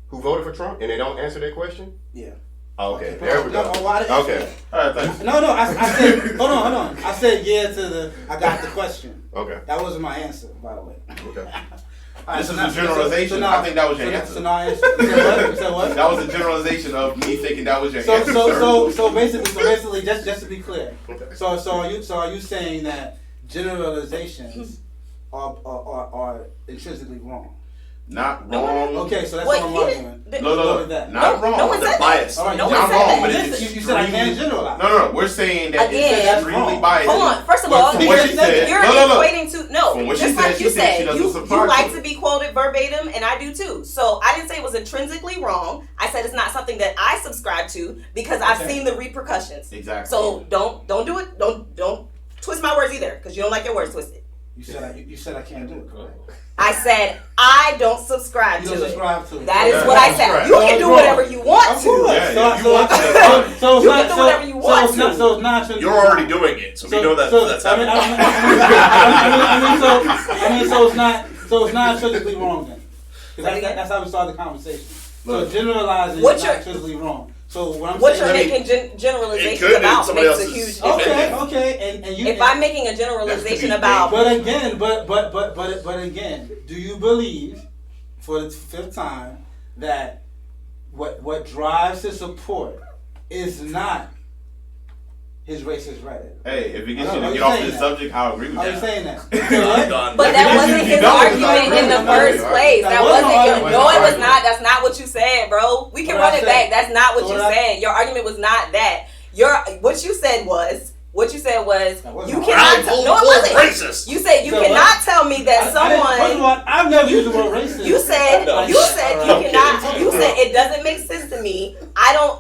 who voted for Trump and they don't answer that question? Yeah. Okay, there we go. Okay. All right, thanks. No, I said, hold on. I said yeah to I got the question. Okay. That wasn't my answer, by the way. Okay. This is a generalization. I think that was your answer. So now I answer. You said what? That was a generalization of me thinking that was your answer. So basically, just to be clear. So are you saying that generalizations are intrinsically wrong? Not wrong. Okay, so that's what I'm arguing. No, not wrong. No one said biased. that. No one not said wrong, that. but it's You said I can't generalize. No. We're saying that Again, it's extremely biased. Hold on. First of But all, from what she said, you're no. equating to From what she just said, like she you said she said, doesn't you subscribe like to to it. be quoted verbatim, and I do too. So I didn't say it was intrinsically wrong. I said it's not something that I subscribe to because I've seen the repercussions. Exactly. So don't do it. Don't twist my words either because you don't like your words twisted. You said I can't do it, correct? I said I don't subscribe You to don't it. subscribe to it. That is Yeah, what I that's said. right. You can do whatever you want to. Yeah, you want to. So it's You not can do whatever you want to. So it's not. You're already doing it, so we know that's happening. So it's not intrinsically wrong then. Because that's how we started the conversation. So generalizing is not intrinsically wrong. So what you're making generalizations about makes a huge difference. Okay, and you. If I'm making a generalization about, but again, do you believe, for the fifth time, that what drives his support is not his racist rhetoric? Hey, if it gets you to get off this subject, I'll agree with Are that. you saying that? but that wasn't his argument in the first place. That wasn't your. No, it was not. That's not what you said, bro. We can run it back. That's not what you said. Your argument was not that. What you said was. You cannot. No, it wasn't. Racist. You said you cannot tell me that someone. First of all, I've never used the word racist. You said you cannot. You said it doesn't make sense to me.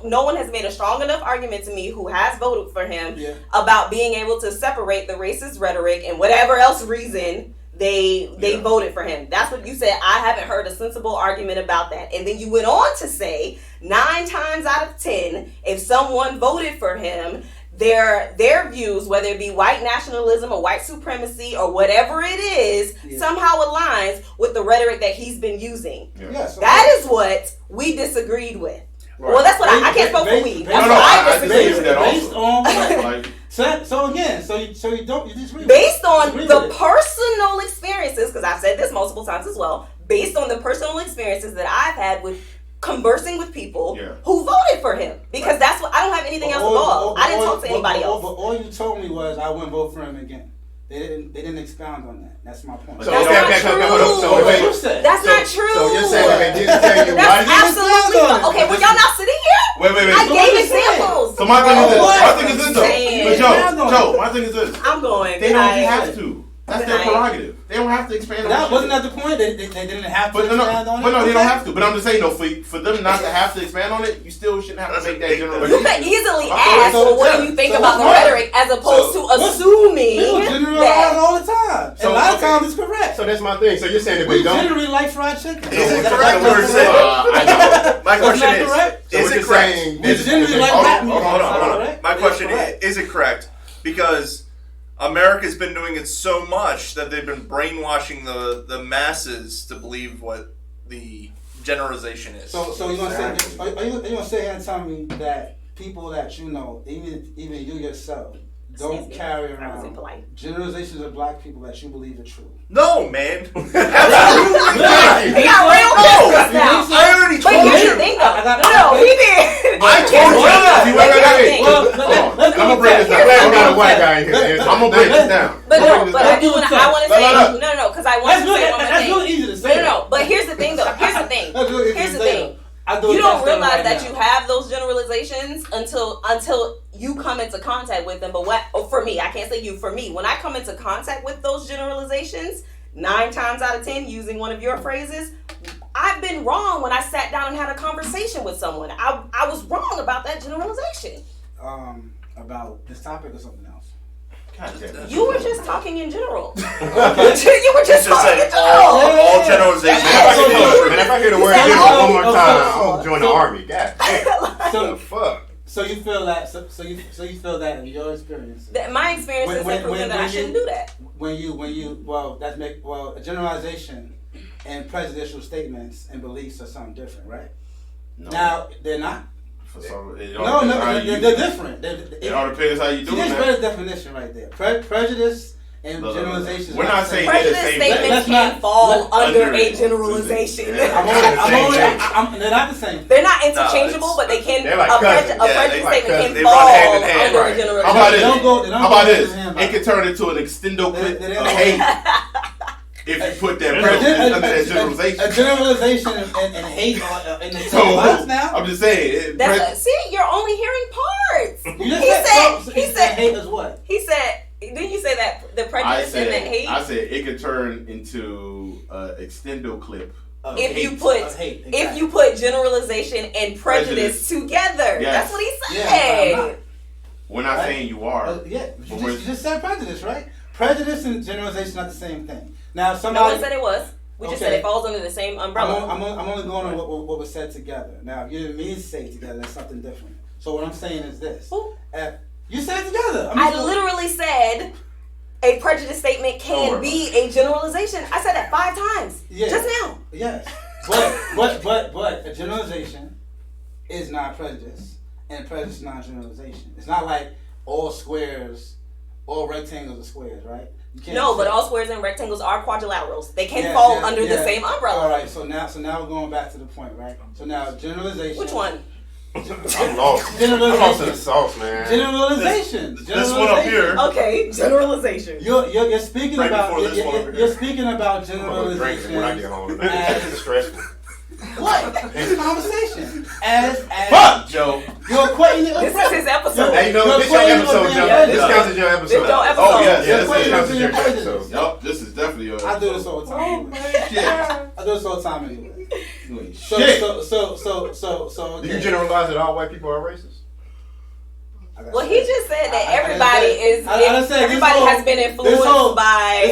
No one has made a strong enough argument to me who has voted for him about being able to separate the racist rhetoric and whatever else reason they voted for him. That's what you said. I haven't heard a sensible argument about that. And then you went on to say 9 times out of 10, if someone voted for him, their views, whether it be white nationalism or white supremacy or whatever it is, somehow aligns with the rhetoric that he's been using. That is what we disagreed with. Right. Well, that's what I can't spoke for we. That's what I disagreed with. Based on so you disagree. Based on the personal experiences, because I've said this multiple times as well. Based on the personal experiences that I've had with conversing with people who voted for him, because that's what I don't have anything else to go off. I didn't talk to anybody else. But all you told me was I wouldn't vote for him again. They didn't expound on that. That's my point. So That's not true. That's not true. So you're saying that they didn't tell you why? That's absolutely no. Okay, were y'all not sitting here? Wait. I gave examples. So my thing is this though. But Joe, my thing is this. I'm going. They don't have to. That's their prerogative. They don't have to expand on That it. wasn't that the point? They didn't have to expand on it? But no, they don't have to. But I'm just saying, though, for them not to have to expand on it, you still shouldn't have to make that generalization. You can easily ask, well, what do you think about the rhetoric, as opposed to assuming People generalize that. all the time. So, a lot of okay. times it's correct. So that's my thing. So you're saying if We they don't, generally like fried chicken. Is it That's correct? what we're saying. My question That's is, not correct? so is what it you're correct? saying? We generally like rap music. Hold That's on. correct. My It's question correct. is it correct? Because America's been doing it so much that they've been brainwashing the masses to believe what the generalization is. So you gonna say? Are you gonna sit here and tell me that people that you know, even you yourself, don't carry around generalizations of black people that you believe are true? No, man. We got real business now. I already But told here's you. the thing, though. No, he did. I told you. I'm gonna break this down. We got a white guy in here. I'm gonna break this down. But no, but I want to say no, because I want to say one more That's thing. really easy to say. No. But here's the thing, though. Here's the thing. You don't realize that you have those generalizations until you come into contact with them. But for me, I can't say you. For me, when I come into contact with those generalizations, 9 times out of 10, using one of your phrases, I've been wrong when I sat down and had a conversation with someone. I was wrong about that generalization. About this topic or something else? You were just talking in general. You were just talking in all general. generalizations. Man, if I hear the word general one more time, I'm gonna join the army. God damn. So fuck. So you feel that? So you feel that in your experience? My experience is proven that I shouldn't do that. When you a generalization and prejudicial statements and beliefs are something different, right? No. Now they're not. They're different. It all depends how you do it. There's better definition right there. Prejudice and generalization. We're not saying prejudice statements can fall under a generalization. They're not the same. They're not interchangeable, but they can. They're like a prejudice statement can fall under a generalization. How about this? It can turn into an extendo clip of hate. If you put that prejudice under that generalization. A generalization and hate in the So, same box now? I'm just saying. See, you're only hearing parts. He said hate is what? He said, didn't you say that the prejudice and the hate? I said it could turn into an extendo clip. If you put generalization and prejudice together. Yes. That's what he said. Yeah, we're not saying you are. You just said prejudice, right? Prejudice and generalization are the same thing. Now, somebody. No one said it was. We just said it falls under the same umbrella. I'm only going on what was said together. Now, if you didn't mean to say together, that's something different. So what I'm saying is this. You said it together. I literally said a prejudice statement can be a generalization. I said that 5 times. Just now. Yes. But a generalization is not prejudice, and prejudice is not generalization. It's not like all rectangles are squares, right? No, but all squares and rectangles are quadrilaterals. They can fall under the same umbrella. All right, so now we're going back to the point, right? So now generalization. Which one? I'm lost. I'm lost in the sauce, man. Generalizations. This one up here. Okay, generalization. You're speaking right about you're speaking about generalization. When I get home, it's stressful. What? It's a conversation. As fuck, Joe. You're equating it. This is his episode. Hey, this your episode, Joe. This counts as your episode. This your episode. Oh yes, this counts as your episode. Yup, this is definitely your episode. I do this all the time. I do this all the time anyway. So, do you generalize that all white people are racist? Well, he just said that everybody has been influenced by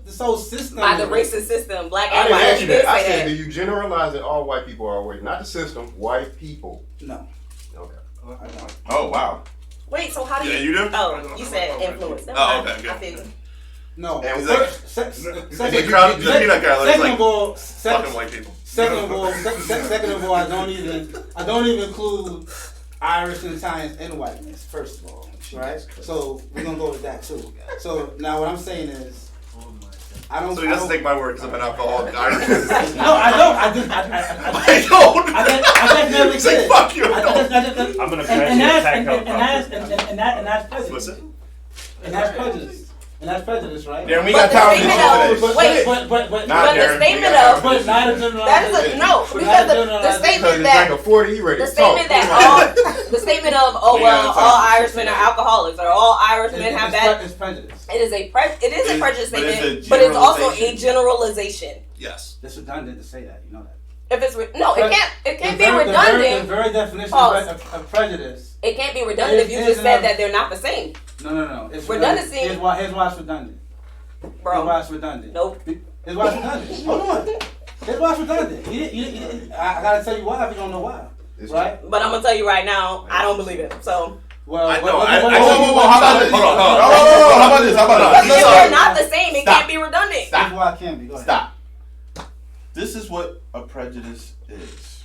this whole system, by the racist system, black I and didn't white. ask you that. I said, do you generalize that all white people are racist? Not the system, white people. No. Okay. Oh wow. Wait, so how do you? Yeah, you do. Oh, you said influence. Okay, good. I feel you. No. And The peanut gallery is like fucking white people. Second of all, I don't even include Irish and Italians in whiteness. First of all, right? So we're gonna go with that too. So now what I'm saying is, I don't. So he doesn't take my word because I'm an alcoholic Irish. No, I don't. I don't. I definitely say fuck you. I'm gonna pass you a tack out. And that's prejudice. What's it? And that's prejudice. And that's prejudice, right? Darren, we But got the time to statement this. of- But But the statement of but not a generalization. that is no because the statement Because that it's like a 40, you ready the to statement talk. that the statement of all Irishmen are alcoholics or all Irishmen have bad. It's prejudice. It is a prejudice but it's statement, a but it's also a generalization. generalization. Yes. It's redundant to say that. You know that. If it's it can't be The redundant. very definition Pause. of prejudice. It can't be redundant if you just said that they're not the same, No. It's Redundancy. Here's why it's redundant. Here's bro. why it's redundant. Nope. Here's why it's redundant. Hold on. Here's why it's redundant. I gotta tell you why if you don't know why. Right? But I'm gonna tell you right now, I don't believe it. So Well, I know. How about this? Hold on. How about this? if they're not the same, it can't be redundant. Here's why it can be. Go ahead. Stop. This is what a prejudice is.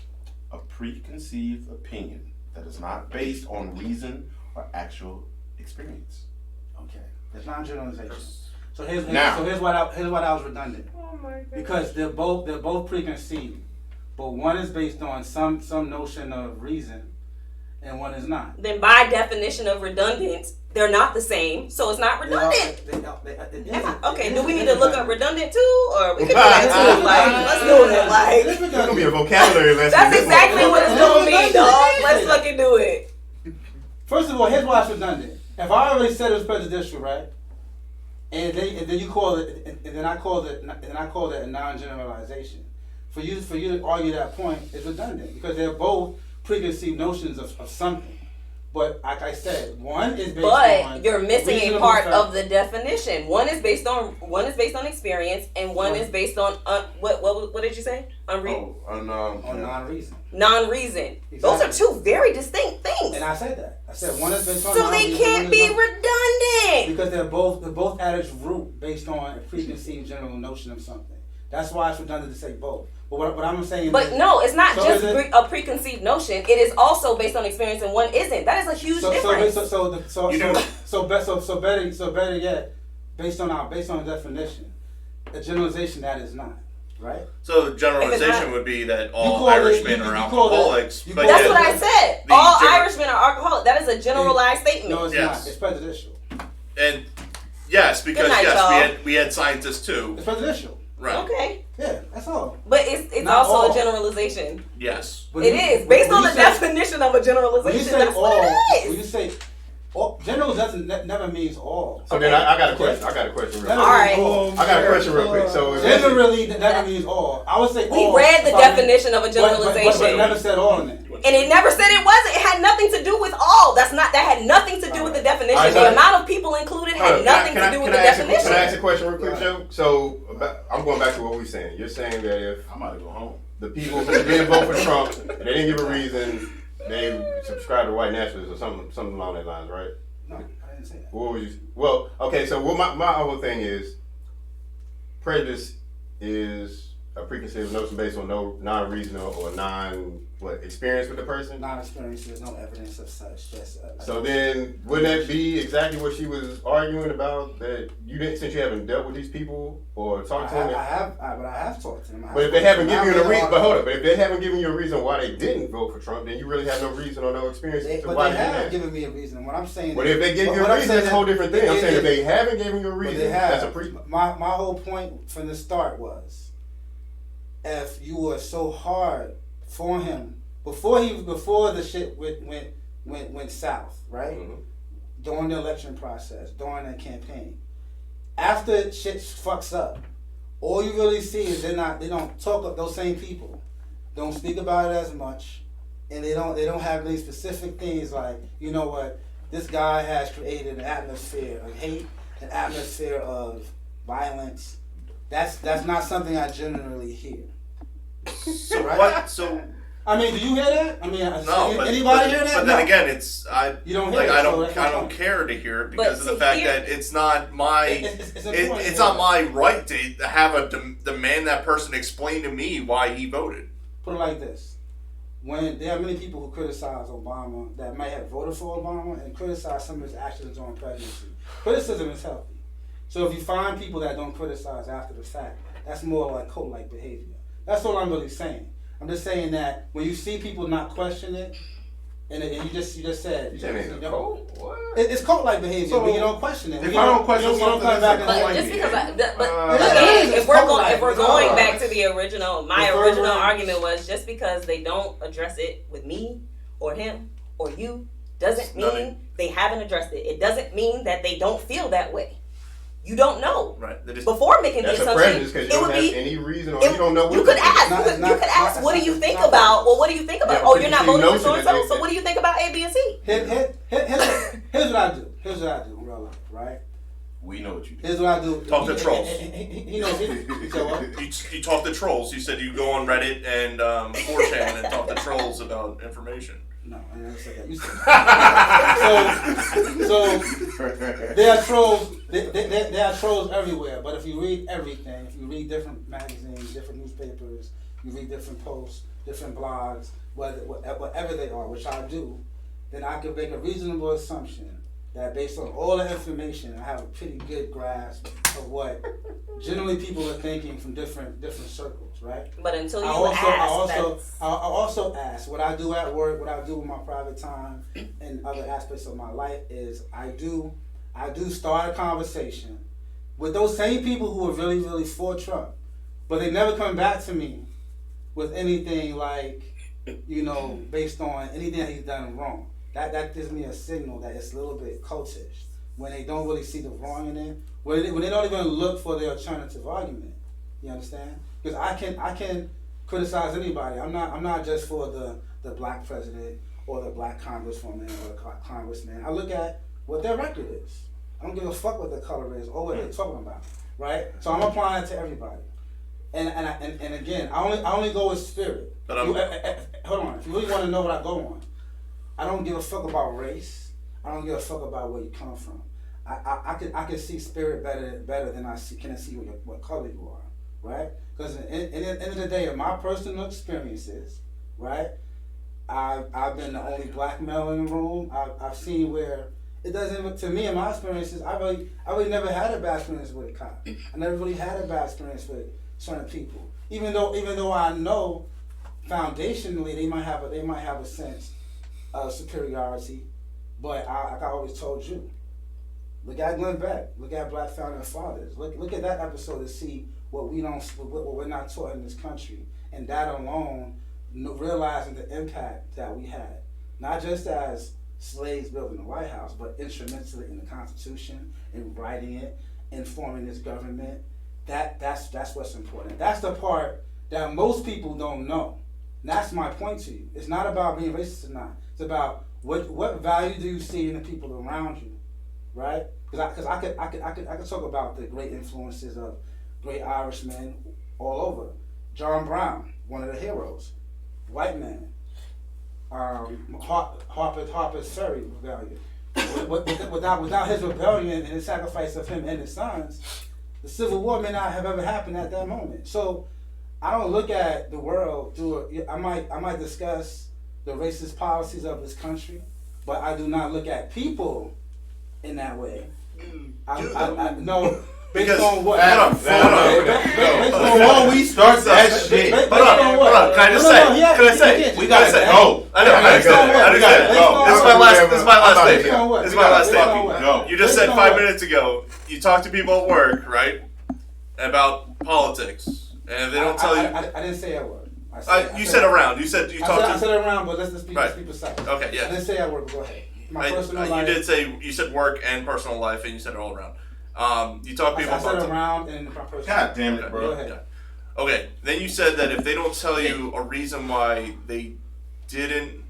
A preconceived opinion that is not based on reason or actual experience. Okay. It's not generalization. So here's why that was redundant. Oh my god. Because they're both preconceived, but one is based on some notion of reason, and one is not. Then by definition of redundant, they're not the same, so it's not redundant. Okay, do we need to look up redundant too, or we can do that too? Like, let's do it. Like, It's gonna be a vocabulary lesson. that's exactly what it's gonna be, dog. Let's fucking do it. First of all, here's why it's redundant. If I already said it was prejudicial, right? And then you call it, and then I called it a non-generalization. For you to argue that point is redundant because they're both preconceived notions of something. But like I said, one is based on. But you're missing a reasonable part fact. of the definition. One is based on experience, and one is based on what did you say? on non-reason. Non-reason. Exactly. Those are two very distinct things. And I said that. I said one is based on. So they non-reason, can't one be is not. redundant. Because they're both at its root based on a preconceived general notion of something. That's why it's redundant to say both. But what I'm saying But is, no, it's not so just is it- a preconceived notion. It is also based on experience, and one isn't. That is a huge difference. So better yet, based on the definition, a generalization that is not, right? So the generalization would be that all Irishmen are alcoholics. That's That's what I said. the All gen- Irishmen are alcoholics. That is a generalized statement. No, it's Yes. not. It's prejudicial. And yes, because Good night, yes, y'all. we had scientists too. It's prejudicial. Right. Okay, Yeah, that's all. but it's Not also all. a generalization. Yes. When It you- is when- based when on you the say- definition of a When you generalization. say That's all, what it when is. you say all, general never means all. So then I got a question. I got a question real Never quick. All right. means all. I got a question real quick. So if Generally, that never means all. I would say We all. read the if I mean- definition of a But generalization, it never said all in it. and it never said it wasn't. It had nothing to do with all. That had nothing to do with the definition. All right, so- The amount of people included had nothing to do with the Can I ask definition. a question real quick, Joe? So I'm going back to what we're saying. You're saying that if I'm about to go home. the people who didn't vote for Trump, they didn't give a reason, they subscribe to white nationalists or something along that lines, right? No, I didn't say that. What would you? Well, okay. So what my whole thing is, prejudice is a preconceived notion based on no non-reason or experience with the person. Non-experience, there's no evidence of such. Just, So then, wouldn't that be exactly what she was arguing about? That you didn't, since you haven't dealt with these people or talked to them. I have talked to them. But if they haven't given you a reason, but if they haven't given you a reason why they didn't vote for Trump, then you really have no reason or no experience to But why they they have didn't. given me a reason. What I'm saying. But if they gave you a reason, that's a whole different thing. I'm saying if they haven't given you a reason, they have. that's a pre. My whole point from the start was, if you were so hard for him before the shit went south, right? Mm-hmm. During the election process, during the campaign, after shit fucks up, all you really see is they don't talk up. Those same people don't speak about it as much, and they don't have any specific things like, you know what, this guy has created an atmosphere of hate, an atmosphere of violence. That's not something I generally hear. So Right? what? So I mean, do you hear that? I mean, no. But, anybody hear that? But then No. again, You don't hear like it, I so don't that's my point. care to hear it But because of the to fact hear- that it's not my It's important it's to not hear. my right to have a demand that person explain to me why he voted. Put it like this. When there are many people who criticize Obama that might have voted for Obama and criticize some of his actions during presidency. Criticism is healthy. So if you find people that don't criticize after the fact, that's more like cult-like behavior. That's all I'm really saying. I'm just saying that when you see people not question it, And you just said it's cult? What? It's cult-like behavior, So, but you don't question it. if I don't question you don't something, come back it's and But like just because, it's if we're cult-like. going back to the original, my The original first argument was just because they don't address it with me or him or you doesn't mean they haven't addressed it. It doesn't mean that they don't feel that way. You don't know. Right. Before making the That's a assumption, prejudice because you it don't would have be. any reason or you don't know what You could to ask. think. You could ask. What do you think not- about? Well, what do you think about? Yeah, Oh, you're not preconceived voting for so notion and that so. they- So what do you think about A, B, and C? Here's what I do. Here's what I do in real life, right? We know what you do. Here's what I do. Talk to trolls. He knows it. So what? You talk to trolls. You said you go on Reddit and 4chan and talk to trolls about information. No, I never said that. You said that. So there are trolls. There are trolls everywhere. But if you read everything, if you read different magazines, different newspapers, you read different posts, different blogs, whatever they are, which I do, then I can make a reasonable assumption that based on all the information, I have a pretty good grasp of what generally people are thinking from different circles, right? But until you I also ask what I do at work, what I do in my private time, and other aspects of my life is I do start a conversation with those same people who are really, really for Trump, but they never come back to me with anything like, based on anything that he's done wrong. That gives me a signal that it's a little bit cultish when they don't really see the wrong in it, when they don't even look for the alternative argument. You understand? Because I can criticize anybody. I'm not just for the black president or the black congresswoman or the congressman. I look at what their record is. I don't give a fuck what the color is or what they're talking about, right? So I'm applying it to everybody. And again, I only go with spirit. But hold on. If you really want to know what I go on, I don't give a fuck about race. I don't give a fuck about where you come from. I can see spirit better than I can see what color you are, right? Because at the end of the day, in my personal experiences, right, I've been the only black male in the room. I've seen where it doesn't. To me, in my experiences, I really never had a bad experience with a cop. I never really had a bad experience with certain people. Even though I know foundationally they might have a sense of superiority, but like I always told you, look at Glenn Beck, look at Black Founding Fathers, look at that episode to see what we're not taught in this country, and that alone, realizing the impact that we had, not just as slaves building the White House, but instrumentally in the Constitution, in writing it, in forming this government. That's what's important. That's the part that most people don't know. And that's my point to you. It's not about being racist or not. It's about what value do you see in the people around you, right? Because I could talk about the great influences of great Irishmen all over. John Brown, one of the heroes, white man. Harper's Ferry rebellion. Without his rebellion and the sacrifice of him and his sons, the Civil War may not have ever happened at that moment. So I don't look at the world through. I might discuss the racist policies of this country, but I do not look at people in that way. No. Based on what? Before we start that shit, Hold on. Can I say? we gotta go. I understand. This is my last statement. Go. You just said 5 minutes ago, you talk to people at work, right? About politics. And if they don't tell you. I didn't say at work. You said around. You said you talked to. I said around, but let's be precise. Okay, yeah. I didn't say at work, but go ahead. My personal life. You did say, you said work and personal life, and you said it all around. You talk to people I said about around and my personal. God damn it, bro. Go ahead. Yeah. Okay, then you said that if they don't tell you a reason why they didn't,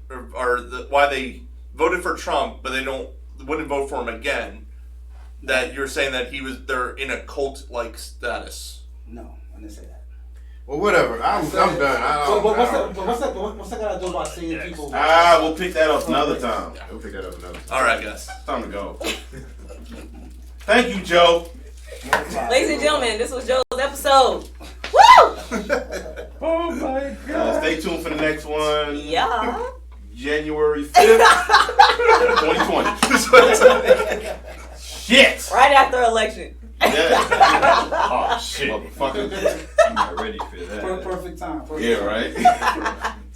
why they voted for Trump, but they wouldn't vote for him again, that you're saying that they're in a cult-like status. No, I didn't say that. Well, whatever. I'm done. What's that got to do about seeing people? We'll pick that up another time. Yeah, we'll pick that up another time. All right, guys. It's time to go. Thank you, Joe. Ladies and gentlemen, this was Joe's episode. Woo! Oh my God. Stay tuned for the next one. Yeah. January 5th, 2020. Shit! Right after election. Yeah. Oh, shit. Motherfucker. I'm not ready for that. Perfect time. Yeah, right?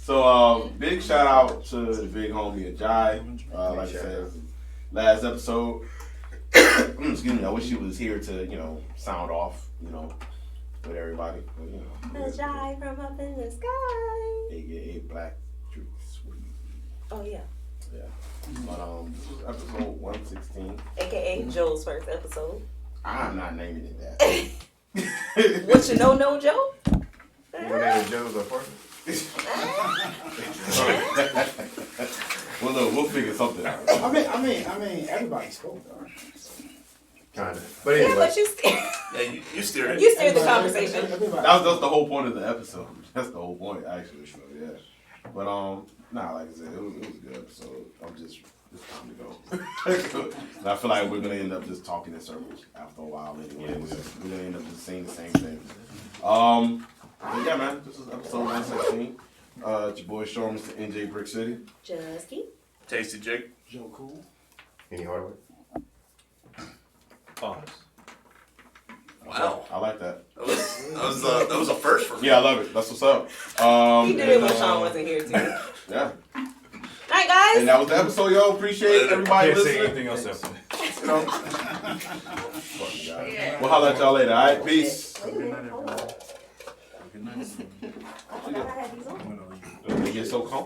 So, big shout out to the big homie Ajay. Like I said, last episode. Excuse me. I wish he was here to, sound off, with everybody. But, Ajay from up in the sky. AKA Black Street Sweet. Oh yeah. Yeah. But this was episode 116. AKA Joe's first episode. I'm not naming it that. What you know, Joe? Your name is Joe's apartment. Well, look, we'll figure something out. I mean, everybody spoke though. Kind of. But anyway. Yeah, but you steered. Yeah, you steered it. You steered the conversation. That's the whole point of the episode. That's the whole point, actually. So, yeah. But like I said, it was a good episode. It's time to go. And I feel like we're gonna end up just talking in circles after a while. Anyway, we're gonna end up just saying the same thing. But yeah, man, this is episode 116. It's your boy Shorm, Mr. NJ Brick City. Justy. Tasty Jake. Joe Cool. Any Hardaway? Pause. Wow. I like that. That was a first for me. Yeah, I love it. That's what's up. He did it when Sean wasn't here, too. Yeah. Alright, guys. And that was the episode, yo. Appreciate everybody Can't say listening. anything else after that. Fucking guy. We'll holler at y'all later, alright? Peace. Wait a minute, hold on. They get so comfortable.